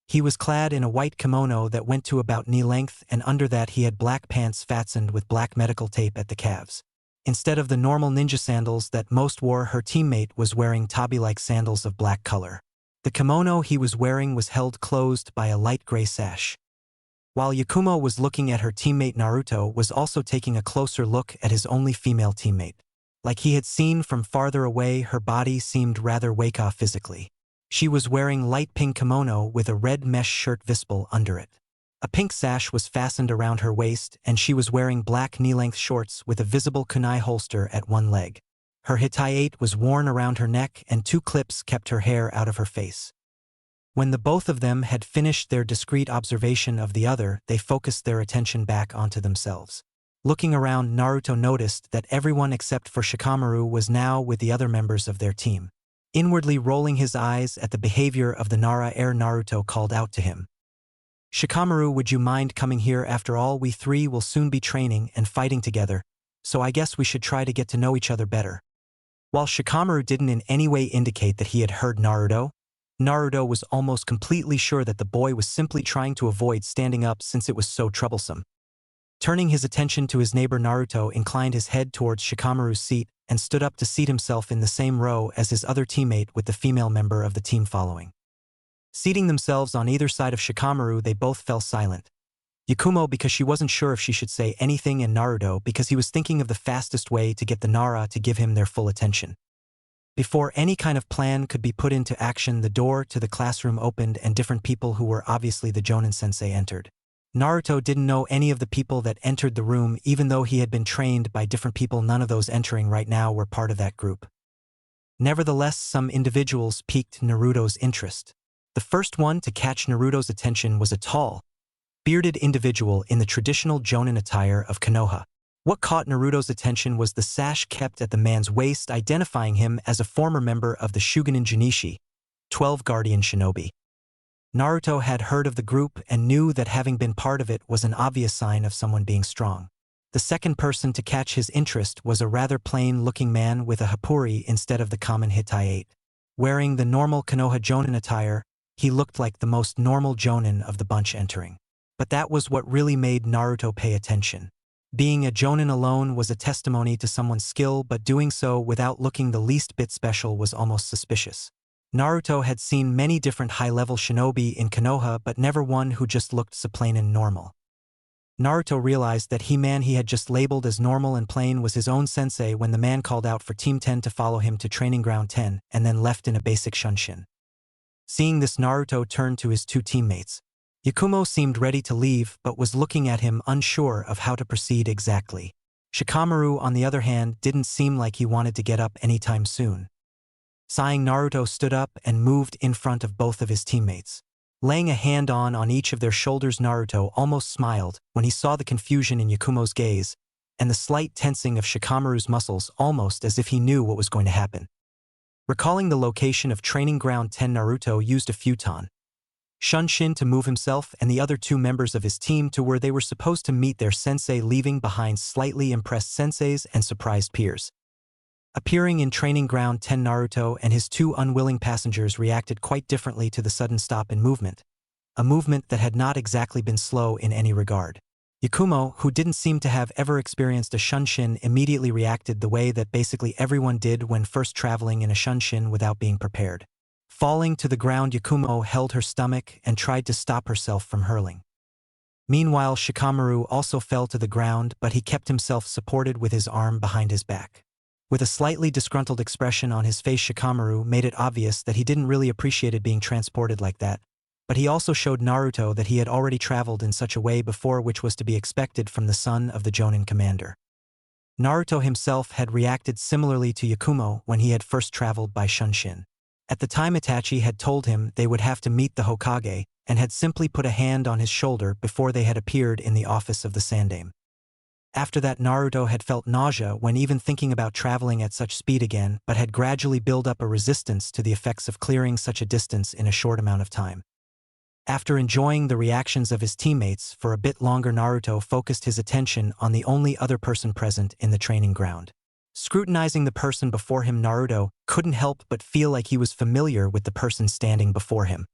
He was clad in a white kimono that went to about knee length, and under that he had black pants fastened with black medical tape at the calves. Instead of the normal ninja sandals that most wore, her teammate was wearing tabi-like sandals of black color. The kimono he was wearing was held closed by a light gray sash. While Yakumo was looking at her teammate, Naruto was also taking a closer look at his only female teammate. Like he had seen from farther away, her body seemed rather waka physically. She was wearing light pink kimono with a red mesh shirt visible under it. A pink sash was fastened around her waist, and she was wearing black knee-length shorts with a visible kunai holster at one leg. Her hitayate was worn around her neck, and 2 clips kept her hair out of her face. When the both of them had finished their discreet observation of the other, they focused their attention back onto themselves. Looking around, Naruto noticed that everyone except for Shikamaru was now with the other members of their team. Inwardly rolling his eyes at the behavior of the Nara heir, Naruto called out to him, "Shikamaru, would you mind coming here? After all, we 3 will soon be training and fighting together, so I guess we should try to get to know each other better." While Shikamaru didn't in any way indicate that he had heard Naruto was almost completely sure that the boy was simply trying to avoid standing up since it was so troublesome. Turning his attention to his neighbor, Naruto inclined his head towards Shikamaru's seat and stood up to seat himself in the same row as his other teammate, with the female member of the team following. Seating themselves on either side of Shikamaru, they both fell silent. Yakumo because she wasn't sure if she should say anything, and Naruto because he was thinking of the fastest way to get the Nara to give him their full attention. Before any kind of plan could be put into action, the door to the classroom opened and different people who were obviously the Jonin sensei entered. Naruto didn't know any of the people that entered the room, even though he had been trained by different people. None of those entering right now were part of that group. Nevertheless, some individuals piqued Naruto's interest. The first one to catch Naruto's attention was a tall, bearded individual in the traditional Jonin attire of Konoha. What caught Naruto's attention was the sash kept at the man's waist, identifying him as a former member of the Shugenin Junichi, 12 Guardian Shinobi. Naruto had heard of the group and knew that having been part of it was an obvious sign of someone being strong. The second person to catch his interest was a rather plain-looking man with a hapuri instead of the common hitayate. Wearing the normal Konoha Jonin attire, he looked like the most normal Jonin of the bunch entering. But that was what really made Naruto pay attention. Being a jonin alone was a testimony to someone's skill, but doing so without looking the least bit special was almost suspicious. Naruto had seen many different high-level shinobi in Konoha, but never one who just looked so plain and normal. Naruto realized that man he had just labeled as normal and plain was his own sensei when the man called out for Team 10 to follow him to Training Ground 10 and then left in a basic shunshin. Seeing this, Naruto turned to his two teammates. Yakumo seemed ready to leave but was looking at him unsure of how to proceed exactly. Shikamaru, on the other hand, didn't seem like he wanted to get up anytime soon. Sighing, Naruto stood up and moved in front of both of his teammates. Laying a hand on each of their shoulders, Naruto almost smiled when he saw the confusion in Yakumo's gaze and the slight tensing of Shikamaru's muscles, almost as if he knew what was going to happen. Recalling the location of Training Ground 10, Naruto used a futon shunshin to move himself and the other two members of his team to where they were supposed to meet their sensei, leaving behind slightly impressed senseis and surprised peers. Appearing in Training Ground 10, Naruto and his two unwilling passengers reacted quite differently to the sudden stop in movement, a movement that had not exactly been slow in any regard. Yakumo, who didn't seem to have ever experienced a shunshin, immediately reacted the way that basically everyone did when first traveling in a shunshin without being prepared. Falling to the ground, Yakumo held her stomach and tried to stop herself from hurling. Meanwhile, Shikamaru also fell to the ground, but he kept himself supported with his arm behind his back. With a slightly disgruntled expression on his face, Shikamaru made it obvious that he didn't really appreciate being transported like that, but he also showed Naruto that he had already traveled in such a way before, which was to be expected from the son of the Jonin commander. Naruto himself had reacted similarly to Yakumo when he had first traveled by shunshin. At the time, Itachi had told him they would have to meet the Hokage and had simply put a hand on his shoulder before they had appeared in the office of the Sandaime. After that, Naruto had felt nausea when even thinking about traveling at such speed again, but had gradually built up a resistance to the effects of clearing such a distance in a short amount of time. After enjoying the reactions of his teammates for a bit longer, Naruto focused his attention on the only other person present in the training ground. Scrutinizing the person before him, Naruto couldn't help but feel like he was familiar with the person standing before him.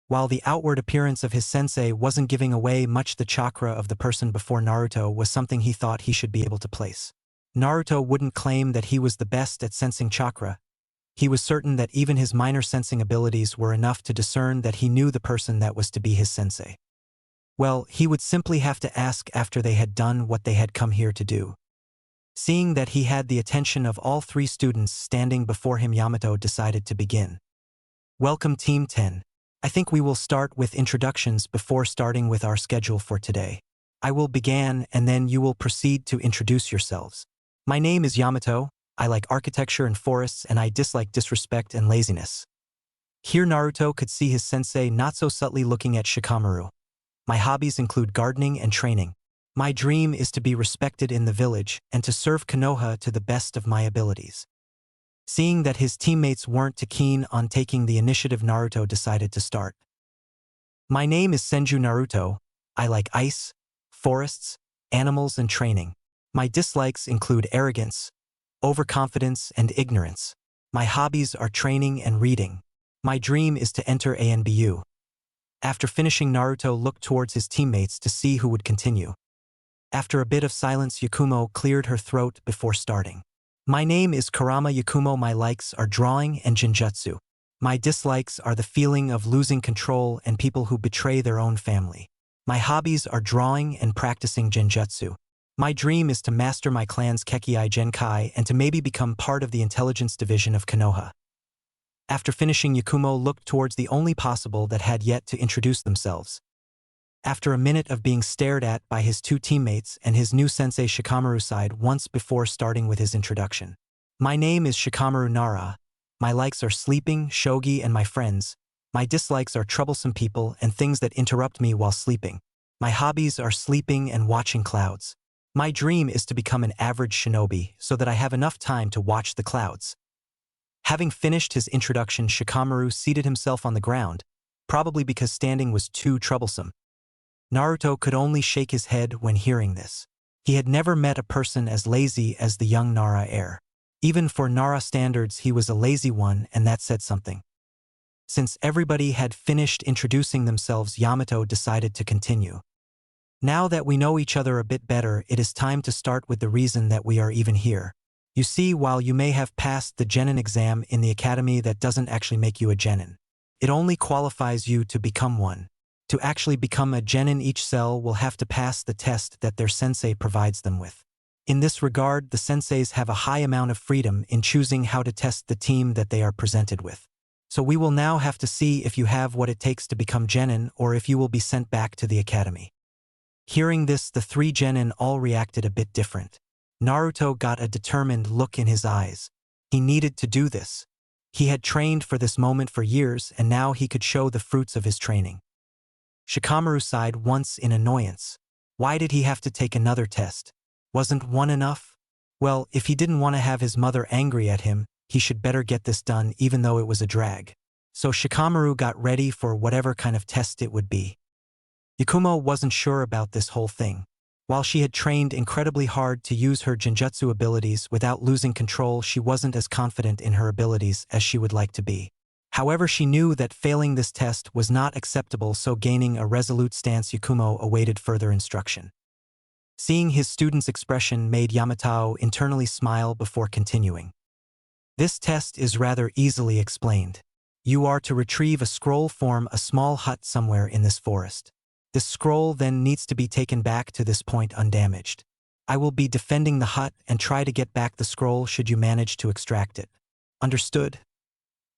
While the outward appearance of his sensei wasn't giving away much, the chakra of the person before Naruto was something he thought he should be able to place. Naruto wouldn't claim that he was the best at sensing chakra. He was certain that even his minor sensing abilities were enough to discern that he knew the person that was to be his sensei. Well, he would simply have to ask after they had done what they had come here to do. Seeing that he had the attention of all three students standing before him, Yamato decided to begin. Welcome, Team 10. I think we will start with introductions before starting with our schedule for today. I will begin and then you will proceed to introduce yourselves. My name is Yamato. I like architecture and forests, and I dislike disrespect and laziness. Here Naruto could see his sensei not so subtly looking at Shikamaru. My hobbies include gardening and training. My dream is to be respected in the village and to serve Konoha to the best of my abilities. Seeing that his teammates weren't too keen on taking the initiative, Naruto decided to start. My name is Senju Naruto. I like ice, forests, animals, and training. My dislikes include arrogance, overconfidence, and ignorance. My hobbies are training and reading. My dream is to enter ANBU. After finishing, Naruto looked towards his teammates to see who would continue. After a bit of silence, Yakumo cleared her throat before starting. My name is Kurama Yakumo. My likes are drawing and genjutsu. My dislikes are the feeling of losing control and people who betray their own family. My hobbies are drawing and practicing genjutsu. My dream is to master my clan's kekkei genkai and to maybe become part of the intelligence division of Konoha. After finishing, Yakumo looked towards the only possible that had yet to introduce themselves. After a minute of being stared at by his two teammates and his new sensei, Shikamaru sighed once before starting with his introduction. My name is Shikamaru Nara. My likes are sleeping, shogi, and my friends. My dislikes are troublesome people and things that interrupt me while sleeping. My hobbies are sleeping and watching clouds. My dream is to become an average shinobi so that I have enough time to watch the clouds. Having finished his introduction, Shikamaru seated himself on the ground, probably because standing was too troublesome. Naruto could only shake his head when hearing this. He had never met a person as lazy as the young Nara heir. Even for Nara standards, he was a lazy one, and that said something. Since everybody had finished introducing themselves, Yamato decided to continue. Now that we know each other a bit better, it is time to start with the reason that we are even here. You see, while you may have passed the genin exam in the academy, that doesn't actually make you a genin. It only qualifies you to become one. To actually become a genin, each cell will have to pass the test that their sensei provides them with. In this regard, the senseis have a high amount of freedom in choosing how to test the team that they are presented with. So we will now have to see if you have what it takes to become genin or if you will be sent back to the academy. Hearing this, the three genin all reacted a bit different. Naruto got a determined look in his eyes. He needed to do this. He had trained for this moment for years, and now he could show the fruits of his training. Shikamaru sighed once in annoyance. Why did he have to take another test? Wasn't one enough? Well, if he didn't want to have his mother angry at him, he should better get this done even though it was a drag. So Shikamaru got ready for whatever kind of test it would be. Yakumo wasn't sure about this whole thing. While she had trained incredibly hard to use her genjutsu abilities without losing control, she wasn't as confident in her abilities as she would like to be. However, she knew that failing this test was not acceptable, so gaining a resolute stance, Yakumo awaited further instruction. Seeing his student's expression made Yamato internally smile before continuing. This test is rather easily explained. You are to retrieve a scroll from a small hut somewhere in this forest. This scroll then needs to be taken back to this point undamaged. I will be defending the hut and try to get back the scroll should you manage to extract it. Understood?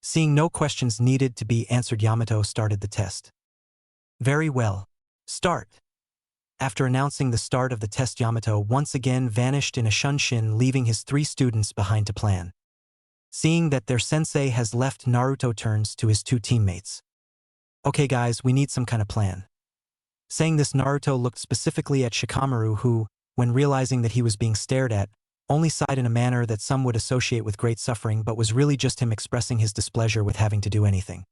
Seeing no questions needed to be answered, Yamato started the test. Very well. Start. After announcing the start of the test, Yamato once again vanished in a shunshin, leaving his three students behind to plan. Seeing that their sensei has left, Naruto turns to his two teammates. Okay guys, we need some kind of plan. Saying this, Naruto looked specifically at Shikamaru, who, when realizing that he was being stared at, only sighed in a manner that some would associate with great suffering, but was really just him expressing his displeasure with having to do anything.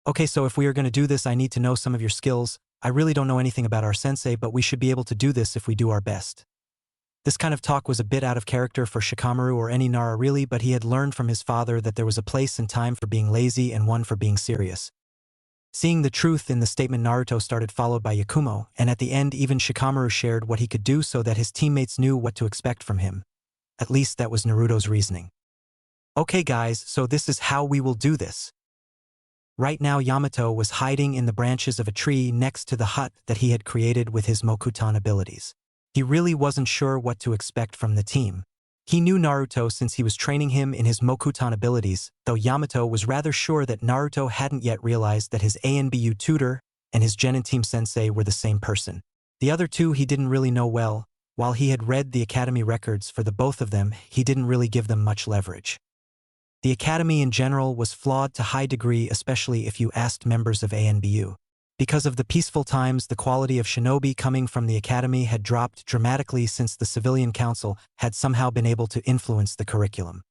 Okay, so if we are going to do this, I need to know some of your skills. I really don't know anything about our sensei, but we should be able to do this if we do our best. This kind of talk was a bit out of character for Shikamaru or any Nara really, but he had learned from his father that there was a place and time for being lazy and one for being serious. Seeing the truth in the statement, Naruto started, followed by Yakumo, and at the end even Shikamaru shared what he could do so that his teammates knew what to expect from him. At least that was Naruto's reasoning. Okay guys, so this is how we will do this. Right now Yamato was hiding in the branches of a tree next to the hut that he had created with his Mokutan abilities. He really wasn't sure what to expect from the team. He knew Naruto since he was training him in his Mokutan abilities, though Yamato was rather sure that Naruto hadn't yet realized that his ANBU tutor and his Genin team sensei were the same person. The other two he didn't really know well. While he had read the academy records for the both of them, he didn't really give them much leverage. The academy in general was flawed to high degree, especially if you asked members of ANBU. Because of the peaceful times, the quality of shinobi coming from the academy had dropped dramatically since the civilian council had somehow been able to influence the curriculum.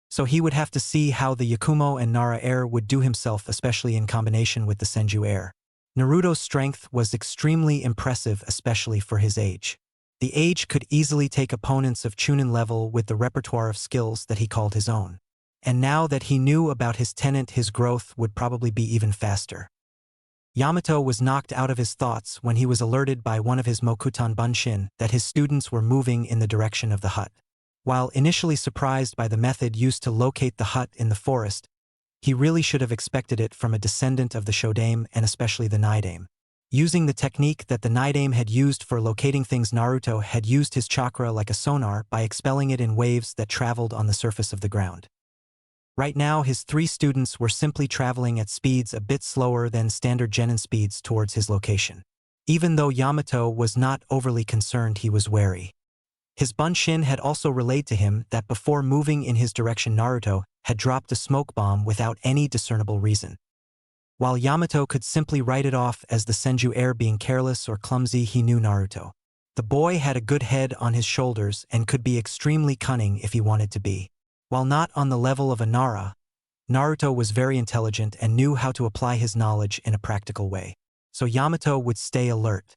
So he would have to see how the Yakumo and Nara heir would do himself, especially in combination with the Senju heir. Naruto's strength was extremely impressive, especially for his age. The age could easily take opponents of Chunin level with the repertoire of skills that he called his own. And now that he knew about his tenant, his growth would probably be even faster. Yamato was knocked out of his thoughts when he was alerted by one of his Mokutan Bunshin that his students were moving in the direction of the hut. While initially surprised by the method used to locate the hut in the forest, he really should have expected it from a descendant of the Shodame and especially the Nidame. Using the technique that the Nidame had used for locating things, Naruto had used his chakra like a sonar by expelling it in waves that traveled on the surface of the ground. Right now, his three students were simply traveling at speeds a bit slower than standard Genin speeds towards his location. Even though Yamato was not overly concerned, he was wary. His Bunshin had also relayed to him that before moving in his direction, Naruto had dropped a smoke bomb without any discernible reason. While Yamato could simply write it off as the Senju heir being careless or clumsy, he knew Naruto. The boy had a good head on his shoulders and could be extremely cunning if he wanted to be. While not on the level of a Nara, Naruto was very intelligent and knew how to apply his knowledge in a practical way. So Yamato would stay alert.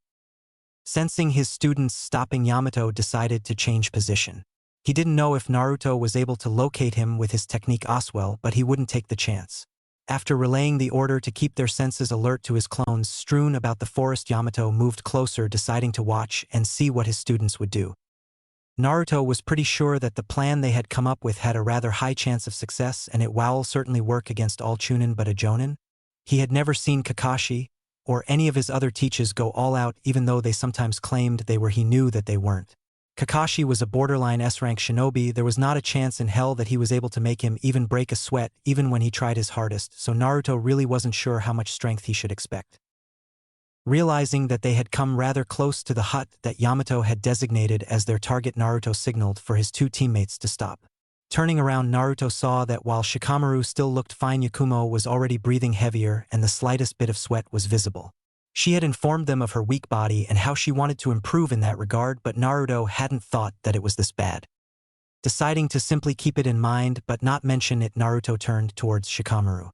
Sensing his students stopping, Yamato decided to change position. He didn't know if Naruto was able to locate him with his technique Oswell, but he wouldn't take the chance. After relaying the order to keep their senses alert to his clones strewn about the forest, Yamato moved closer, deciding to watch and see what his students would do. Naruto was pretty sure that the plan they had come up with had a rather high chance of success, and it will certainly work against all chunin but a jonin. He had never seen Kakashi or any of his other teachers go all out, even though they sometimes claimed they were. He knew that they weren't. Kakashi was a borderline S-rank shinobi. There was not a chance in hell that he was able to make him even break a sweat, even when he tried his hardest, so Naruto really wasn't sure how much strength he should expect. Realizing that they had come rather close to the hut that Yamato had designated as their target, Naruto signaled for his two teammates to stop. Turning around, Naruto saw that while Shikamaru still looked fine, Yakumo was already breathing heavier and the slightest bit of sweat was visible. She had informed them of her weak body and how she wanted to improve in that regard, but Naruto hadn't thought that it was this bad. Deciding to simply keep it in mind but not mention it, Naruto turned towards Shikamaru.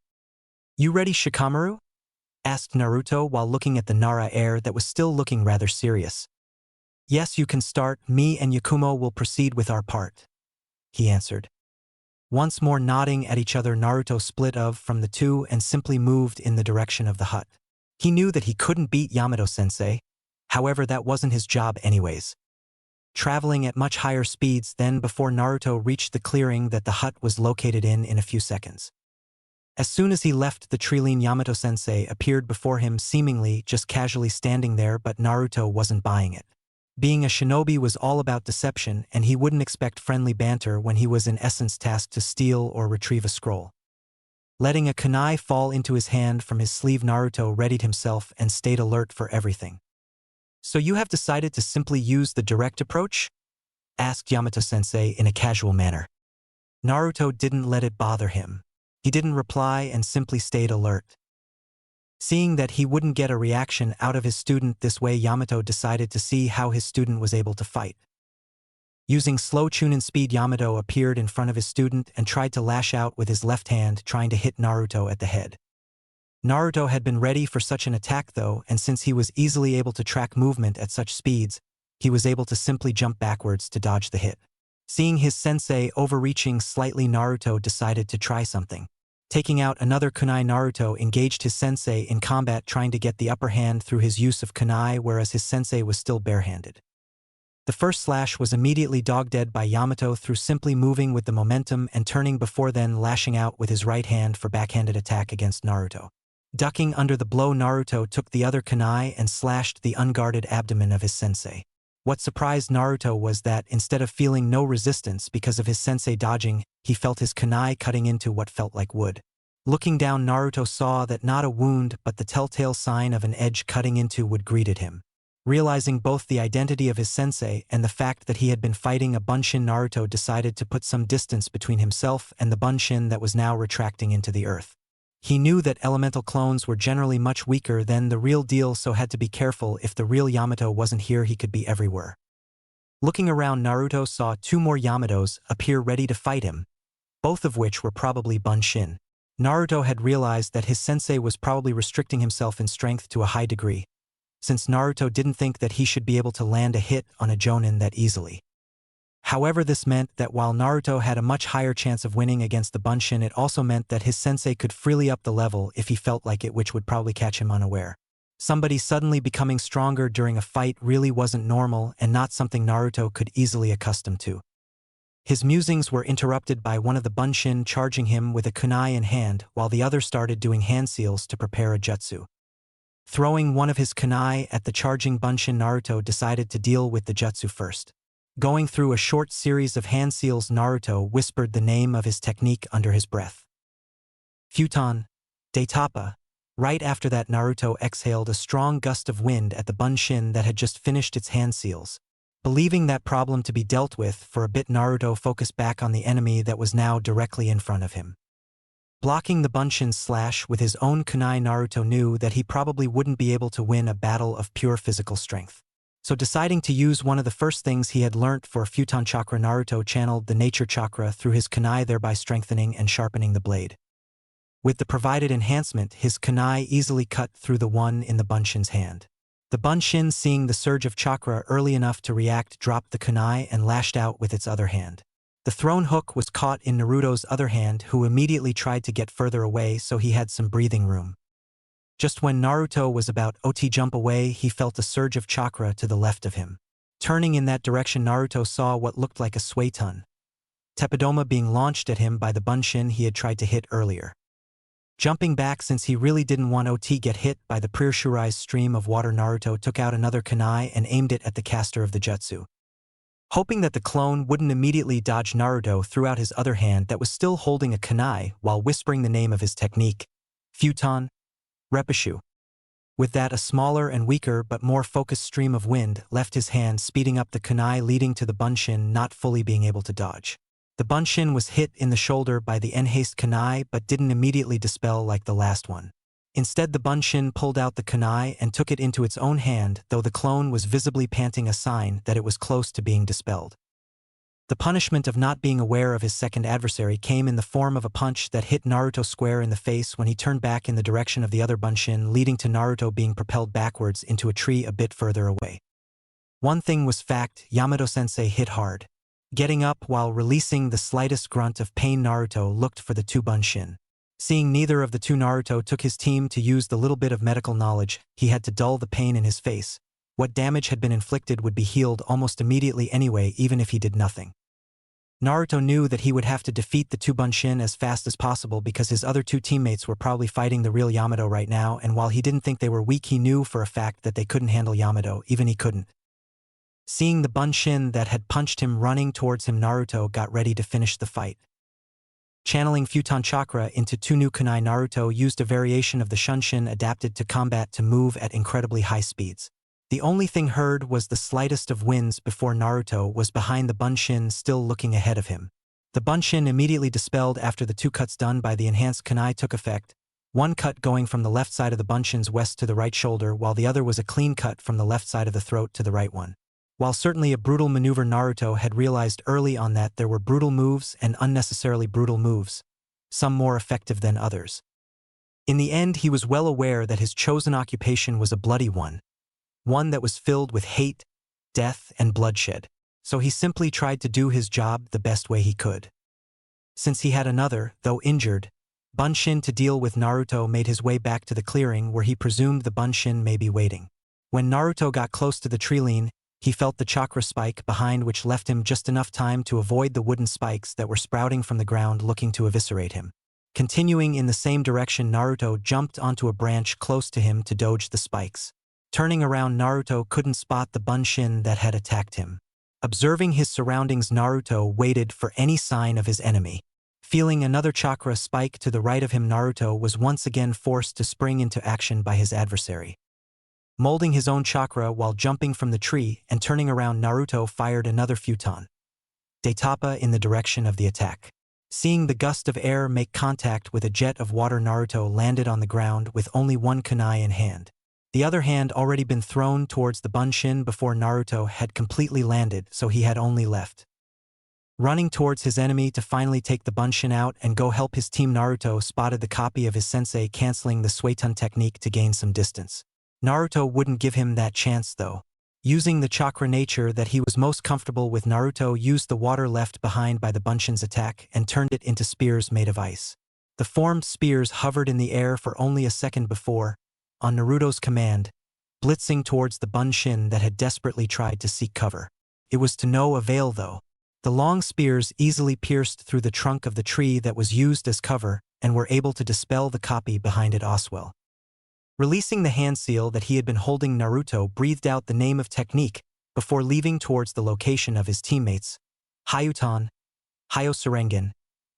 "You ready, Shikamaru?" asked Naruto while looking at the Nara heir that was still looking rather serious. "Yes, you can start. Me and Yakumo will proceed with our part," he answered. Once more nodding at each other, Naruto split from the two and simply moved in the direction of the hut. He knew that he couldn't beat Yamato-sensei, however that wasn't his job anyways. Traveling at much higher speeds than before, Naruto reached the clearing that the hut was located in a few seconds. As soon as he left the treeline, Yamato-sensei appeared before him, seemingly just casually standing there, but Naruto wasn't buying it. Being a shinobi was all about deception, and he wouldn't expect friendly banter when he was in essence tasked to steal or retrieve a scroll. Letting a kunai fall into his hand from his sleeve, Naruto readied himself and stayed alert for everything. "So you have decided to simply use the direct approach?" asked Yamato-sensei in a casual manner. Naruto didn't let it bother him. He didn't reply and simply stayed alert. Seeing that he wouldn't get a reaction out of his student this way, Yamato decided to see how his student was able to fight. Using slow chunin speed, Yamato appeared in front of his student and tried to lash out with his left hand, trying to hit Naruto at the head. Naruto had been ready for such an attack though, and since he was easily able to track movement at such speeds, he was able to simply jump backwards to dodge the hit. Seeing his sensei overreaching slightly, Naruto decided to try something. Taking out another kunai, Naruto engaged his sensei in combat, trying to get the upper hand through his use of kunai, whereas his sensei was still barehanded. The first slash was immediately dog-dead by Yamato through simply moving with the momentum and turning before then lashing out with his right hand for backhanded attack against Naruto. Ducking under the blow, Naruto took the other kunai and slashed the unguarded abdomen of his sensei. What surprised Naruto was that instead of feeling no resistance because of his sensei dodging, he felt his kunai cutting into what felt like wood. Looking down, Naruto saw that not a wound but the telltale sign of an edge cutting into wood greeted him. Realizing both the identity of his sensei and the fact that he had been fighting a bunshin, Naruto decided to put some distance between himself and the bunshin that was now retracting into the earth. He knew that elemental clones were generally much weaker than the real deal, so had to be careful. If the real Yamato wasn't here, he could be everywhere. Looking around, Naruto saw two more Yamatos appear ready to fight him, both of which were probably bunshin. Naruto had realized that his sensei was probably restricting himself in strength to a high degree, since Naruto didn't think that he should be able to land a hit on a jonin that easily. However, this meant that while Naruto had a much higher chance of winning against the bunshin, it also meant that his sensei could freely up the level if he felt like it, which would probably catch him unaware. Somebody suddenly becoming stronger during a fight really wasn't normal and not something Naruto could easily accustom to. His musings were interrupted by one of the bunshin charging him with a kunai in hand, while the other started doing hand seals to prepare a jutsu. Throwing one of his kunai at the charging bunshin, Naruto decided to deal with the jutsu first. Going through a short series of hand seals, Naruto whispered the name of his technique under his breath. Futon, Daitapa. Right after that, Naruto exhaled a strong gust of wind at the bunshin that had just finished its hand seals. Believing that problem to be dealt with for a bit, Naruto focused back on the enemy that was now directly in front of him. Blocking the bunshin's slash with his own kunai, Naruto knew that he probably wouldn't be able to win a battle of pure physical strength. So deciding to use one of the first things he had learnt for Futon Chakra, Naruto channeled the nature chakra through his kunai, thereby strengthening and sharpening the blade. With the provided enhancement, his kunai easily cut through the one in the bunshin's hand. The bunshin, seeing the surge of chakra early enough to react, dropped the kunai and lashed out with its other hand. The thrown hook was caught in Naruto's other hand, who immediately tried to get further away so he had some breathing room. Just when Naruto was about to jump away, he felt a surge of chakra to the left of him. Turning in that direction, Naruto saw what looked like a Suiton Tepidoma being launched at him by the bunshin he had tried to hit earlier. Jumping back since he really didn't want to get hit by the pressurized stream of water, Naruto took out another kunai and aimed it at the caster of the jutsu. Hoping that the clone wouldn't immediately dodge, Naruto threw out his other hand that was still holding a kunai while whispering the name of his technique, Futon Repushu. With that, a smaller and weaker but more focused stream of wind left his hand, speeding up the kunai, leading to the bunshin not fully being able to dodge. The bunshin was hit in the shoulder by the enhanced kunai but didn't immediately dispel like the last one. Instead, the bunshin pulled out the kunai and took it into its own hand, though the clone was visibly panting, a sign that it was close to being dispelled. The punishment of not being aware of his second adversary came in the form of a punch that hit Naruto square in the face when he turned back in the direction of the other bunshin, leading to Naruto being propelled backwards into a tree a bit further away. One thing was fact: Yamato-sensei hit hard. Getting up while releasing the slightest grunt of pain, Naruto looked for the two bunshin. Seeing neither of the two, Naruto took his team to use the little bit of medical knowledge he had to dull the pain in his face. What damage had been inflicted would be healed almost immediately anyway, even if he did nothing. Naruto knew that he would have to defeat the two bunshin as fast as possible because his other two teammates were probably fighting the real Yamato right now, and while he didn't think they were weak, he knew for a fact that they couldn't handle Yamato, even he couldn't. Seeing the bunshin that had punched him running towards him, Naruto got ready to finish the fight. Channeling Futon Chakra into two new kunai, Naruto used a variation of the Shunshin adapted to combat to move at incredibly high speeds. The only thing heard was the slightest of winds before Naruto was behind the bunshin, still looking ahead of him. The bunshin immediately dispelled after the two cuts done by the enhanced kunai took effect, one cut going from the left side of the bunshin's west to the right shoulder, while the other was a clean cut from the left side of the throat to the right one. While certainly a brutal maneuver, Naruto had realized early on that there were brutal moves and unnecessarily brutal moves, some more effective than others. In the end, he was well aware that his chosen occupation was a bloody one that was filled with hate, death, and bloodshed, so he simply tried to do his job the best way he could. Since he had another, though injured, bunshin to deal with, Naruto made his way back to the clearing where he presumed the bunshin may be waiting. When Naruto got close to the treeline, he felt the chakra spike behind, which left him just enough time to avoid the wooden spikes that were sprouting from the ground looking to eviscerate him. Continuing in the same direction, Naruto jumped onto a branch close to him to dodge the spikes. Turning around, Naruto couldn't spot the bunshin that had attacked him. Observing his surroundings, Naruto waited for any sign of his enemy. Feeling another chakra spike to the right of him, Naruto was once again forced to spring into action by his adversary. Molding his own chakra while jumping from the tree and turning around, Naruto fired another Futon Detapa in the direction of the attack. Seeing the gust of air make contact with a jet of water, Naruto landed on the ground with only one kunai in hand. The other hand already been thrown towards the bunshin before Naruto had completely landed, so he had only left running towards his enemy to finally take the bunshin out and go help his team. Naruto spotted the copy of his sensei canceling the Suiton technique to gain some distance. Naruto wouldn't give him that chance though. Using the chakra nature that he was most comfortable with, Naruto used the water left behind by the bunshin's attack and turned it into spears made of ice. The formed spears hovered in the air for only a second before, on Naruto's command, blitzing towards the bunshin that had desperately tried to seek cover. It was to no avail though. The long spears easily pierced through the trunk of the tree that was used as cover and were able to dispel the copy behind it. Oswell, releasing the hand seal that he had been holding, Naruto breathed out the name of technique before leaving towards the location of his teammates. Hayutan, Hayosurengen,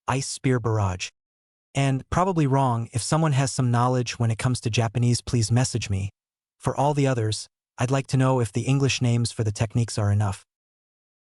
Ice Spear Barrage. And, probably wrong, if someone has some knowledge when it comes to Japanese, please message me. For all the others, I'd like to know if the English names for the techniques are enough.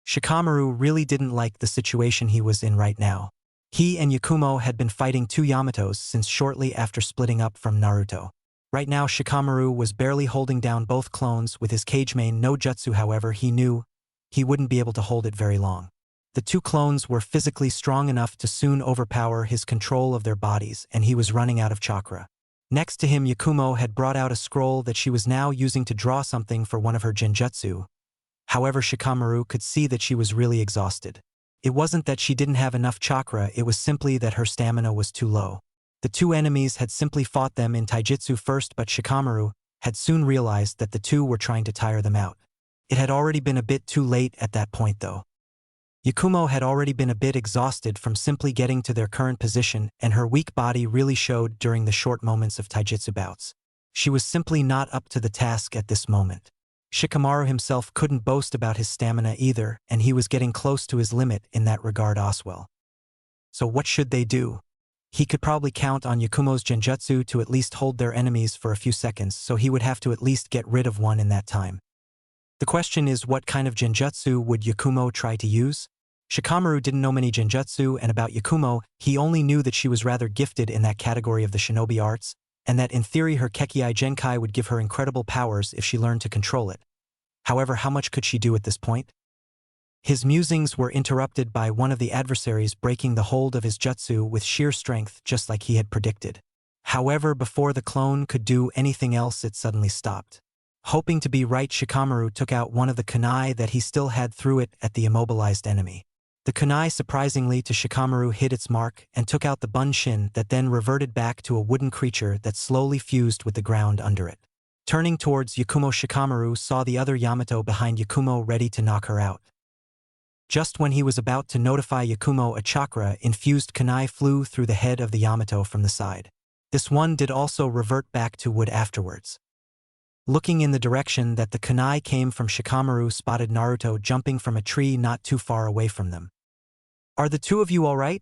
Shikamaru really didn't like the situation he was in right now. He and Yakumo had been fighting two Yamatos since shortly after splitting up from Naruto. Right now, Shikamaru was barely holding down both clones with his Kage main no Jutsu. However, he knew he wouldn't be able to hold it very long. The two clones were physically strong enough to soon overpower his control of their bodies, and he was running out of chakra. Next to him, Yakumo had brought out a scroll that she was now using to draw something for one of her genjutsu. However, Shikamaru could see that she was really exhausted. It wasn't that she didn't have enough chakra, it was simply that her stamina was too low. The two enemies had simply fought them in taijutsu first, but Shikamaru had soon realized that the two were trying to tire them out. It had already been a bit too late at that point though. Yakumo had already been a bit exhausted from simply getting to their current position, and her weak body really showed during the short moments of taijutsu bouts. She was simply not up to the task at this moment. Shikamaru himself couldn't boast about his stamina either, and he was getting close to his limit in that regard as well. So what should they do? He could probably count on Yakumo's genjutsu to at least hold their enemies for a few seconds, so he would have to at least get rid of one in that time. The question is, what kind of genjutsu would Yakumo try to use? Shikamaru didn't know many genjutsu, and about Yakumo, he only knew that she was rather gifted in that category of the shinobi arts, and that in theory her kekkei genkai would give her incredible powers if she learned to control it. However, how much could she do at this point? His musings were interrupted by one of the adversaries breaking the hold of his jutsu with sheer strength, just like he had predicted. However, before the clone could do anything else, it suddenly stopped. Hoping to be right, Shikamaru took out one of the kunai that he still had, threw it at the immobilized enemy. The kunai, surprisingly to Shikamaru, hit its mark and took out the bunshin that then reverted back to a wooden creature that slowly fused with the ground under it. Turning towards Yakumo, Shikamaru saw the other Yamato behind Yakumo ready to knock her out. Just when he was about to notify Yakumo, a chakra-infused kunai flew through the head of the Yamato from the side. This one did also revert back to wood afterwards. Looking in the direction that the kunai came from, Shikamaru spotted Naruto jumping from a tree not too far away from them. "Are the two of you all right?"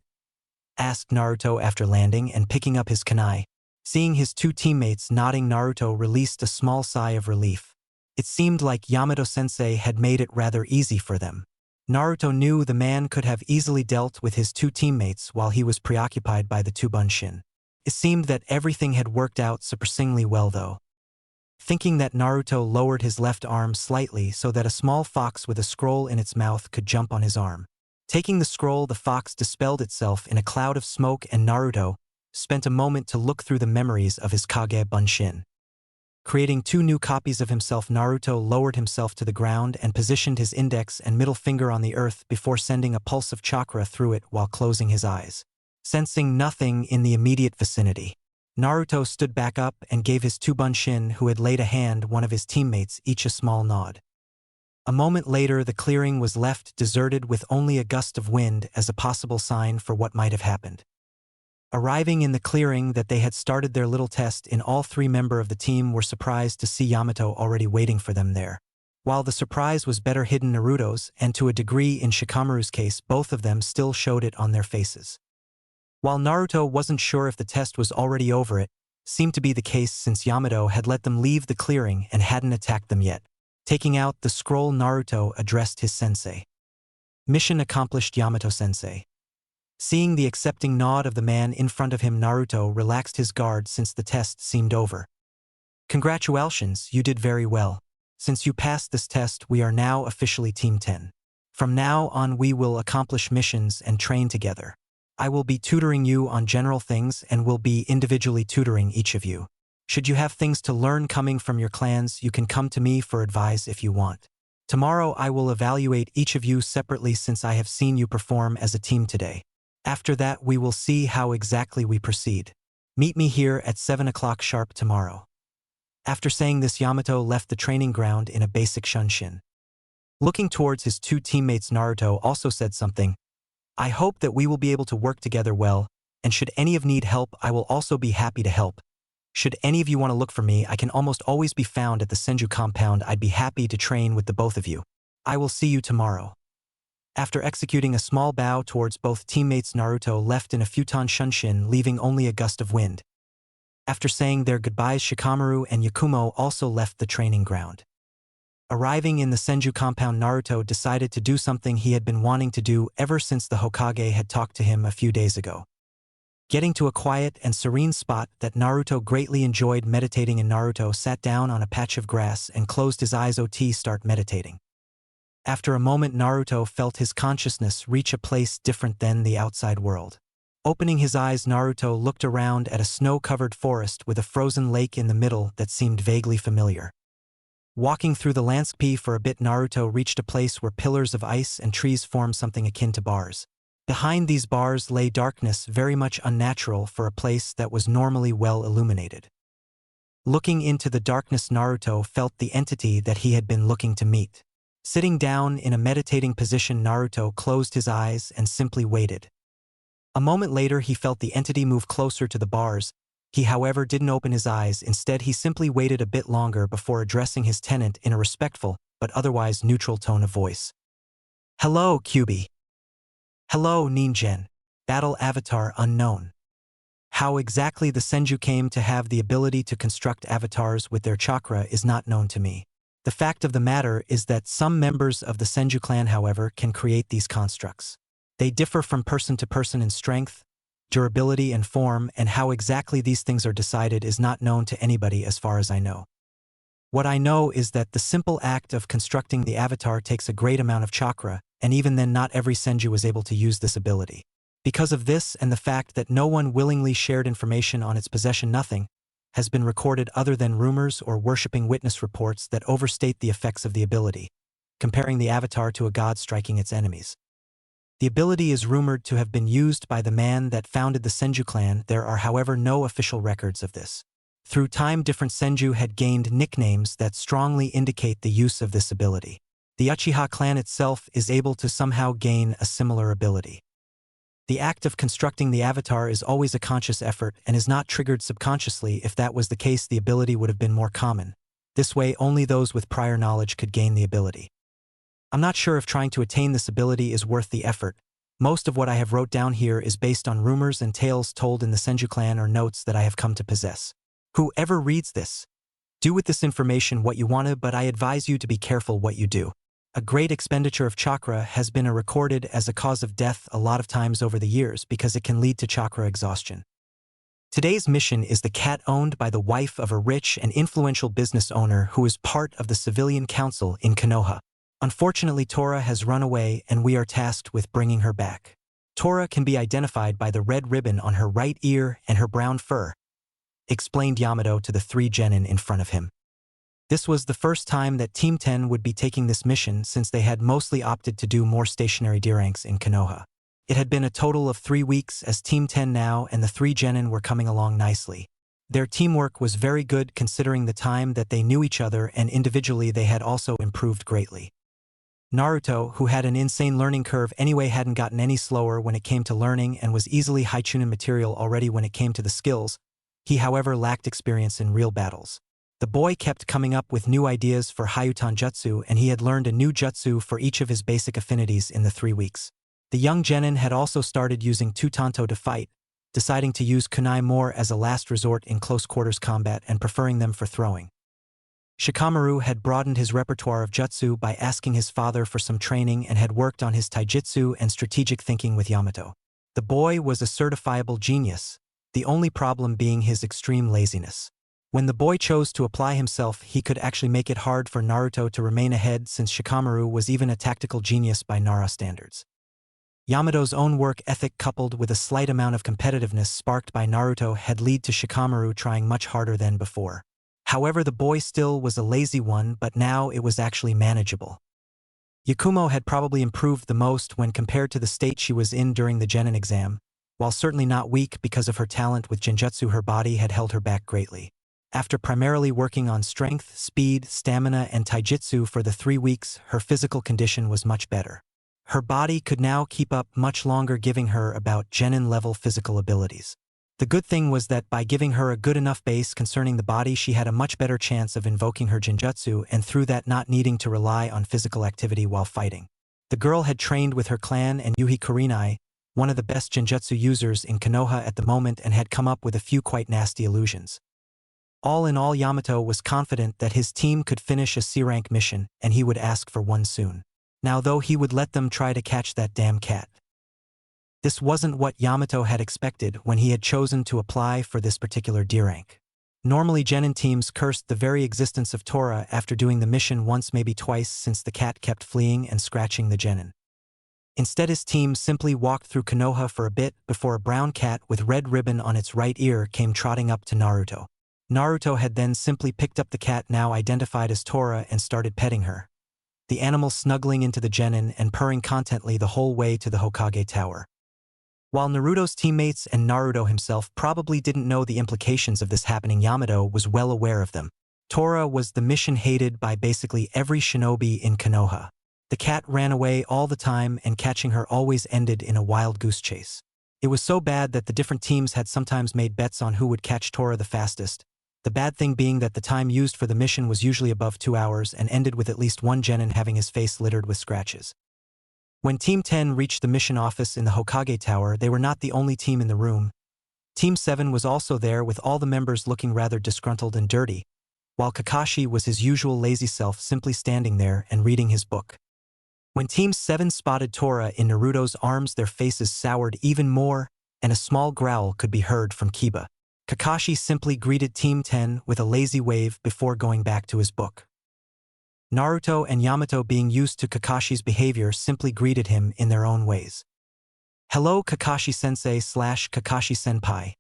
asked Naruto after landing and picking up his kunai. Seeing his two teammates nodding, Naruto released a small sigh of relief. It seemed like Yamato-sensei had made it rather easy for them. Naruto knew the man could have easily dealt with his two teammates while he was preoccupied by the two bunshin. It seemed that everything had worked out surprisingly well though. Thinking that, Naruto lowered his left arm slightly so that a small fox with a scroll in its mouth could jump on his arm. Taking the scroll, the fox dispelled itself in a cloud of smoke, and Naruto spent a moment to look through the memories of his Kage Bunshin. Creating two new copies of himself, Naruto lowered himself to the ground and positioned his index and middle finger on the earth before sending a pulse of chakra through it while closing his eyes. Sensing nothing in the immediate vicinity, Naruto stood back up and gave his two bunshin who had laid a hand one of his teammates each a small nod. A moment later, the clearing was left deserted with only a gust of wind as a possible sign for what might have happened. Arriving in the clearing that they had started their little test in, all three members of the team were surprised to see Yamato already waiting for them there. While the surprise was better hidden, Naruto's, and to a degree in Shikamaru's case, both of them still showed it on their faces. While Naruto wasn't sure if the test was already over, it seemed to be the case since Yamato had let them leave the clearing and hadn't attacked them yet. Taking out the scroll, Naruto addressed his sensei. "Mission accomplished, Yamato-sensei." Seeing the accepting nod of the man in front of him, Naruto relaxed his guard since the test seemed over. "Congratulations, you did very well. Since you passed this test, we are now officially Team 10. From now on we will accomplish missions and train together. I will be tutoring you on general things and will be individually tutoring each of you. Should you have things to learn coming from your clans, you can come to me for advice if you want. Tomorrow I will evaluate each of you separately since I have seen you perform as a team today. After that we will see how exactly we proceed. Meet me here at 7 o'clock sharp tomorrow." After saying this, Yamato left the training ground in a basic shunshin. Looking towards his two teammates, Naruto also said something. "I hope that we will be able to work together well, and should any of you need help, I will also be happy to help. Should any of you want to look for me, I can almost always be found at the Senju compound. I'd be happy to train with the both of you. I will see you tomorrow." After executing a small bow towards both teammates, Naruto left in a futon shunshin, leaving only a gust of wind. After saying their goodbyes, Shikamaru and Yakumo also left the training ground. Arriving in the Senju compound, Naruto decided to do something he had been wanting to do ever since the Hokage had talked to him a few days ago. Getting to a quiet and serene spot that Naruto greatly enjoyed meditating in, Naruto sat down on a patch of grass and closed his eyes to start meditating. After a moment, Naruto felt his consciousness reach a place different than the outside world. Opening his eyes, Naruto looked around at a snow-covered forest with a frozen lake in the middle that seemed vaguely familiar. Walking through the landscape for a bit, Naruto reached a place where pillars of ice and trees formed something akin to bars. Behind these bars lay darkness very much unnatural for a place that was normally well illuminated. Looking into the darkness, Naruto felt the entity that he had been looking to meet. Sitting down in a meditating position, Naruto closed his eyes and simply waited. A moment later, he felt the entity move closer to the bars. He, however, didn't open his eyes. Instead, he simply waited a bit longer before addressing his tenant in a respectful, but otherwise neutral tone of voice. "Hello, Kyubi." "Hello, Ningen." Battle avatar unknown. How exactly the Senju came to have the ability to construct avatars with their chakra is not known to me. The fact of the matter is that some members of the Senju clan, however, can create these constructs. They differ from person to person in strength, durability, and form, and how exactly these things are decided is not known to anybody as far as I know. What I know is that the simple act of constructing the avatar takes a great amount of chakra, and even then not every Senju is able to use this ability. Because of this and the fact that no one willingly shared information on its possession, nothing has been recorded other than rumors or worshipping witness reports that overstate the effects of the ability, comparing the avatar to a god striking its enemies. The ability is rumored to have been used by the man that founded the Senju clan. There are, however, no official records of this. Through time, different Senju had gained nicknames that strongly indicate the use of this ability. The Uchiha clan itself is able to somehow gain a similar ability. The act of constructing the avatar is always a conscious effort and is not triggered subconsciously. If that was the case, the ability would have been more common. This way, only those with prior knowledge could gain the ability. I'm not sure if trying to attain this ability is worth the effort. Most of what I have wrote down here is based on rumors and tales told in the Senju clan or notes that I have come to possess. Whoever reads this, do with this information what you want to, but I advise you to be careful what you do. A great expenditure of chakra has been recorded as a cause of death a lot of times over the years because it can lead to chakra exhaustion. Today's mission is the cat owned by the wife of a rich and influential business owner who is part of the civilian council in Konoha. Unfortunately, Tora has run away and we are tasked with bringing her back. Tora can be identified by the red ribbon on her right ear and her brown fur, explained Yamato to the three genin in front of him. This was the first time that Team 10 would be taking this mission since they had mostly opted to do more stationary D ranks in Konoha. It had been a total of 3 weeks as Team 10 now, and the three genin were coming along nicely. Their teamwork was very good considering the time that they knew each other, and individually they had also improved greatly. Naruto, who had an insane learning curve anyway, hadn't gotten any slower when it came to learning and was easily high-chunin material already when it came to the skills. He, however, lacked experience in real battles. The boy kept coming up with new ideas for Hyutan Jutsu, and he had learned a new jutsu for each of his basic affinities in the 3 weeks. The young genin had also started using Tutanto to fight, deciding to use kunai more as a last resort in close quarters combat and preferring them for throwing. Shikamaru had broadened his repertoire of jutsu by asking his father for some training and had worked on his taijutsu and strategic thinking with Yamato. The boy was a certifiable genius, the only problem being his extreme laziness. When the boy chose to apply himself, he could actually make it hard for Naruto to remain ahead since Shikamaru was even a tactical genius by Nara standards. Yamato's own work ethic coupled with a slight amount of competitiveness sparked by Naruto had led to Shikamaru trying much harder than before. However, the boy still was a lazy one, but now it was actually manageable. Yakumo had probably improved the most when compared to the state she was in during the genin exam. While certainly not weak because of her talent with genjutsu, her body had held her back greatly. After primarily working on strength, speed, stamina, and taijutsu for the 3 weeks, her physical condition was much better. Her body could now keep up much longer, giving her about genin-level physical abilities. The good thing was that by giving her a good enough base concerning the body, she had a much better chance of invoking her genjutsu and through that not needing to rely on physical activity while fighting. The girl had trained with her clan and Yuhi Kurenai, one of the best genjutsu users in Konoha at the moment, and had come up with a few quite nasty illusions. All in all, Yamato was confident that his team could finish a C-rank mission, and he would ask for one soon. Now though, he would let them try to catch that damn cat. This wasn't what Yamato had expected when he had chosen to apply for this particular D rank. Normally genin teams cursed the very existence of Tora after doing the mission once, maybe twice, since the cat kept fleeing and scratching the genin. Instead, his team simply walked through Konoha for a bit before a brown cat with red ribbon on its right ear came trotting up to Naruto. Naruto had then simply picked up the cat now identified as Tora and started petting her, the animal snuggling into the genin and purring contently the whole way to the Hokage Tower. While Naruto's teammates and Naruto himself probably didn't know the implications of this happening, Yamato was well aware of them. Tora was the mission hated by basically every shinobi in Konoha. The cat ran away all the time and catching her always ended in a wild goose chase. It was so bad that the different teams had sometimes made bets on who would catch Tora the fastest. The bad thing being that the time used for the mission was usually above 2 hours and ended with at least one genin having his face littered with scratches. When Team 10 reached the mission office in the Hokage Tower, they were not the only team in the room. Team 7 was also there with all the members looking rather disgruntled and dirty, while Kakashi was his usual lazy self simply standing there and reading his book. When Team 7 spotted Tora in Naruto's arms, their faces soured even more, and a small growl could be heard from Kiba. Kakashi simply greeted Team 10 with a lazy wave before going back to his book. Naruto and Yamato, being used to Kakashi's behavior, simply greeted him in their own ways. "Hello, Kakashi-sensei / Kakashi-senpai,"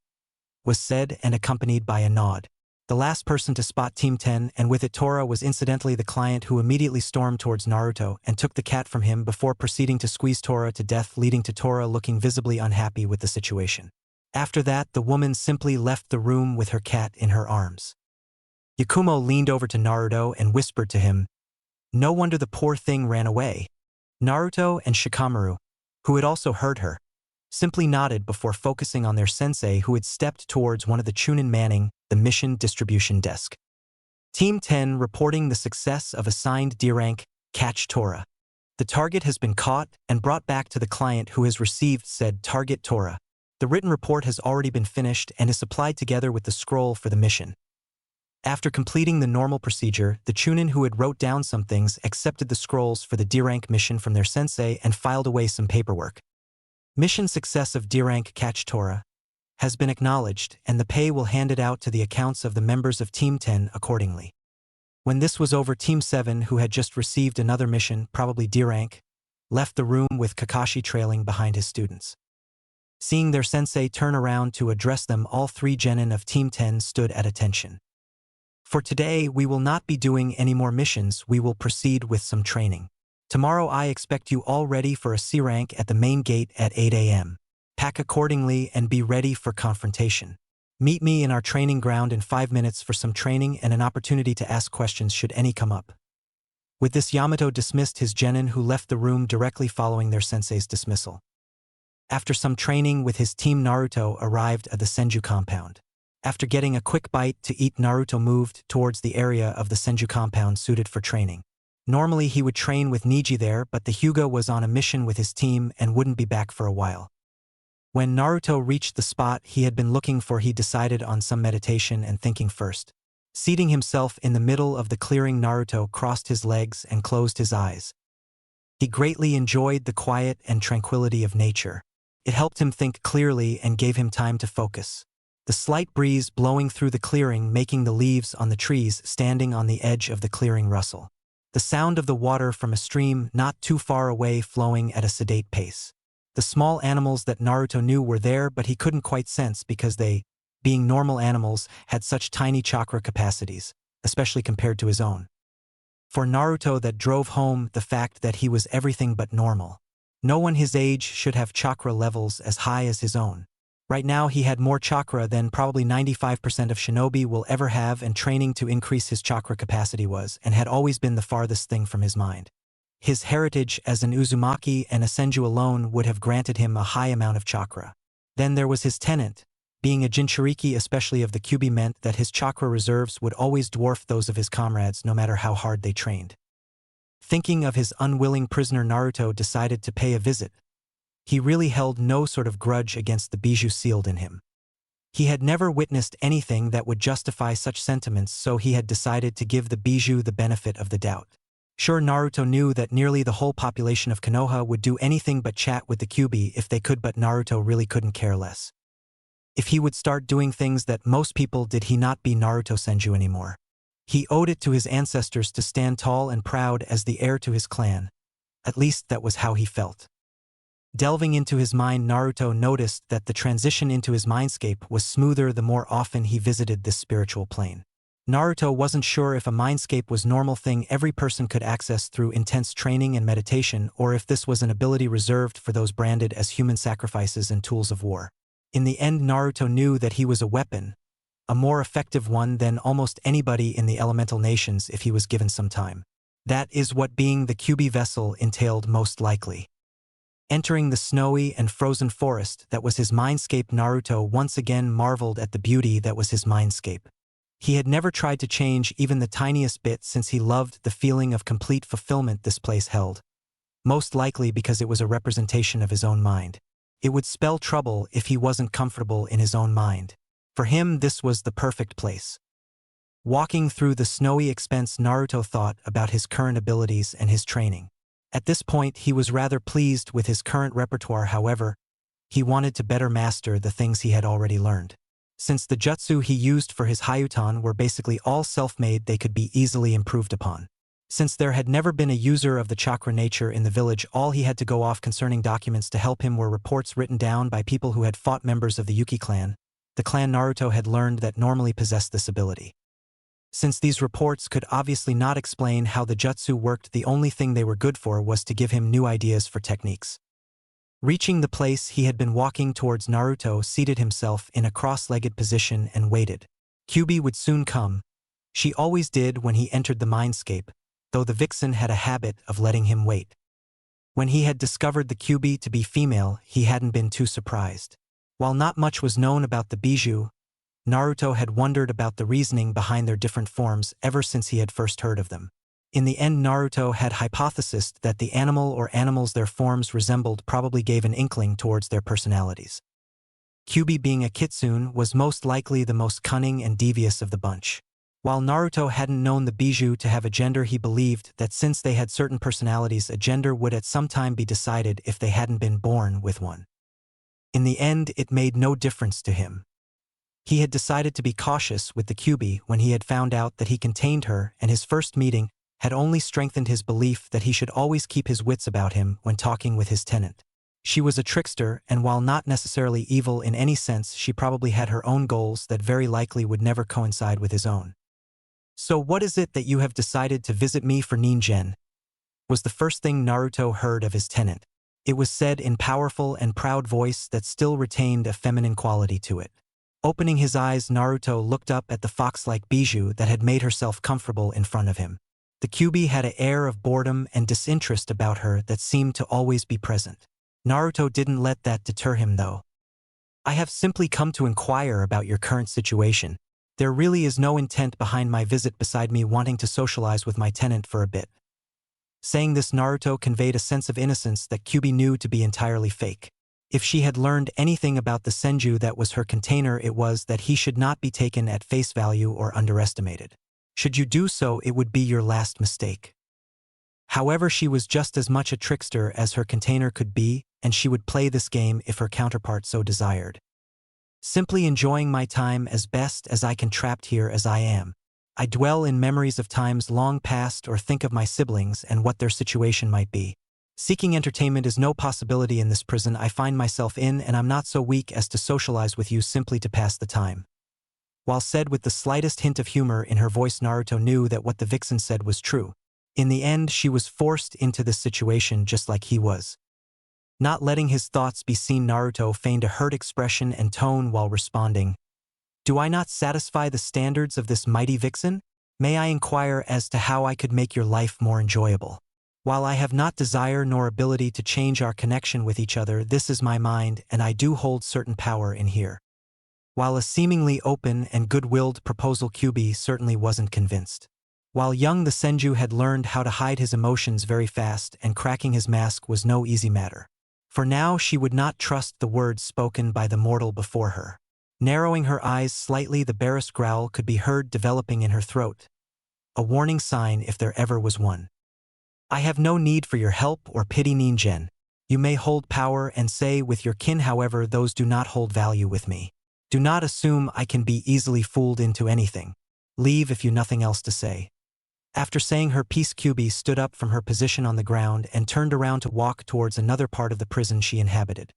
was said and accompanied by a nod. The last person to spot Team 10, and with it Tora, was incidentally the client who immediately stormed towards Naruto and took the cat from him before proceeding to squeeze Tora to death, leading to Tora looking visibly unhappy with the situation. After that, the woman simply left the room with her cat in her arms. Yakumo leaned over to Naruto and whispered to him, "No wonder the poor thing ran away." Naruto and Shikamaru, who had also heard her, simply nodded before focusing on their sensei, who had stepped towards one of the Chunin manning the mission distribution desk. Team 10 reporting the success of assigned D rank, catch Tora. The target has been caught and brought back to the client who has received said target Tora. The written report has already been finished and is supplied together with the scroll for the mission. After completing the normal procedure, the Chunin who had wrote down some things accepted the scrolls for the D rank mission from their sensei and filed away some paperwork. Mission success of D rank catch Tora has been acknowledged, and the pay will hand it out to the accounts of the members of Team 10 accordingly. When this was over, Team 7, who had just received another mission, probably D rank, left the room with Kakashi trailing behind his students. Seeing their sensei turn around to address them, all 3 genin of Team 10 stood at attention. "For today, we will not be doing any more missions, we will proceed with some training. Tomorrow I expect you all ready for a C rank at the main gate at 8 a.m. Pack accordingly and be ready for confrontation. Meet me in our training ground in 5 minutes for some training and an opportunity to ask questions should any come up." With this, Yamato dismissed his genin, who left the room directly following their sensei's dismissal. After some training with his team, Naruto arrived at the Senju compound. After getting a quick bite to eat, Naruto moved towards the area of the Senju compound suited for training. Normally he would train with Niji there, but the Hyuga was on a mission with his team and wouldn't be back for a while. When Naruto reached the spot he had been looking for, he decided on some meditation and thinking first. Seating himself in the middle of the clearing, Naruto crossed his legs and closed his eyes. He greatly enjoyed the quiet and tranquility of nature. It helped him think clearly and gave him time to focus. The slight breeze blowing through the clearing, making the leaves on the trees standing on the edge of the clearing rustle. The sound of the water from a stream not too far away flowing at a sedate pace. The small animals that Naruto knew were there, but he couldn't quite sense because they, being normal animals, had such tiny chakra capacities, especially compared to his own. For Naruto, that drove home the fact that he was everything but normal. No one his age should have chakra levels as high as his own. Right now he had more chakra than probably 95% of shinobi will ever have, and training to increase his chakra capacity was and had always been the farthest thing from his mind. His heritage as an Uzumaki and a Senju alone would have granted him a high amount of chakra. Then there was his tenant. Being a Jinchuriki, especially of the Kyuubi, meant that his chakra reserves would always dwarf those of his comrades no matter how hard they trained. Thinking of his unwilling prisoner, Naruto decided to pay a visit. He really held no sort of grudge against the bijou sealed in him. He had never witnessed anything that would justify such sentiments, so he had decided to give the bijou the benefit of the doubt. Sure, Naruto knew that nearly the whole population of Konoha would do anything but chat with the Kyuubi if they could, but Naruto really couldn't care less. If he would start doing things that most people did, he not be Naruto Senju anymore. He owed it to his ancestors to stand tall and proud as the heir to his clan. At least that was how he felt. Delving into his mind, Naruto noticed that the transition into his mindscape was smoother the more often he visited this spiritual plane. Naruto wasn't sure if a mindscape was a normal thing every person could access through intense training and meditation, or if this was an ability reserved for those branded as human sacrifices and tools of war. In the end, Naruto knew that he was a weapon, a more effective one than almost anybody in the elemental nations if he was given some time. That is what being the Kyuubi vessel entailed most likely. Entering the snowy and frozen forest that was his mindscape, Naruto once again marveled at the beauty that was his mindscape. He had never tried to change even the tiniest bit since he loved the feeling of complete fulfillment this place held, most likely because it was a representation of his own mind. It would spell trouble if he wasn't comfortable in his own mind. For him, this was the perfect place. Walking through the snowy expanse, Naruto thought about his current abilities and his training. At this point, he was rather pleased with his current repertoire. However, he wanted to better master the things he had already learned. Since the jutsu he used for his Hyutan were basically all self-made, they could be easily improved upon. Since there had never been a user of the chakra nature in the village, all he had to go off concerning documents to help him were reports written down by people who had fought members of the Yuki clan, the clan Naruto had learned that normally possessed this ability. Since these reports could obviously not explain how the jutsu worked, the only thing they were good for was to give him new ideas for techniques. Reaching the place he had been walking towards, Naruto seated himself in a cross-legged position and waited. Kyuubi would soon come. She always did when he entered the mindscape, though the vixen had a habit of letting him wait. When he had discovered the Kyuubi to be female, he hadn't been too surprised. While not much was known about the bijou, Naruto had wondered about the reasoning behind their different forms ever since he had first heard of them. In the end, Naruto had hypothesized that the animal or animals their forms resembled probably gave an inkling towards their personalities. Kyuubi, being a kitsune, was most likely the most cunning and devious of the bunch. While Naruto hadn't known the bijou to have a gender, he believed that since they had certain personalities, a gender would at some time be decided if they hadn't been born with one. In the end, it made no difference to him. He had decided to be cautious with the Kyuubi when he had found out that he contained her, and his first meeting had only strengthened his belief that he should always keep his wits about him when talking with his tenant. She was a trickster, and while not necessarily evil in any sense, she probably had her own goals that very likely would never coincide with his own. "So what is it that you have decided to visit me for, Ningen?" was the first thing Naruto heard of his tenant. It was said in powerful and proud voice that still retained a feminine quality to it. Opening his eyes, Naruto looked up at the fox-like bijou that had made herself comfortable in front of him. The Kyuubi had an air of boredom and disinterest about her that seemed to always be present. Naruto didn't let that deter him, though. "I have simply come to inquire about your current situation. There really is no intent behind my visit beside me wanting to socialize with my tenant for a bit." Saying this, Naruto conveyed a sense of innocence that Kyuubi knew to be entirely fake. If she had learned anything about the Senju that was her container, it was that he should not be taken at face value or underestimated. Should you do so, it would be your last mistake. However, she was just as much a trickster as her container could be, and she would play this game if her counterpart so desired. "Simply enjoying my time as best as I can, trapped here as I am. I dwell in memories of times long past or think of my siblings and what their situation might be. Seeking entertainment is no possibility in this prison I find myself in, and I'm not so weak as to socialize with you simply to pass the time." While said with the slightest hint of humor in her voice, Naruto knew that what the vixen said was true. In the end, she was forced into this situation just like he was. Not letting his thoughts be seen, Naruto feigned a hurt expression and tone while responding. "Do I not satisfy the standards of this mighty vixen? May I inquire as to how I could make your life more enjoyable? While I have not desire nor ability to change our connection with each other, this is my mind, and I do hold certain power in here." While a seemingly open and good-willed proposal, Kyuubi certainly wasn't convinced. While young, the Senju had learned how to hide his emotions very fast, and cracking his mask was no easy matter. For now, she would not trust the words spoken by the mortal before her. Narrowing her eyes slightly, the barest growl could be heard developing in her throat, a warning sign if there ever was one. "I have no need for your help or pity, Ningen. You may hold power and say with your kin, however, those do not hold value with me. Do not assume I can be easily fooled into anything. Leave if you nothing else to say." After saying her piece, Kyubi stood up from her position on the ground and turned around to walk towards another part of the prison she inhabited.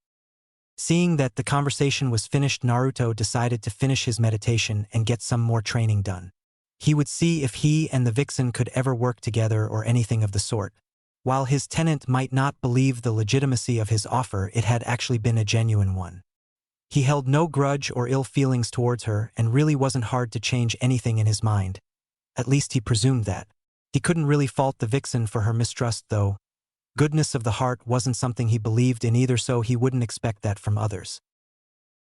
Seeing that the conversation was finished, Naruto decided to finish his meditation and get some more training done. He would see if he and the vixen could ever work together or anything of the sort. While his tenant might not believe the legitimacy of his offer, it had actually been a genuine one. He held no grudge or ill feelings towards her and really wasn't hard to change anything in his mind. At least he presumed that. He couldn't really fault the vixen for her mistrust, though. Goodness of the heart wasn't something he believed in either, so he wouldn't expect that from others.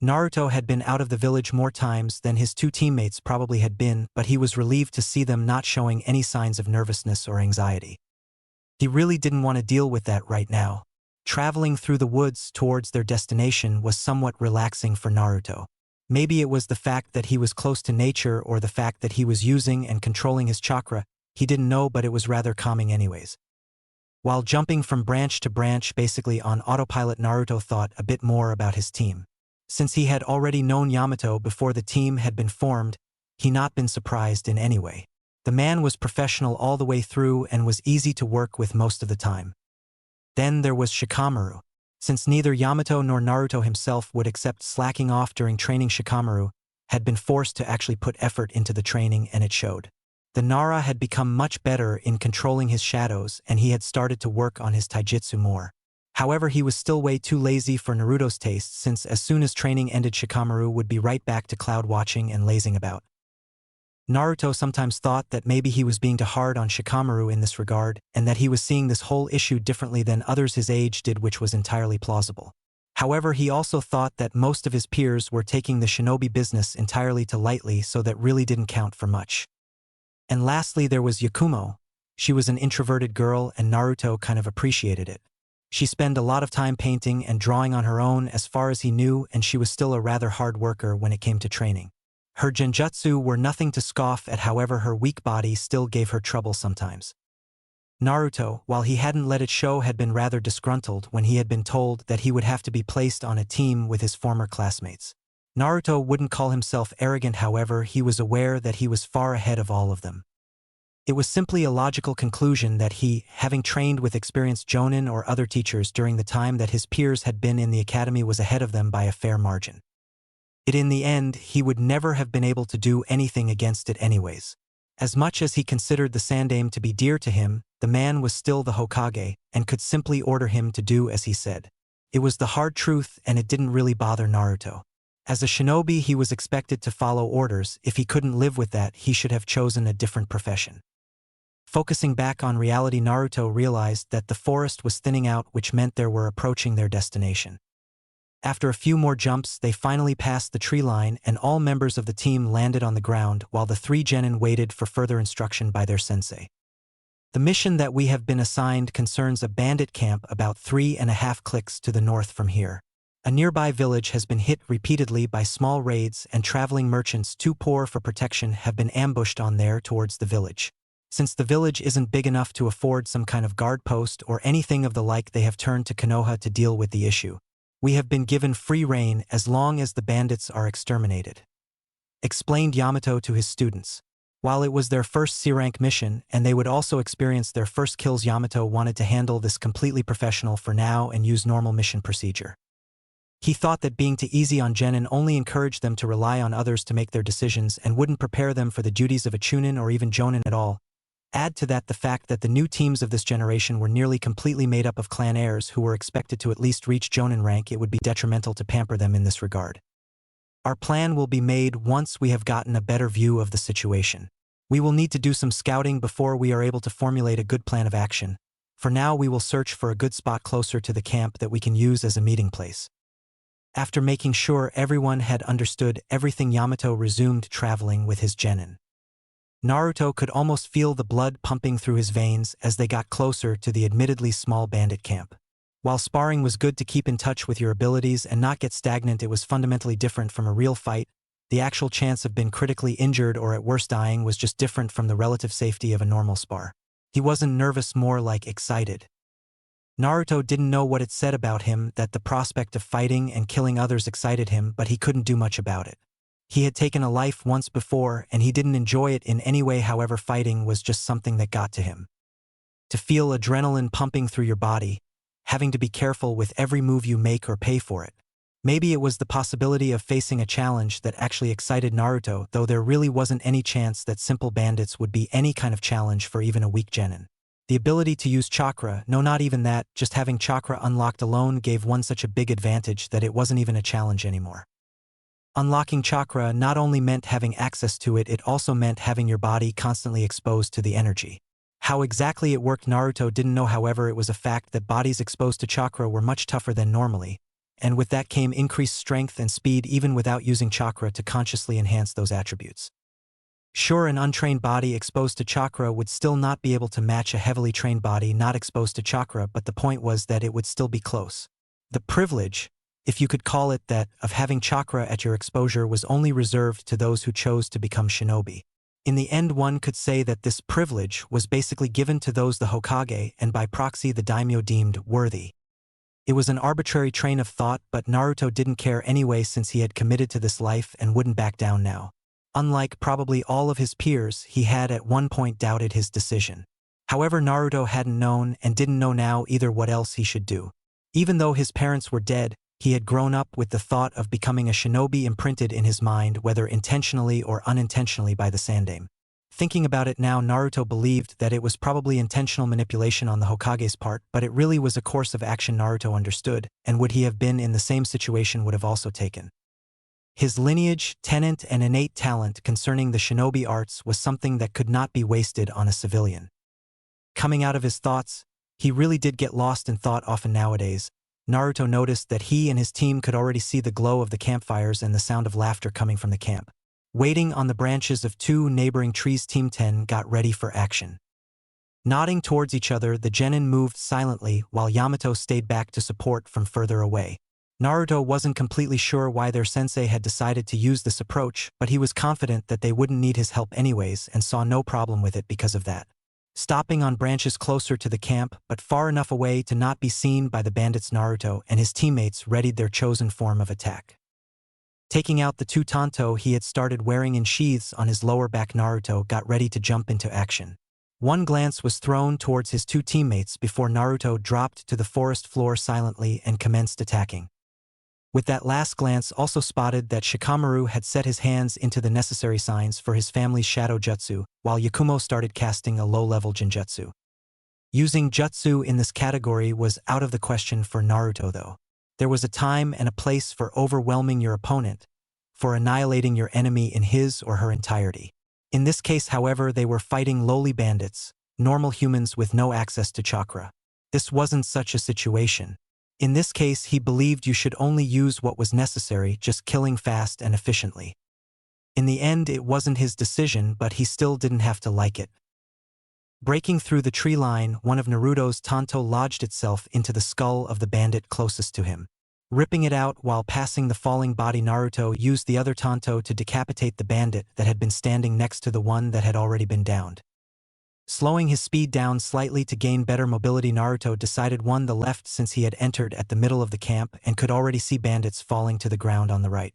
Naruto had been out of the village more times than his two teammates probably had been, but he was relieved to see them not showing any signs of nervousness or anxiety. He really didn't want to deal with that right now. Traveling through the woods towards their destination was somewhat relaxing for Naruto. Maybe it was the fact that he was close to nature or the fact that he was using and controlling his chakra, he didn't know, but it was rather calming anyways. While jumping from branch to branch basically on autopilot, Naruto thought a bit more about his team. Since he had already known Yamato before the team had been formed, he not been surprised in any way. The man was professional all the way through and was easy to work with most of the time. Then there was Shikamaru. Since neither Yamato nor Naruto himself would accept slacking off during training, Shikamaru had been forced to actually put effort into the training, and it showed. The Nara had become much better in controlling his shadows, and he had started to work on his taijutsu more. However, he was still way too lazy for Naruto's taste, since as soon as training ended, Shikamaru would be right back to cloud watching and lazing about. Naruto sometimes thought that maybe he was being too hard on Shikamaru in this regard, and that he was seeing this whole issue differently than others his age did, which was entirely plausible. However, he also thought that most of his peers were taking the shinobi business entirely too lightly, so that really didn't count for much. And lastly, there was Yakumo. She was an introverted girl, and Naruto kind of appreciated it. She spent a lot of time painting and drawing on her own as far as he knew, and she was still a rather hard worker when it came to training. Her genjutsu were nothing to scoff at, however her weak body still gave her trouble sometimes. Naruto, while he hadn't let it show, had been rather disgruntled when he had been told that he would have to be placed on a team with his former classmates. Naruto wouldn't call himself arrogant, however he was aware that he was far ahead of all of them. It was simply a logical conclusion that he, having trained with experienced jonin or other teachers during the time that his peers had been in the academy, was ahead of them by a fair margin. In the end, he would never have been able to do anything against it anyways. As much as he considered the Sandaime to be dear to him, the man was still the Hokage, and could simply order him to do as he said. It was the hard truth, and it didn't really bother Naruto. As a shinobi, he was expected to follow orders. If he couldn't live with that, he should have chosen a different profession. Focusing back on reality, Naruto realized that the forest was thinning out, which meant they were approaching their destination. After a few more jumps, they finally passed the tree line, and all members of the team landed on the ground while the three genin waited for further instruction by their sensei. The mission that we have been assigned concerns a bandit camp about 3.5 clicks to the north from here. A nearby village has been hit repeatedly by small raids, and traveling merchants too poor for protection have been ambushed on there towards the village. Since the village isn't big enough to afford some kind of guard post or anything of the like, they have turned to Konoha to deal with the issue. We have been given free rein as long as the bandits are exterminated, explained Yamato to his students. While it was their first C-rank mission, and they would also experience their first kills, Yamato wanted to handle this completely professional for now and use normal mission procedure. He thought that being too easy on genin only encouraged them to rely on others to make their decisions and wouldn't prepare them for the duties of a chunin or even jonin at all. Add to that the fact that the new teams of this generation were nearly completely made up of clan heirs who were expected to at least reach jonin rank. It would be detrimental to pamper them in this regard. Our plan will be made once we have gotten a better view of the situation. We will need to do some scouting before we are able to formulate a good plan of action. For now, we will search for a good spot closer to the camp that we can use as a meeting place. After making sure everyone had understood everything, Yamato resumed traveling with his genin. Naruto could almost feel the blood pumping through his veins as they got closer to the admittedly small bandit camp. While sparring was good to keep in touch with your abilities and not get stagnant, it was fundamentally different from a real fight. The actual chance of being critically injured or at worst dying was just different from the relative safety of a normal spar. He wasn't nervous, more like excited. Naruto didn't know what it said about him that the prospect of fighting and killing others excited him, but he couldn't do much about it. He had taken a life once before, and he didn't enjoy it in any way. However, fighting was just something that got to him. To feel adrenaline pumping through your body, having to be careful with every move you make or pay for it. Maybe it was the possibility of facing a challenge that actually excited Naruto, though there really wasn't any chance that simple bandits would be any kind of challenge for even a weak genin. The ability to use chakra, no, not even that, just having chakra unlocked alone gave one such a big advantage that it wasn't even a challenge anymore. Unlocking chakra not only meant having access to it, it also meant having your body constantly exposed to the energy. How exactly it worked Naruto didn't know. However, it was a fact that bodies exposed to chakra were much tougher than normally, and with that came increased strength and speed even without using chakra to consciously enhance those attributes. Sure, an untrained body exposed to chakra would still not be able to match a heavily trained body not exposed to chakra, but the point was that it would still be close. The privilege, if you could call it that, of having chakra at your exposure was only reserved to those who chose to become shinobi. In the end, one could say that this privilege was basically given to those the Hokage and by proxy the daimyo deemed worthy. It was an arbitrary train of thought, but Naruto didn't care anyway since he had committed to this life and wouldn't back down now. Unlike probably all of his peers, he had at one point doubted his decision. However, Naruto hadn't known and didn't know now either what else he should do. Even though his parents were dead, he had grown up with the thought of becoming a shinobi imprinted in his mind, whether intentionally or unintentionally, by the Sandaime. Thinking about it now, Naruto believed that it was probably intentional manipulation on the Hokage's part, but it really was a course of action Naruto understood, and would he have been in the same situation would have also taken. His lineage, tenet, and innate talent concerning the shinobi arts was something that could not be wasted on a civilian. Coming out of his thoughts, he really did get lost in thought often nowadays. Naruto noticed that he and his team could already see the glow of the campfires and the sound of laughter coming from the camp. Waiting on the branches of two neighboring trees, Team 10 got ready for action. Nodding towards each other, the genin moved silently while Yamato stayed back to support from further away. Naruto wasn't completely sure why their sensei had decided to use this approach, but he was confident that they wouldn't need his help anyways and saw no problem with it because of that. Stopping on branches closer to the camp but far enough away to not be seen by the bandits, Naruto and his teammates readied their chosen form of attack. Taking out the two tanto he had started wearing in sheaths on his lower back, Naruto got ready to jump into action. One glance was thrown towards his two teammates before Naruto dropped to the forest floor silently and commenced attacking. With that last glance also spotted that Shikamaru had set his hands into the necessary signs for his family's shadow jutsu, while Yakumo started casting a low-level genjutsu. Using jutsu in this category was out of the question for Naruto though. There was a time and a place for overwhelming your opponent, for annihilating your enemy in his or her entirety. In this case, however, they were fighting lowly bandits, normal humans with no access to chakra. This wasn't such a situation. In this case, he believed you should only use what was necessary, just killing fast and efficiently. In the end, it wasn't his decision, but he still didn't have to like it. Breaking through the tree line, one of Naruto's tanto lodged itself into the skull of the bandit closest to him. Ripping it out while passing the falling body, Naruto used the other tanto to decapitate the bandit that had been standing next to the one that had already been downed. Slowing his speed down slightly to gain better mobility, Naruto decided on the left since he had entered at the middle of the camp and could already see bandits falling to the ground on the right.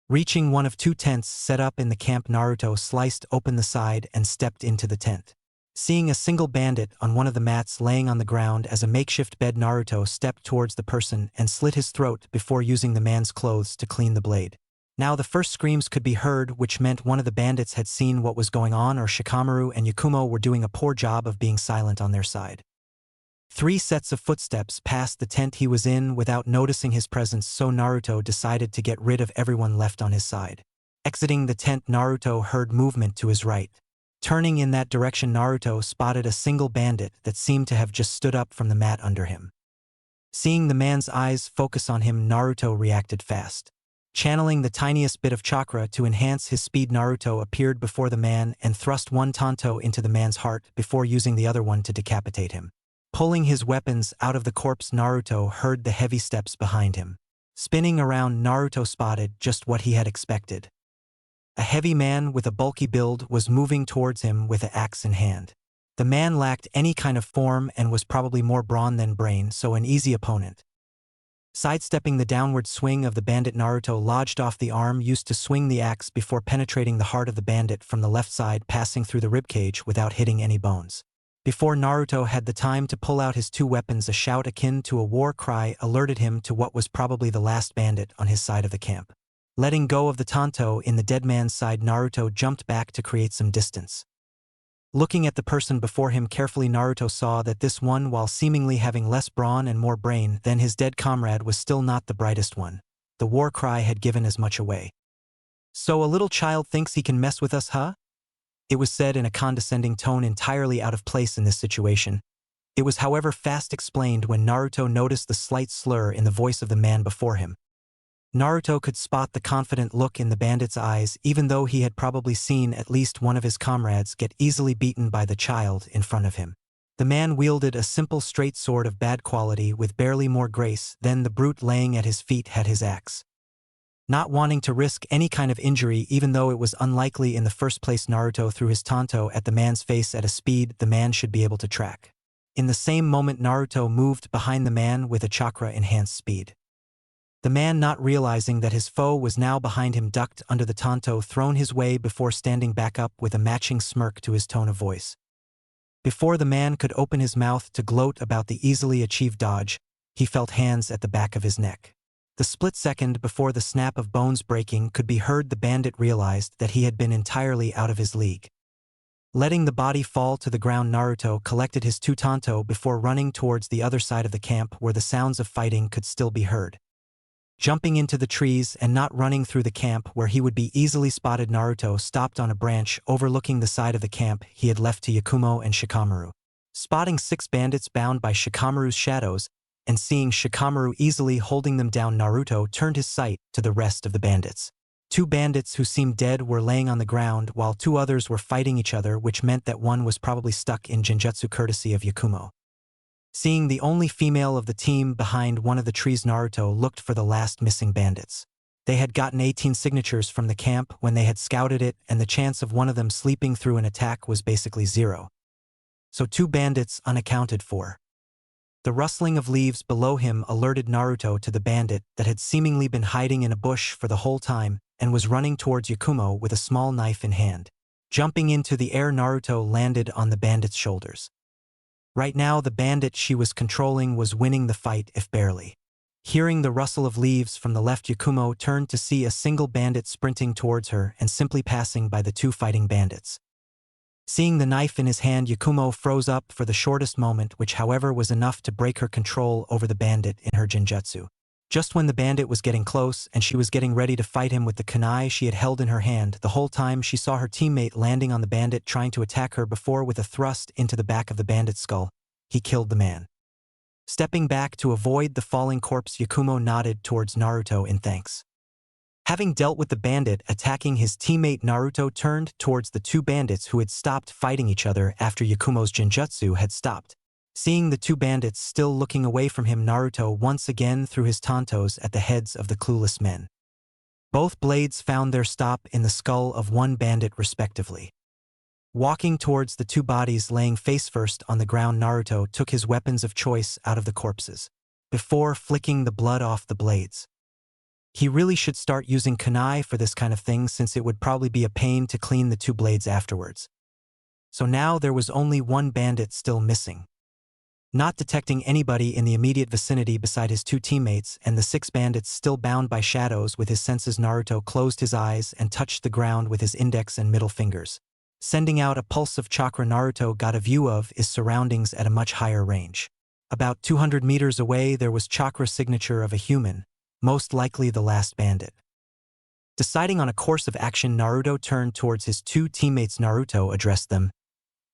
Reaching one of two tents set up in the camp, Naruto sliced open the side and stepped into the tent. Seeing a single bandit on one of the mats laying on the ground as a makeshift bed, Naruto stepped towards the person and slit his throat before using the man's clothes to clean the blade. Now the first screams could be heard, which meant one of the bandits had seen what was going on, or Shikamaru and Yakumo were doing a poor job of being silent on their side. 3 sets of footsteps passed the tent he was in without noticing his presence, so Naruto decided to get rid of everyone left on his side. Exiting the tent, Naruto heard movement to his right. Turning in that direction, Naruto spotted a single bandit that seemed to have just stood up from the mat under him. Seeing the man's eyes focus on him, Naruto reacted fast. Channeling the tiniest bit of chakra to enhance his speed, Naruto appeared before the man and thrust one tanto into the man's heart before using the other one to decapitate him. Pulling his weapons out of the corpse, Naruto heard the heavy steps behind him. Spinning around, Naruto spotted just what he had expected. A heavy man with a bulky build was moving towards him with an axe in hand. The man lacked any kind of form and was probably more brawn than brain, so an easy opponent. Sidestepping the downward swing of the bandit, Naruto lodged off the arm used to swing the axe before penetrating the heart of the bandit from the left side, passing through the ribcage without hitting any bones. Before Naruto had the time to pull out his two weapons, a shout akin to a war cry alerted him to what was probably the last bandit on his side of the camp. Letting go of the tanto in the dead man's side, Naruto jumped back to create some distance. Looking at the person before him carefully, Naruto saw that this one, while seemingly having less brawn and more brain than his dead comrade, was still not the brightest one. The war cry had given as much away. "So a little child thinks he can mess with us, huh?" It was said in a condescending tone entirely out of place in this situation. It was, however, fast explained when Naruto noticed the slight slur in the voice of the man before him. Naruto could spot the confident look in the bandit's eyes, even though he had probably seen at least one of his comrades get easily beaten by the child in front of him. The man wielded a simple straight sword of bad quality with barely more grace than the brute laying at his feet had his axe. Not wanting to risk any kind of injury, even though it was unlikely in the first place, Naruto threw his tanto at the man's face at a speed the man should be able to track. In the same moment, Naruto moved behind the man with a chakra-enhanced speed. The man, not realizing that his foe was now behind him, ducked under the tanto thrown his way before standing back up with a matching smirk to his tone of voice. Before the man could open his mouth to gloat about the easily achieved dodge, he felt hands at the back of his neck. The split second before the snap of bones breaking could be heard, the bandit realized that he had been entirely out of his league. Letting the body fall to the ground, Naruto collected his two tanto before running towards the other side of the camp where the sounds of fighting could still be heard. Jumping into the trees and not running through the camp where he would be easily spotted, Naruto stopped on a branch overlooking the side of the camp he had left to Yakumo and Shikamaru. Spotting 6 bandits bound by Shikamaru's shadows, and seeing Shikamaru easily holding them down, Naruto turned his sight to the rest of the bandits. 2 bandits who seemed dead were laying on the ground while 2 others were fighting each other, which meant that one was probably stuck in genjutsu courtesy of Yakumo. Seeing the only female of the team behind one of the trees, Naruto looked for the last missing bandits. They had gotten 18 signatures from the camp when they had scouted it, and the chance of one of them sleeping through an attack was basically 0. So 2 bandits unaccounted for. The rustling of leaves below him alerted Naruto to the bandit that had seemingly been hiding in a bush for the whole time and was running towards Yakumo with a small knife in hand. Jumping into the air, Naruto landed on the bandit's shoulders. Right now, the bandit she was controlling was winning the fight, if barely. Hearing the rustle of leaves from the left, Yakumo turned to see a single bandit sprinting towards her and simply passing by the 2 fighting bandits. Seeing the knife in his hand, Yakumo froze up for the shortest moment, which however was enough to break her control over the bandit in her genjutsu. Just when the bandit was getting close and she was getting ready to fight him with the kunai she had held in her hand the whole time, she saw her teammate landing on the bandit trying to attack her before, with a thrust into the back of the bandit's skull, he killed the man. Stepping back to avoid the falling corpse, Yakumo nodded towards Naruto in thanks. Having dealt with the bandit attacking his teammate, Naruto turned towards the 2 bandits who had stopped fighting each other after Yakumo's genjutsu had stopped. Seeing the 2 bandits still looking away from him, Naruto once again threw his tantos at the heads of the clueless men. Both blades found their stop in the skull of one bandit respectively. Walking towards the 2 bodies laying face first on the ground, Naruto took his weapons of choice out of the corpses, before flicking the blood off the blades. He really should start using kunai for this kind of thing, since it would probably be a pain to clean the 2 blades afterwards. So now there was only 1 bandit still missing. Not detecting anybody in the immediate vicinity beside his 2 teammates and the 6 bandits still bound by shadows with his senses, Naruto closed his eyes and touched the ground with his index and middle fingers. Sending out a pulse of chakra, Naruto got a view of his surroundings at a much higher range. About 200 meters away there was chakra signature of a human, most likely the last bandit. Deciding on a course of action, Naruto turned towards his 2 teammates. Naruto addressed them.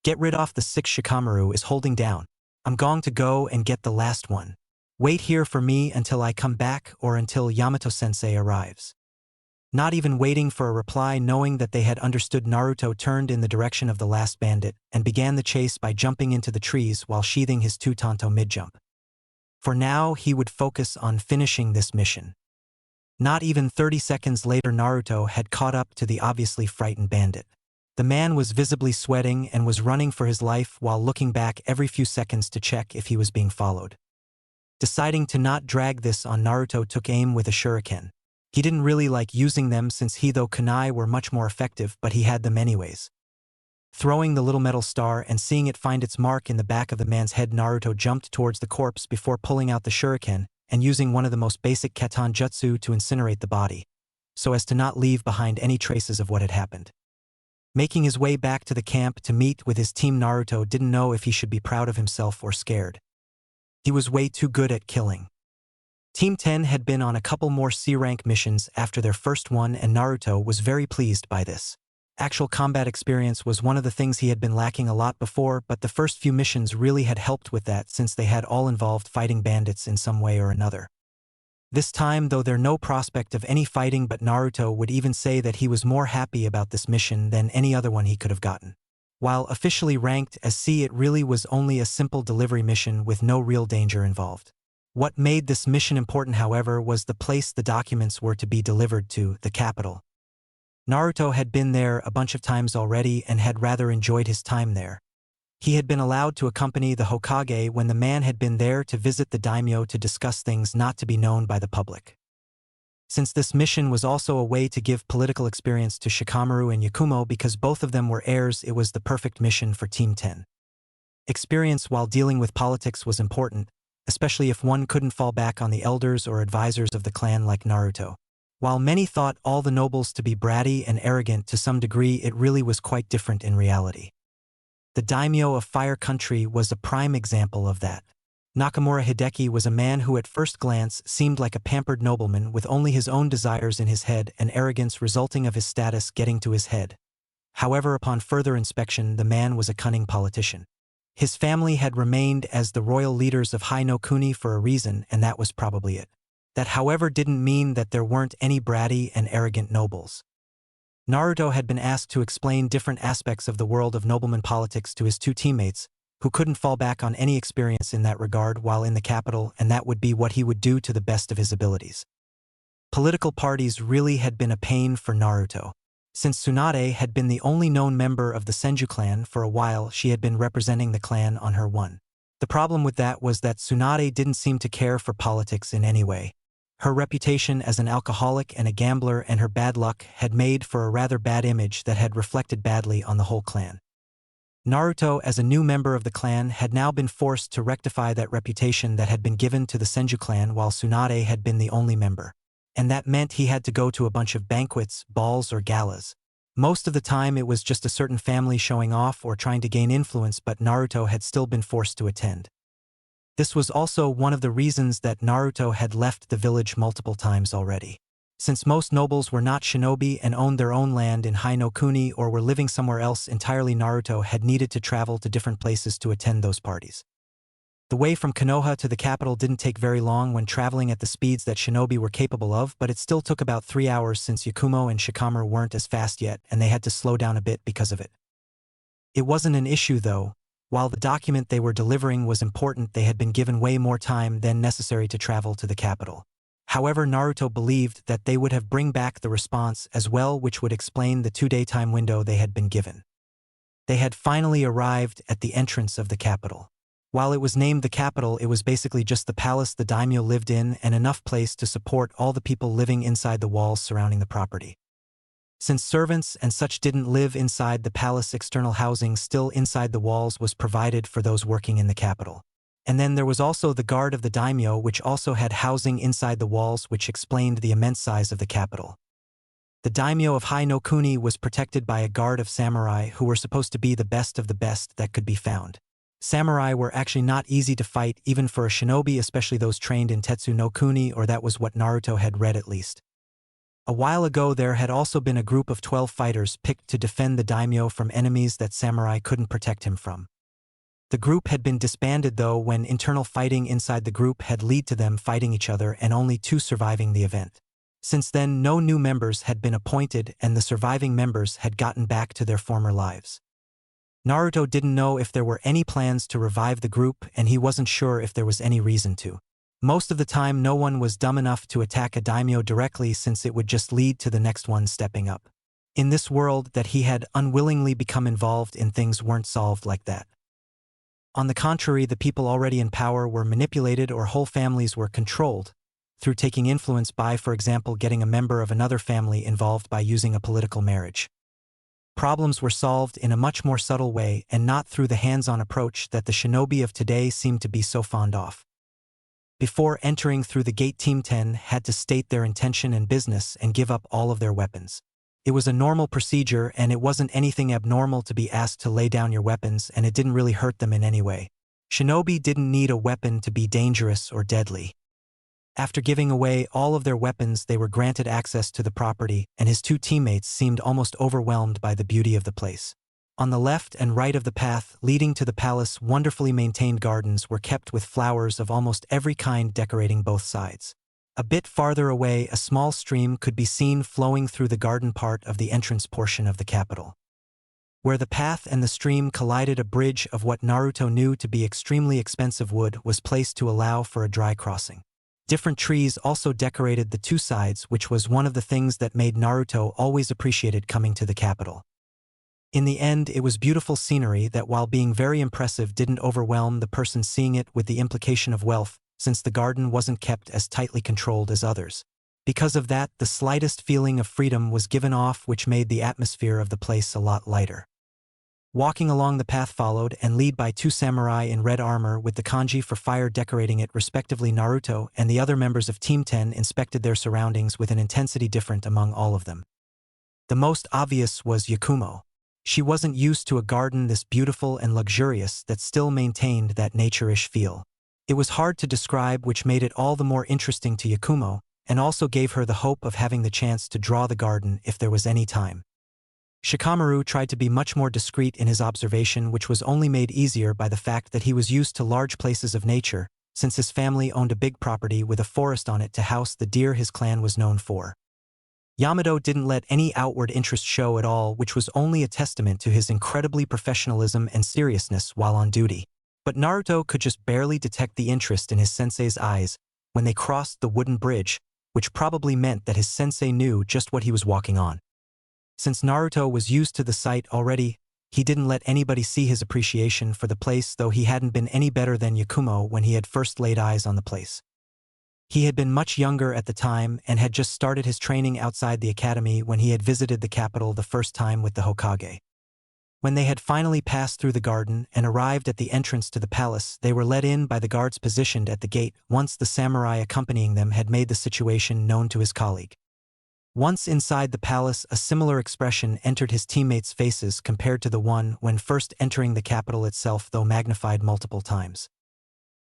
"Get rid of the 6 Shikamaru is holding down. I'm going to go and get the last one. Wait here for me until I come back or until Yamato-sensei arrives." Not even waiting for a reply, knowing that they had understood, Naruto turned in the direction of the last bandit and began the chase by jumping into the trees while sheathing his 2 tanto mid-jump. For now, he would focus on finishing this mission. Not even 30 seconds later, Naruto had caught up to the obviously frightened bandit. The man was visibly sweating and was running for his life while looking back every few seconds to check if he was being followed. Deciding to not drag this on, Naruto took aim with a shuriken. He didn't really like using them since he though kunai were much more effective, but he had them anyways. Throwing the little metal star and seeing it find its mark in the back of the man's head, Naruto jumped towards the corpse before pulling out the shuriken and using one of the most basic ketan jutsu to incinerate the body, so as to not leave behind any traces of what had happened. Making his way back to the camp to meet with his team, Naruto didn't know if he should be proud of himself or scared. He was way too good at killing. Team 10 had been on a couple more C-rank missions after their first one, and Naruto was very pleased by this. Actual combat experience was one of the things he had been lacking a lot before, but the first few missions really had helped with that since they had all involved fighting bandits in some way or another. This time, though, there no prospect of any fighting, but Naruto would even say that he was more happy about this mission than any other one he could have gotten. While officially ranked as C, it really was only a simple delivery mission with no real danger involved. What made this mission important, however, was the place the documents were to be delivered to, the capital. Naruto had been there a bunch of times already and had rather enjoyed his time there. He had been allowed to accompany the Hokage when the man had been there to visit the daimyo to discuss things not to be known by the public. Since this mission was also a way to give political experience to Shikamaru and Yakumo because both of them were heirs, it was the perfect mission for Team 10. Experience while dealing with politics was important, especially if one couldn't fall back on the elders or advisors of the clan like Naruto. While many thought all the nobles to be bratty and arrogant to some degree, it really was quite different in reality. The daimyo of Fire Country was a prime example of that. Nakamura Hideki was a man who at first glance seemed like a pampered nobleman with only his own desires in his head and arrogance resulting of his status getting to his head. However, upon further inspection, the man was a cunning politician. His family had remained as the royal leaders of Hai no Kuni for a reason, and that was probably it. That, however, didn't mean that there weren't any bratty and arrogant nobles. Naruto had been asked to explain different aspects of the world of nobleman politics to his two teammates, who couldn't fall back on any experience in that regard while in the capital, and that would be what he would do to the best of his abilities. Political parties really had been a pain for Naruto. Since Tsunade had been the only known member of the Senju clan for a while, she had been representing the clan on her one. The problem with that was that Tsunade didn't seem to care for politics in any way. Her reputation as an alcoholic and a gambler and her bad luck had made for a rather bad image that had reflected badly on the whole clan. Naruto, as a new member of the clan, had now been forced to rectify that reputation that had been given to the Senju clan while Tsunade had been the only member. And that meant he had to go to a bunch of banquets, balls, or galas. Most of the time it was just a certain family showing off or trying to gain influence, but Naruto had still been forced to attend. This was also one of the reasons that Naruto had left the village multiple times already. Since most nobles were not shinobi and owned their own land in Hai no Kuni or were living somewhere else entirely, Naruto had needed to travel to different places to attend those parties. The way from Konoha to the capital didn't take very long when traveling at the speeds that shinobi were capable of, but it still took about 3 hours since Yakumo and Shikamaru weren't as fast yet, and they had to slow down a bit because of it. It wasn't an issue though. While the document they were delivering was important, they had been given way more time than necessary to travel to the capital. However, Naruto believed that they would have bring back the response as well, which would explain the 2-day time window they had been given. They had finally arrived at the entrance of the capital. While it was named the capital, it was basically just the palace the daimyo lived in and enough place to support all the people living inside the walls surrounding the property. Since servants and such didn't live inside the palace, external housing still inside the walls was provided for those working in the capital. And then there was also the guard of the daimyo, which also had housing inside the walls, which explained the immense size of the capital. The daimyo of Hai no Kuni was protected by a guard of samurai who were supposed to be the best of the best that could be found. Samurai were actually not easy to fight even for a shinobi, especially those trained in Tetsu no Kuni, or that was what Naruto had read at least. A while ago there had also been a group of 12 fighters picked to defend the daimyo from enemies that samurai couldn't protect him from. The group had been disbanded though when internal fighting inside the group had led to them fighting each other and only 2 surviving the event. Since then no new members had been appointed and the surviving members had gotten back to their former lives. Naruto didn't know if there were any plans to revive the group, and he wasn't sure if there was any reason to. Most of the time no one was dumb enough to attack a daimyo directly, since it would just lead to the next one stepping up. In this world that he had unwillingly become involved in, things weren't solved like that. On the contrary, the people already in power were manipulated or whole families were controlled, through taking influence by, for example, getting a member of another family involved by using a political marriage. Problems were solved in a much more subtle way and not through the hands-on approach that the shinobi of today seem to be so fond of. Before entering through the gate, Team 10 had to state their intention and business and give up all of their weapons. It was a normal procedure, and it wasn't anything abnormal to be asked to lay down your weapons, and it didn't really hurt them in any way. Shinobi didn't need a weapon to be dangerous or deadly. After giving away all of their weapons, they were granted access to the property, and his two teammates seemed almost overwhelmed by the beauty of the place. On the left and right of the path leading to the palace, wonderfully maintained gardens were kept with flowers of almost every kind decorating both sides. A bit farther away, a small stream could be seen flowing through the garden part of the entrance portion of the capital. Where the path and the stream collided, a bridge of what Naruto knew to be extremely expensive wood was placed to allow for a dry crossing. Different trees also decorated the two sides, which was one of the things that made Naruto always appreciated coming to the capital. In the end, it was beautiful scenery that, while being very impressive, didn't overwhelm the person seeing it, with the implication of wealth, since the garden wasn't kept as tightly controlled as others. Because of that, the slightest feeling of freedom was given off, which made the atmosphere of the place a lot lighter. Walking along the path followed and led by two samurai in red armor with the kanji for fire decorating it respectively, Naruto and the other members of Team 10 inspected their surroundings with an intensity different among all of them. The most obvious was Yakumo. She wasn't used to a garden this beautiful and luxurious that still maintained that nature-ish feel. It was hard to describe, which made it all the more interesting to Yakumo, and also gave her the hope of having the chance to draw the garden if there was any time. Shikamaru tried to be much more discreet in his observation, which was only made easier by the fact that he was used to large places of nature, since his family owned a big property with a forest on it to house the deer his clan was known for. Yamato didn't let any outward interest show at all, which was only a testament to his incredibly professionalism and seriousness while on duty. But Naruto could just barely detect the interest in his sensei's eyes when they crossed the wooden bridge, which probably meant that his sensei knew just what he was walking on. Since Naruto was used to the sight already, he didn't let anybody see his appreciation for the place, though he hadn't been any better than Yakumo when he had first laid eyes on the place. He had been much younger at the time and had just started his training outside the academy when he had visited the capital the first time with the Hokage. When they had finally passed through the garden and arrived at the entrance to the palace, they were let in by the guards positioned at the gate once the samurai accompanying them had made the situation known to his colleague. Once inside the palace, a similar expression entered his teammates' faces compared to the one when first entering the capital itself, though magnified multiple times.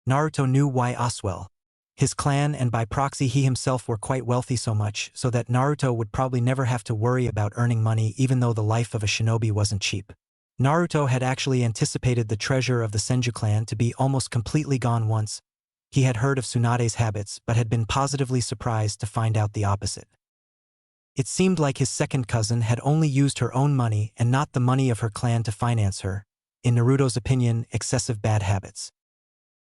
Naruto knew why as well. His clan and by proxy he himself were quite wealthy, so much so that Naruto would probably never have to worry about earning money, even though the life of a shinobi wasn't cheap. Naruto had actually anticipated the treasure of the Senju clan to be almost completely gone once he had heard of Tsunade's habits, but had been positively surprised to find out the opposite. It seemed like his second cousin had only used her own money and not the money of her clan to finance her, in Naruto's opinion, excessive bad habits.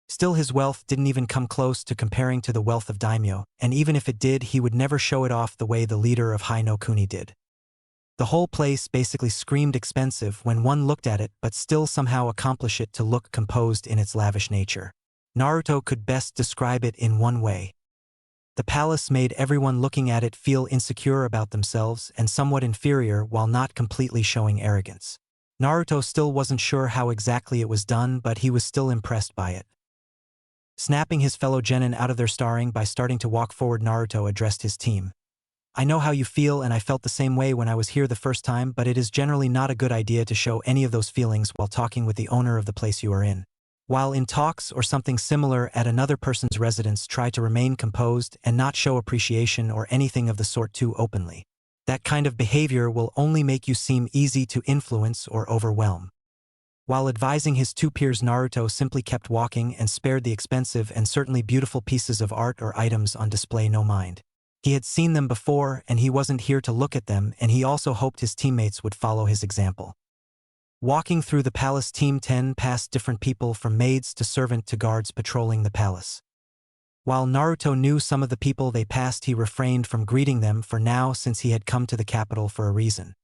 Still, his wealth didn't even come close to comparing to the wealth of daimyo, and even if it did, he would never show it off the way the leader of Hai no Kuni did. The whole place basically screamed expensive when one looked at it, but still somehow accomplish it to look composed in its lavish nature. Naruto could best describe it in one way. The palace made everyone looking at it feel insecure about themselves and somewhat inferior while not completely showing arrogance. Naruto still wasn't sure how exactly it was done, but he was still impressed by it. Snapping his fellow genin out of their staring by starting to walk forward, Naruto addressed his team. I know how you feel, and I felt the same way when I was here the first time, but it is generally not a good idea to show any of those feelings while talking with the owner of the place you are in. While in talks or something similar at another person's residence, try to remain composed and not show appreciation or anything of the sort too openly. That kind of behavior will only make you seem easy to influence or overwhelm. While advising his two peers, Naruto simply kept walking and spared the expensive and certainly beautiful pieces of art or items on display no mind. He had seen them before and he wasn't here to look at them, and he also hoped his teammates would follow his example. Walking through the palace, Team 10 passed different people from maids to servant to guards patrolling the palace. While Naruto knew some of the people they passed, he refrained from greeting them for now, since he had come to the capital for a reason.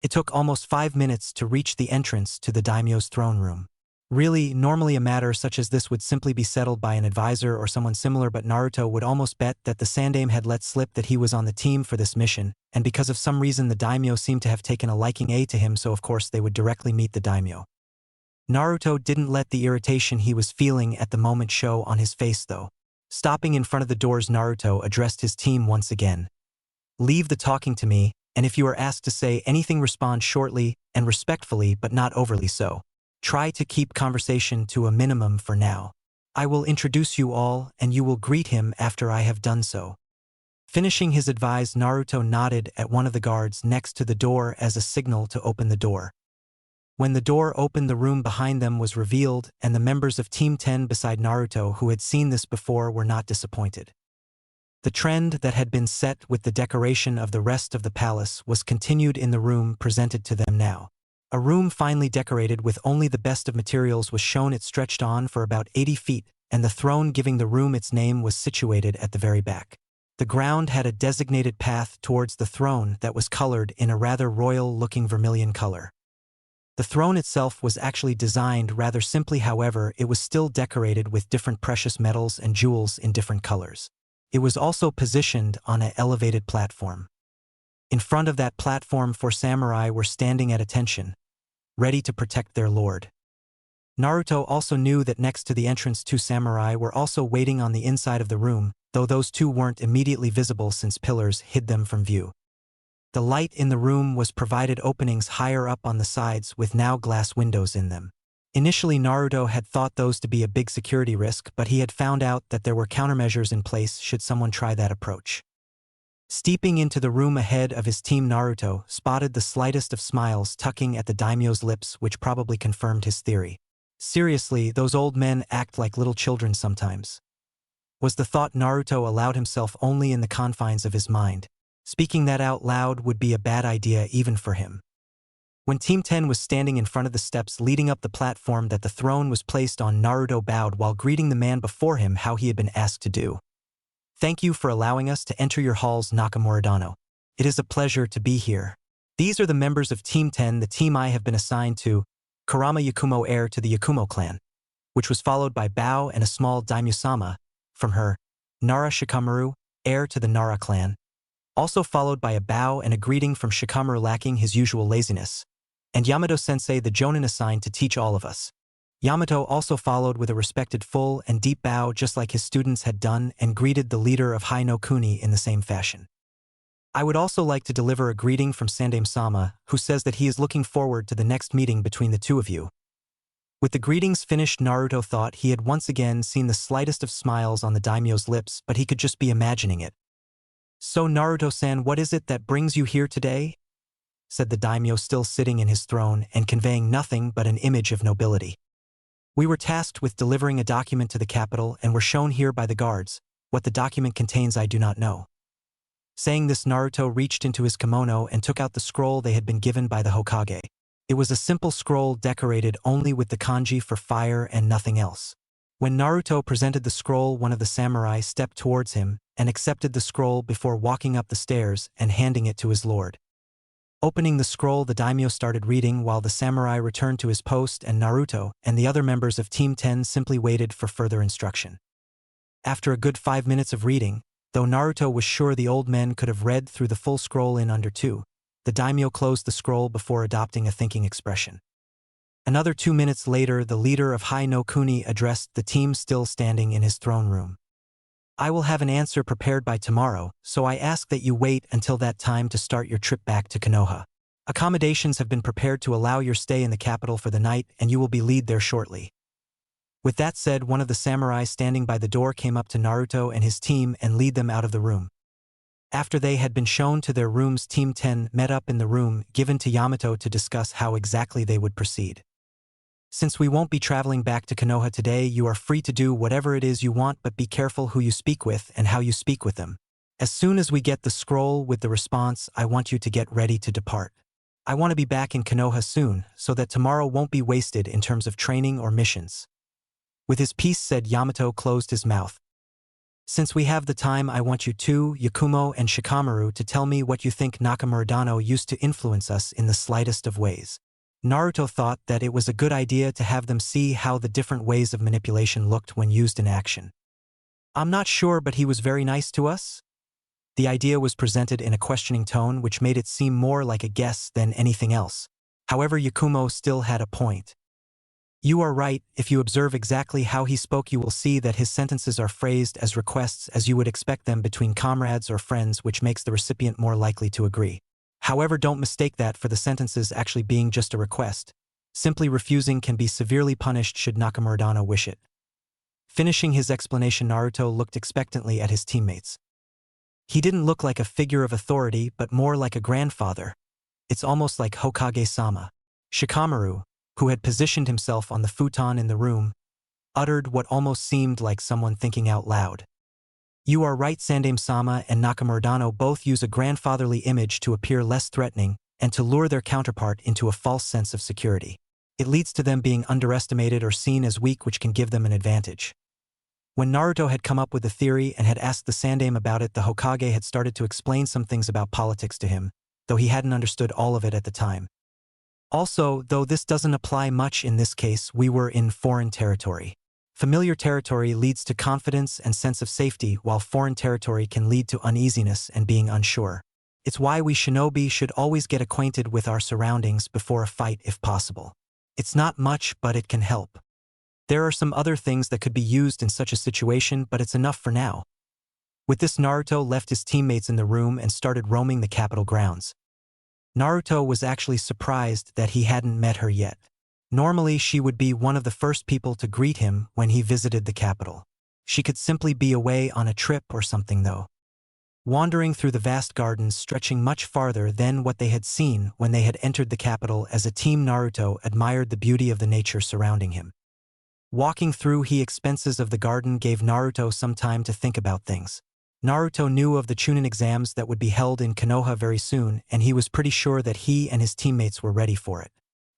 It took almost 5 minutes to reach the entrance to the daimyo's throne room. Really, normally a matter such as this would simply be settled by an advisor or someone similar, but Naruto would almost bet that the Sandaime had let slip that he was on the team for this mission, and because of some reason the daimyo seemed to have taken a liking to him, so of course they would directly meet the daimyo. Naruto didn't let the irritation he was feeling at the moment show on his face though. Stopping in front of the doors, Naruto addressed his team once again. Leave the talking to me, and if you are asked to say anything, respond shortly and respectfully, but not overly so. Try to keep conversation to a minimum for now. I will introduce you all, and you will greet him after I have done so. Finishing his advice, Naruto nodded at one of the guards next to the door as a signal to open the door. When the door opened, the room behind them was revealed, and the members of Team 10 beside Naruto, who had seen this before, were not disappointed. The trend that had been set with the decoration of the rest of the palace was continued in the room presented to them now. A room finely decorated with only the best of materials was shown. It stretched on for about 80 feet, and the throne giving the room its name was situated at the very back. The ground had a designated path towards the throne that was colored in a rather royal-looking vermilion color. The throne itself was actually designed rather simply, however, it was still decorated with different precious metals and jewels in different colors. It was also positioned on an elevated platform. In front of that platform, 4 samurai were standing at attention, ready to protect their lord. Naruto also knew that next to the entrance 2 samurai were also waiting on the inside of the room, though those 2 weren't immediately visible since pillars hid them from view. The light in the room was provided openings higher up on the sides with now glass windows in them. Initially, Naruto had thought those to be a big security risk, but he had found out that there were countermeasures in place should someone try that approach. Stepping into the room ahead of his team, Naruto spotted the slightest of smiles tucking at the daimyo's lips, which probably confirmed his theory. Seriously, those old men act like little children sometimes. Was the thought Naruto allowed himself only in the confines of his mind. Speaking that out loud would be a bad idea even for him. When Team 10 was standing in front of the steps leading up the platform that the throne was placed on, Naruto bowed while greeting the man before him how he had been asked to do. Thank you for allowing us to enter your halls, Nakamura Dano. It is a pleasure to be here. These are the members of Team 10, the team I have been assigned to, Kurama Yakumo, heir to the Yakumo clan, which was followed by Bao and a small daimyo-sama from her, Nara Shikamaru, heir to the Nara clan, also followed by a bow and a greeting from Shikamaru lacking his usual laziness, and Yamato-sensei, the jonin assigned to teach all of us. Yamato also followed with a respected full and deep bow just like his students had done and greeted the leader of Hai no Kuni in the same fashion. I would also like to deliver a greeting from Sandaime-sama, who says that he is looking forward to the next meeting between the two of you. With the greetings finished, Naruto thought he had once again seen the slightest of smiles on the daimyo's lips, but he could just be imagining it. So Naruto-san, what is it that brings you here today? Said the daimyo, still sitting in his throne and conveying nothing but an image of nobility. We were tasked with delivering a document to the capital and were shown here by the guards. What the document contains I do not know. Saying this, Naruto reached into his kimono and took out the scroll they had been given by the Hokage. It was a simple scroll decorated only with the kanji for fire and nothing else. When Naruto presented the scroll, one of the samurai stepped towards him and accepted the scroll before walking up the stairs and handing it to his lord. Opening the scroll, the daimyo started reading while the samurai returned to his post, and Naruto and the other members of Team 10 simply waited for further instruction. After a good 5 minutes of reading, though Naruto was sure the old men could have read through the full scroll in under 2, the daimyo closed the scroll before adopting a thinking expression. Another 2 minutes later, the leader of Hai no Kuni addressed the team still standing in his throne room. I will have an answer prepared by tomorrow, so I ask that you wait until that time to start your trip back to Konoha. Accommodations have been prepared to allow your stay in the capital for the night, and you will be lead there shortly. With that said, one of the samurai standing by the door came up to Naruto and his team and lead them out of the room. After they had been shown to their rooms, Team 10 met up in the room given to Yamato to discuss how exactly they would proceed. Since we won't be traveling back to Konoha today, you are free to do whatever it is you want, but be careful who you speak with and how you speak with them. As soon as we get the scroll with the response, I want you to get ready to depart. I want to be back in Konoha soon, so that tomorrow won't be wasted in terms of training or missions. With his piece said, Yamato closed his mouth. Since we have the time, I want you two, Yakumo and Shikamaru, to tell me what you think Nakamura Dano used to influence us in the slightest of ways. Naruto thought that it was a good idea to have them see how the different ways of manipulation looked when used in action. I'm not sure, but he was very nice to us? The idea was presented in a questioning tone which made it seem more like a guess than anything else. However, Yakumo still had a point. You are right, if you observe exactly how he spoke you will see that his sentences are phrased as requests as you would expect them between comrades or friends, which makes the recipient more likely to agree. However, don't mistake that for the sentences actually being just a request. Simply refusing can be severely punished should Nakamura wish it. Finishing his explanation, Naruto looked expectantly at his teammates. He didn't look like a figure of authority but more like a grandfather. It's almost like Hokage-sama. Shikamaru, who had positioned himself on the futon in the room, uttered what almost seemed like someone thinking out loud. You are right, Sandaime-sama and Nakamura both use a grandfatherly image to appear less threatening and to lure their counterpart into a false sense of security. It leads to them being underestimated or seen as weak, which can give them an advantage. When Naruto had come up with the theory and had asked the Sandaime about it, the Hokage had started to explain some things about politics to him, though he hadn't understood all of it at the time. Also, though this doesn't apply much in this case, we were in foreign territory. Familiar territory leads to confidence and sense of safety, while foreign territory can lead to uneasiness and being unsure. It's why we shinobi should always get acquainted with our surroundings before a fight if possible. It's not much, but it can help. There are some other things that could be used in such a situation, but it's enough for now. With this, Naruto left his teammates in the room and started roaming the capital grounds. Naruto was actually surprised that he hadn't met her yet. Normally, she would be one of the first people to greet him when he visited the capital. She could simply be away on a trip or something though. Wandering through the vast gardens stretching much farther than what they had seen when they had entered the capital as a team, Naruto admired the beauty of the nature surrounding him. Walking through the expanses of the garden gave Naruto some time to think about things. Naruto knew of the Chunin exams that would be held in Konoha very soon, and he was pretty sure that he and his teammates were ready for it.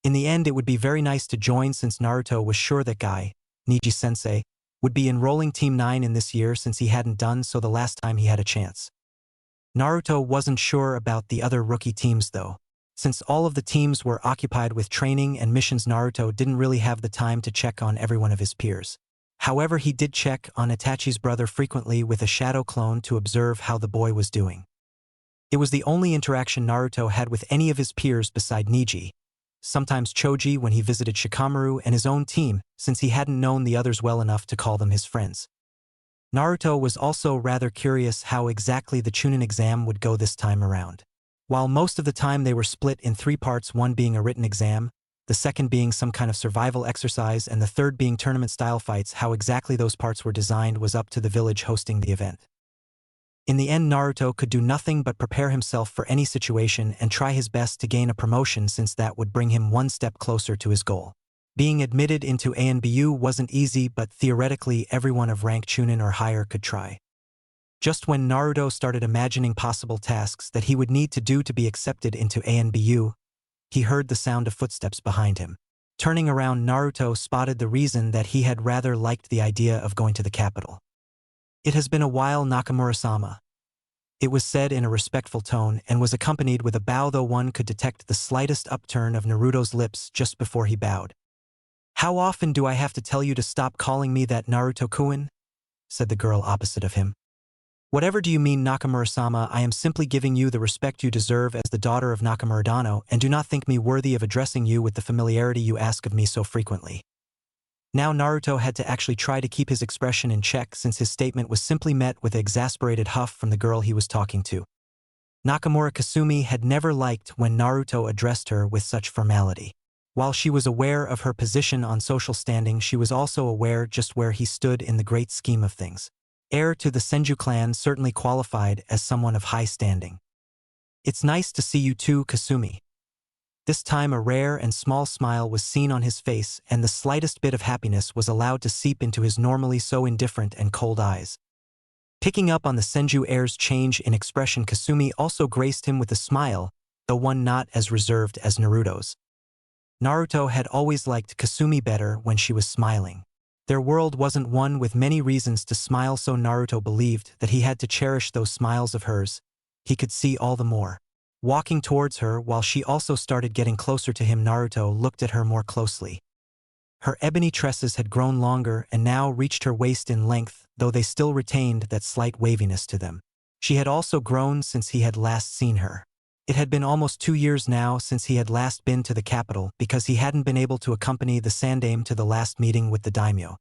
In the end, it would be very nice to join, since Naruto was sure that Guy, Niji-sensei, would be enrolling Team 9 in this year since he hadn't done so the last time he had a chance. Naruto wasn't sure about the other rookie teams though. Since all of the teams were occupied with training and missions, Naruto didn't really have the time to check on every one of his peers. However, he did check on Itachi's brother frequently with a shadow clone to observe how the boy was doing. It was the only interaction Naruto had with any of his peers beside Niji, sometimes Choji when he visited Shikamaru, and his own team, since he hadn't known the others well enough to call them his friends. Naruto was also rather curious how exactly the Chunin exam would go this time around. While most of the time they were split in 3 parts, one being a written exam, the second being some kind of survival exercise, and the third being tournament-style fights, how exactly those parts were designed was up to the village hosting the event. In the end, Naruto could do nothing but prepare himself for any situation and try his best to gain a promotion, since that would bring him one step closer to his goal. Being admitted into ANBU wasn't easy, but theoretically everyone of rank Chunin or higher could try. Just when Naruto started imagining possible tasks that he would need to do to be accepted into ANBU, he heard the sound of footsteps behind him. Turning around, Naruto spotted the reason that he had rather liked the idea of going to the capital. It has been a while, Nakamura-sama. It was said in a respectful tone and was accompanied with a bow, though one could detect the slightest upturn of Naruto's lips just before he bowed. How often do I have to tell you to stop calling me that, Naruto-kun? Said the girl opposite of him. Whatever do you mean, Nakamura-sama? I am simply giving you the respect you deserve as the daughter of Nakamura, and do not think me worthy of addressing you with the familiarity you ask of me so frequently. Now Naruto had to actually try to keep his expression in check, since his statement was simply met with an exasperated huff from the girl he was talking to. Nakamura Kasumi had never liked when Naruto addressed her with such formality. While she was aware of her position on social standing, she was also aware just where he stood in the great scheme of things. Heir to the Senju clan, certainly qualified as someone of high standing. It's nice to see you too, Kasumi. This time a rare and small smile was seen on his face, and the slightest bit of happiness was allowed to seep into his normally so indifferent and cold eyes. Picking up on the Senju heir's change in expression, Kasumi also graced him with a smile, though one not as reserved as Naruto's. Naruto had always liked Kasumi better when she was smiling. Their world wasn't one with many reasons to smile, so Naruto believed that he had to cherish those smiles of hers. He could see all the more. Walking towards her while she also started getting closer to him, Naruto looked at her more closely. Her ebony tresses had grown longer and now reached her waist in length, though they still retained that slight waviness to them. She had also grown since he had last seen her. It had been almost 2 years now since he had last been to the capital because he hadn't been able to accompany the Sandaime to the last meeting with the daimyo.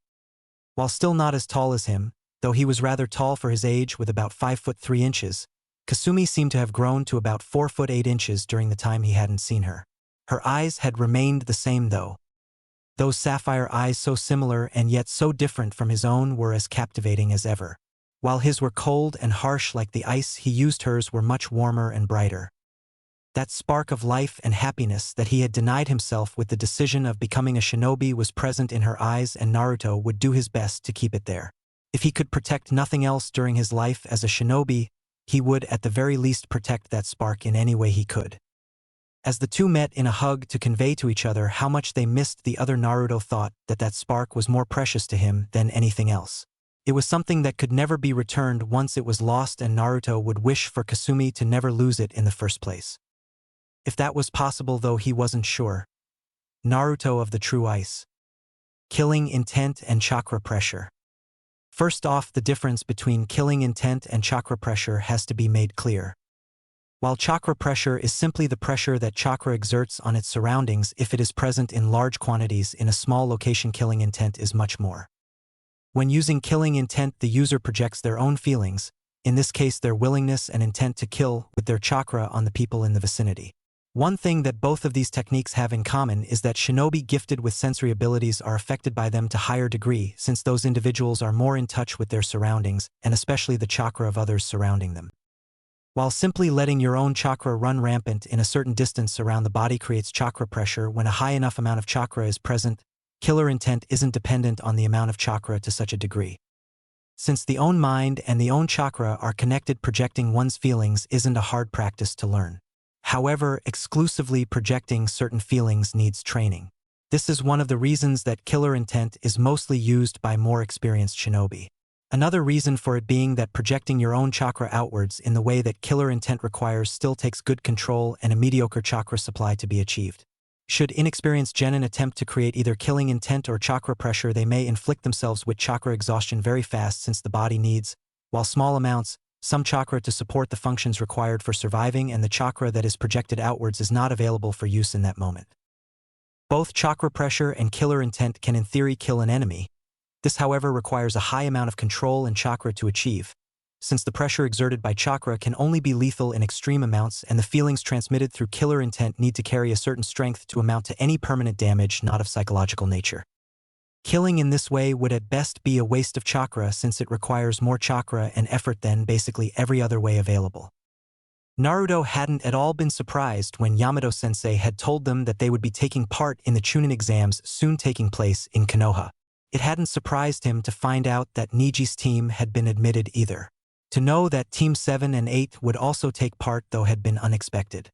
While still not as tall as him, though he was rather tall for his age with about 5 foot 3 inches, Kasumi seemed to have grown to about 4 foot 8 inches during the time he hadn't seen her. Her eyes had remained the same though. Those sapphire eyes, so similar and yet so different from his own, were as captivating as ever. While his were cold and harsh like the ice he used, hers were much warmer and brighter. That spark of life and happiness that he had denied himself with the decision of becoming a shinobi was present in her eyes, and Naruto would do his best to keep it there. If he could protect nothing else during his life as a shinobi, he would at the very least protect that spark in any way he could. As the two met in a hug to convey to each other how much they missed the other, Naruto thought that that spark was more precious to him than anything else. It was something that could never be returned once it was lost, and Naruto would wish for Kasumi to never lose it in the first place. If that was possible, though he wasn't sure. Naruto of the True Ice. Killing intent and chakra pressure. First off, the difference between killing intent and chakra pressure has to be made clear. While chakra pressure is simply the pressure that chakra exerts on its surroundings if it is present in large quantities in a small location, killing intent is much more. When using killing intent, the user projects their own feelings, in this case their willingness and intent to kill, with their chakra on the people in the vicinity. One thing that both of these techniques have in common is that shinobi gifted with sensory abilities are affected by them to higher degree, since those individuals are more in touch with their surroundings, and especially the chakra of others surrounding them. While simply letting your own chakra run rampant in a certain distance around the body creates chakra pressure when a high enough amount of chakra is present, killer intent isn't dependent on the amount of chakra to such a degree. Since the own mind and the own chakra are connected, projecting one's feelings isn't a hard practice to learn. However, exclusively projecting certain feelings needs training. This is one of the reasons that killer intent is mostly used by more experienced shinobi. Another reason for it being that projecting your own chakra outwards in the way that killer intent requires still takes good control and a mediocre chakra supply to be achieved. Should inexperienced genin attempt to create either killing intent or chakra pressure, they may inflict themselves with chakra exhaustion very fast, since the body needs, while small amounts, some chakra to support the functions required for surviving, and the chakra that is projected outwards is not available for use in that moment. Both chakra pressure and killer intent can in theory kill an enemy. This, however, requires a high amount of control and chakra to achieve, since the pressure exerted by chakra can only be lethal in extreme amounts, and the feelings transmitted through killer intent need to carry a certain strength to amount to any permanent damage not of psychological nature. Killing in this way would at best be a waste of chakra, since it requires more chakra and effort than basically every other way available. Naruto hadn't at all been surprised when Yamato-sensei had told them that they would be taking part in the Chunin exams soon taking place in Konoha. It hadn't surprised him to find out that Niji's team had been admitted either. To know that Team 7 and 8 would also take part, though, had been unexpected.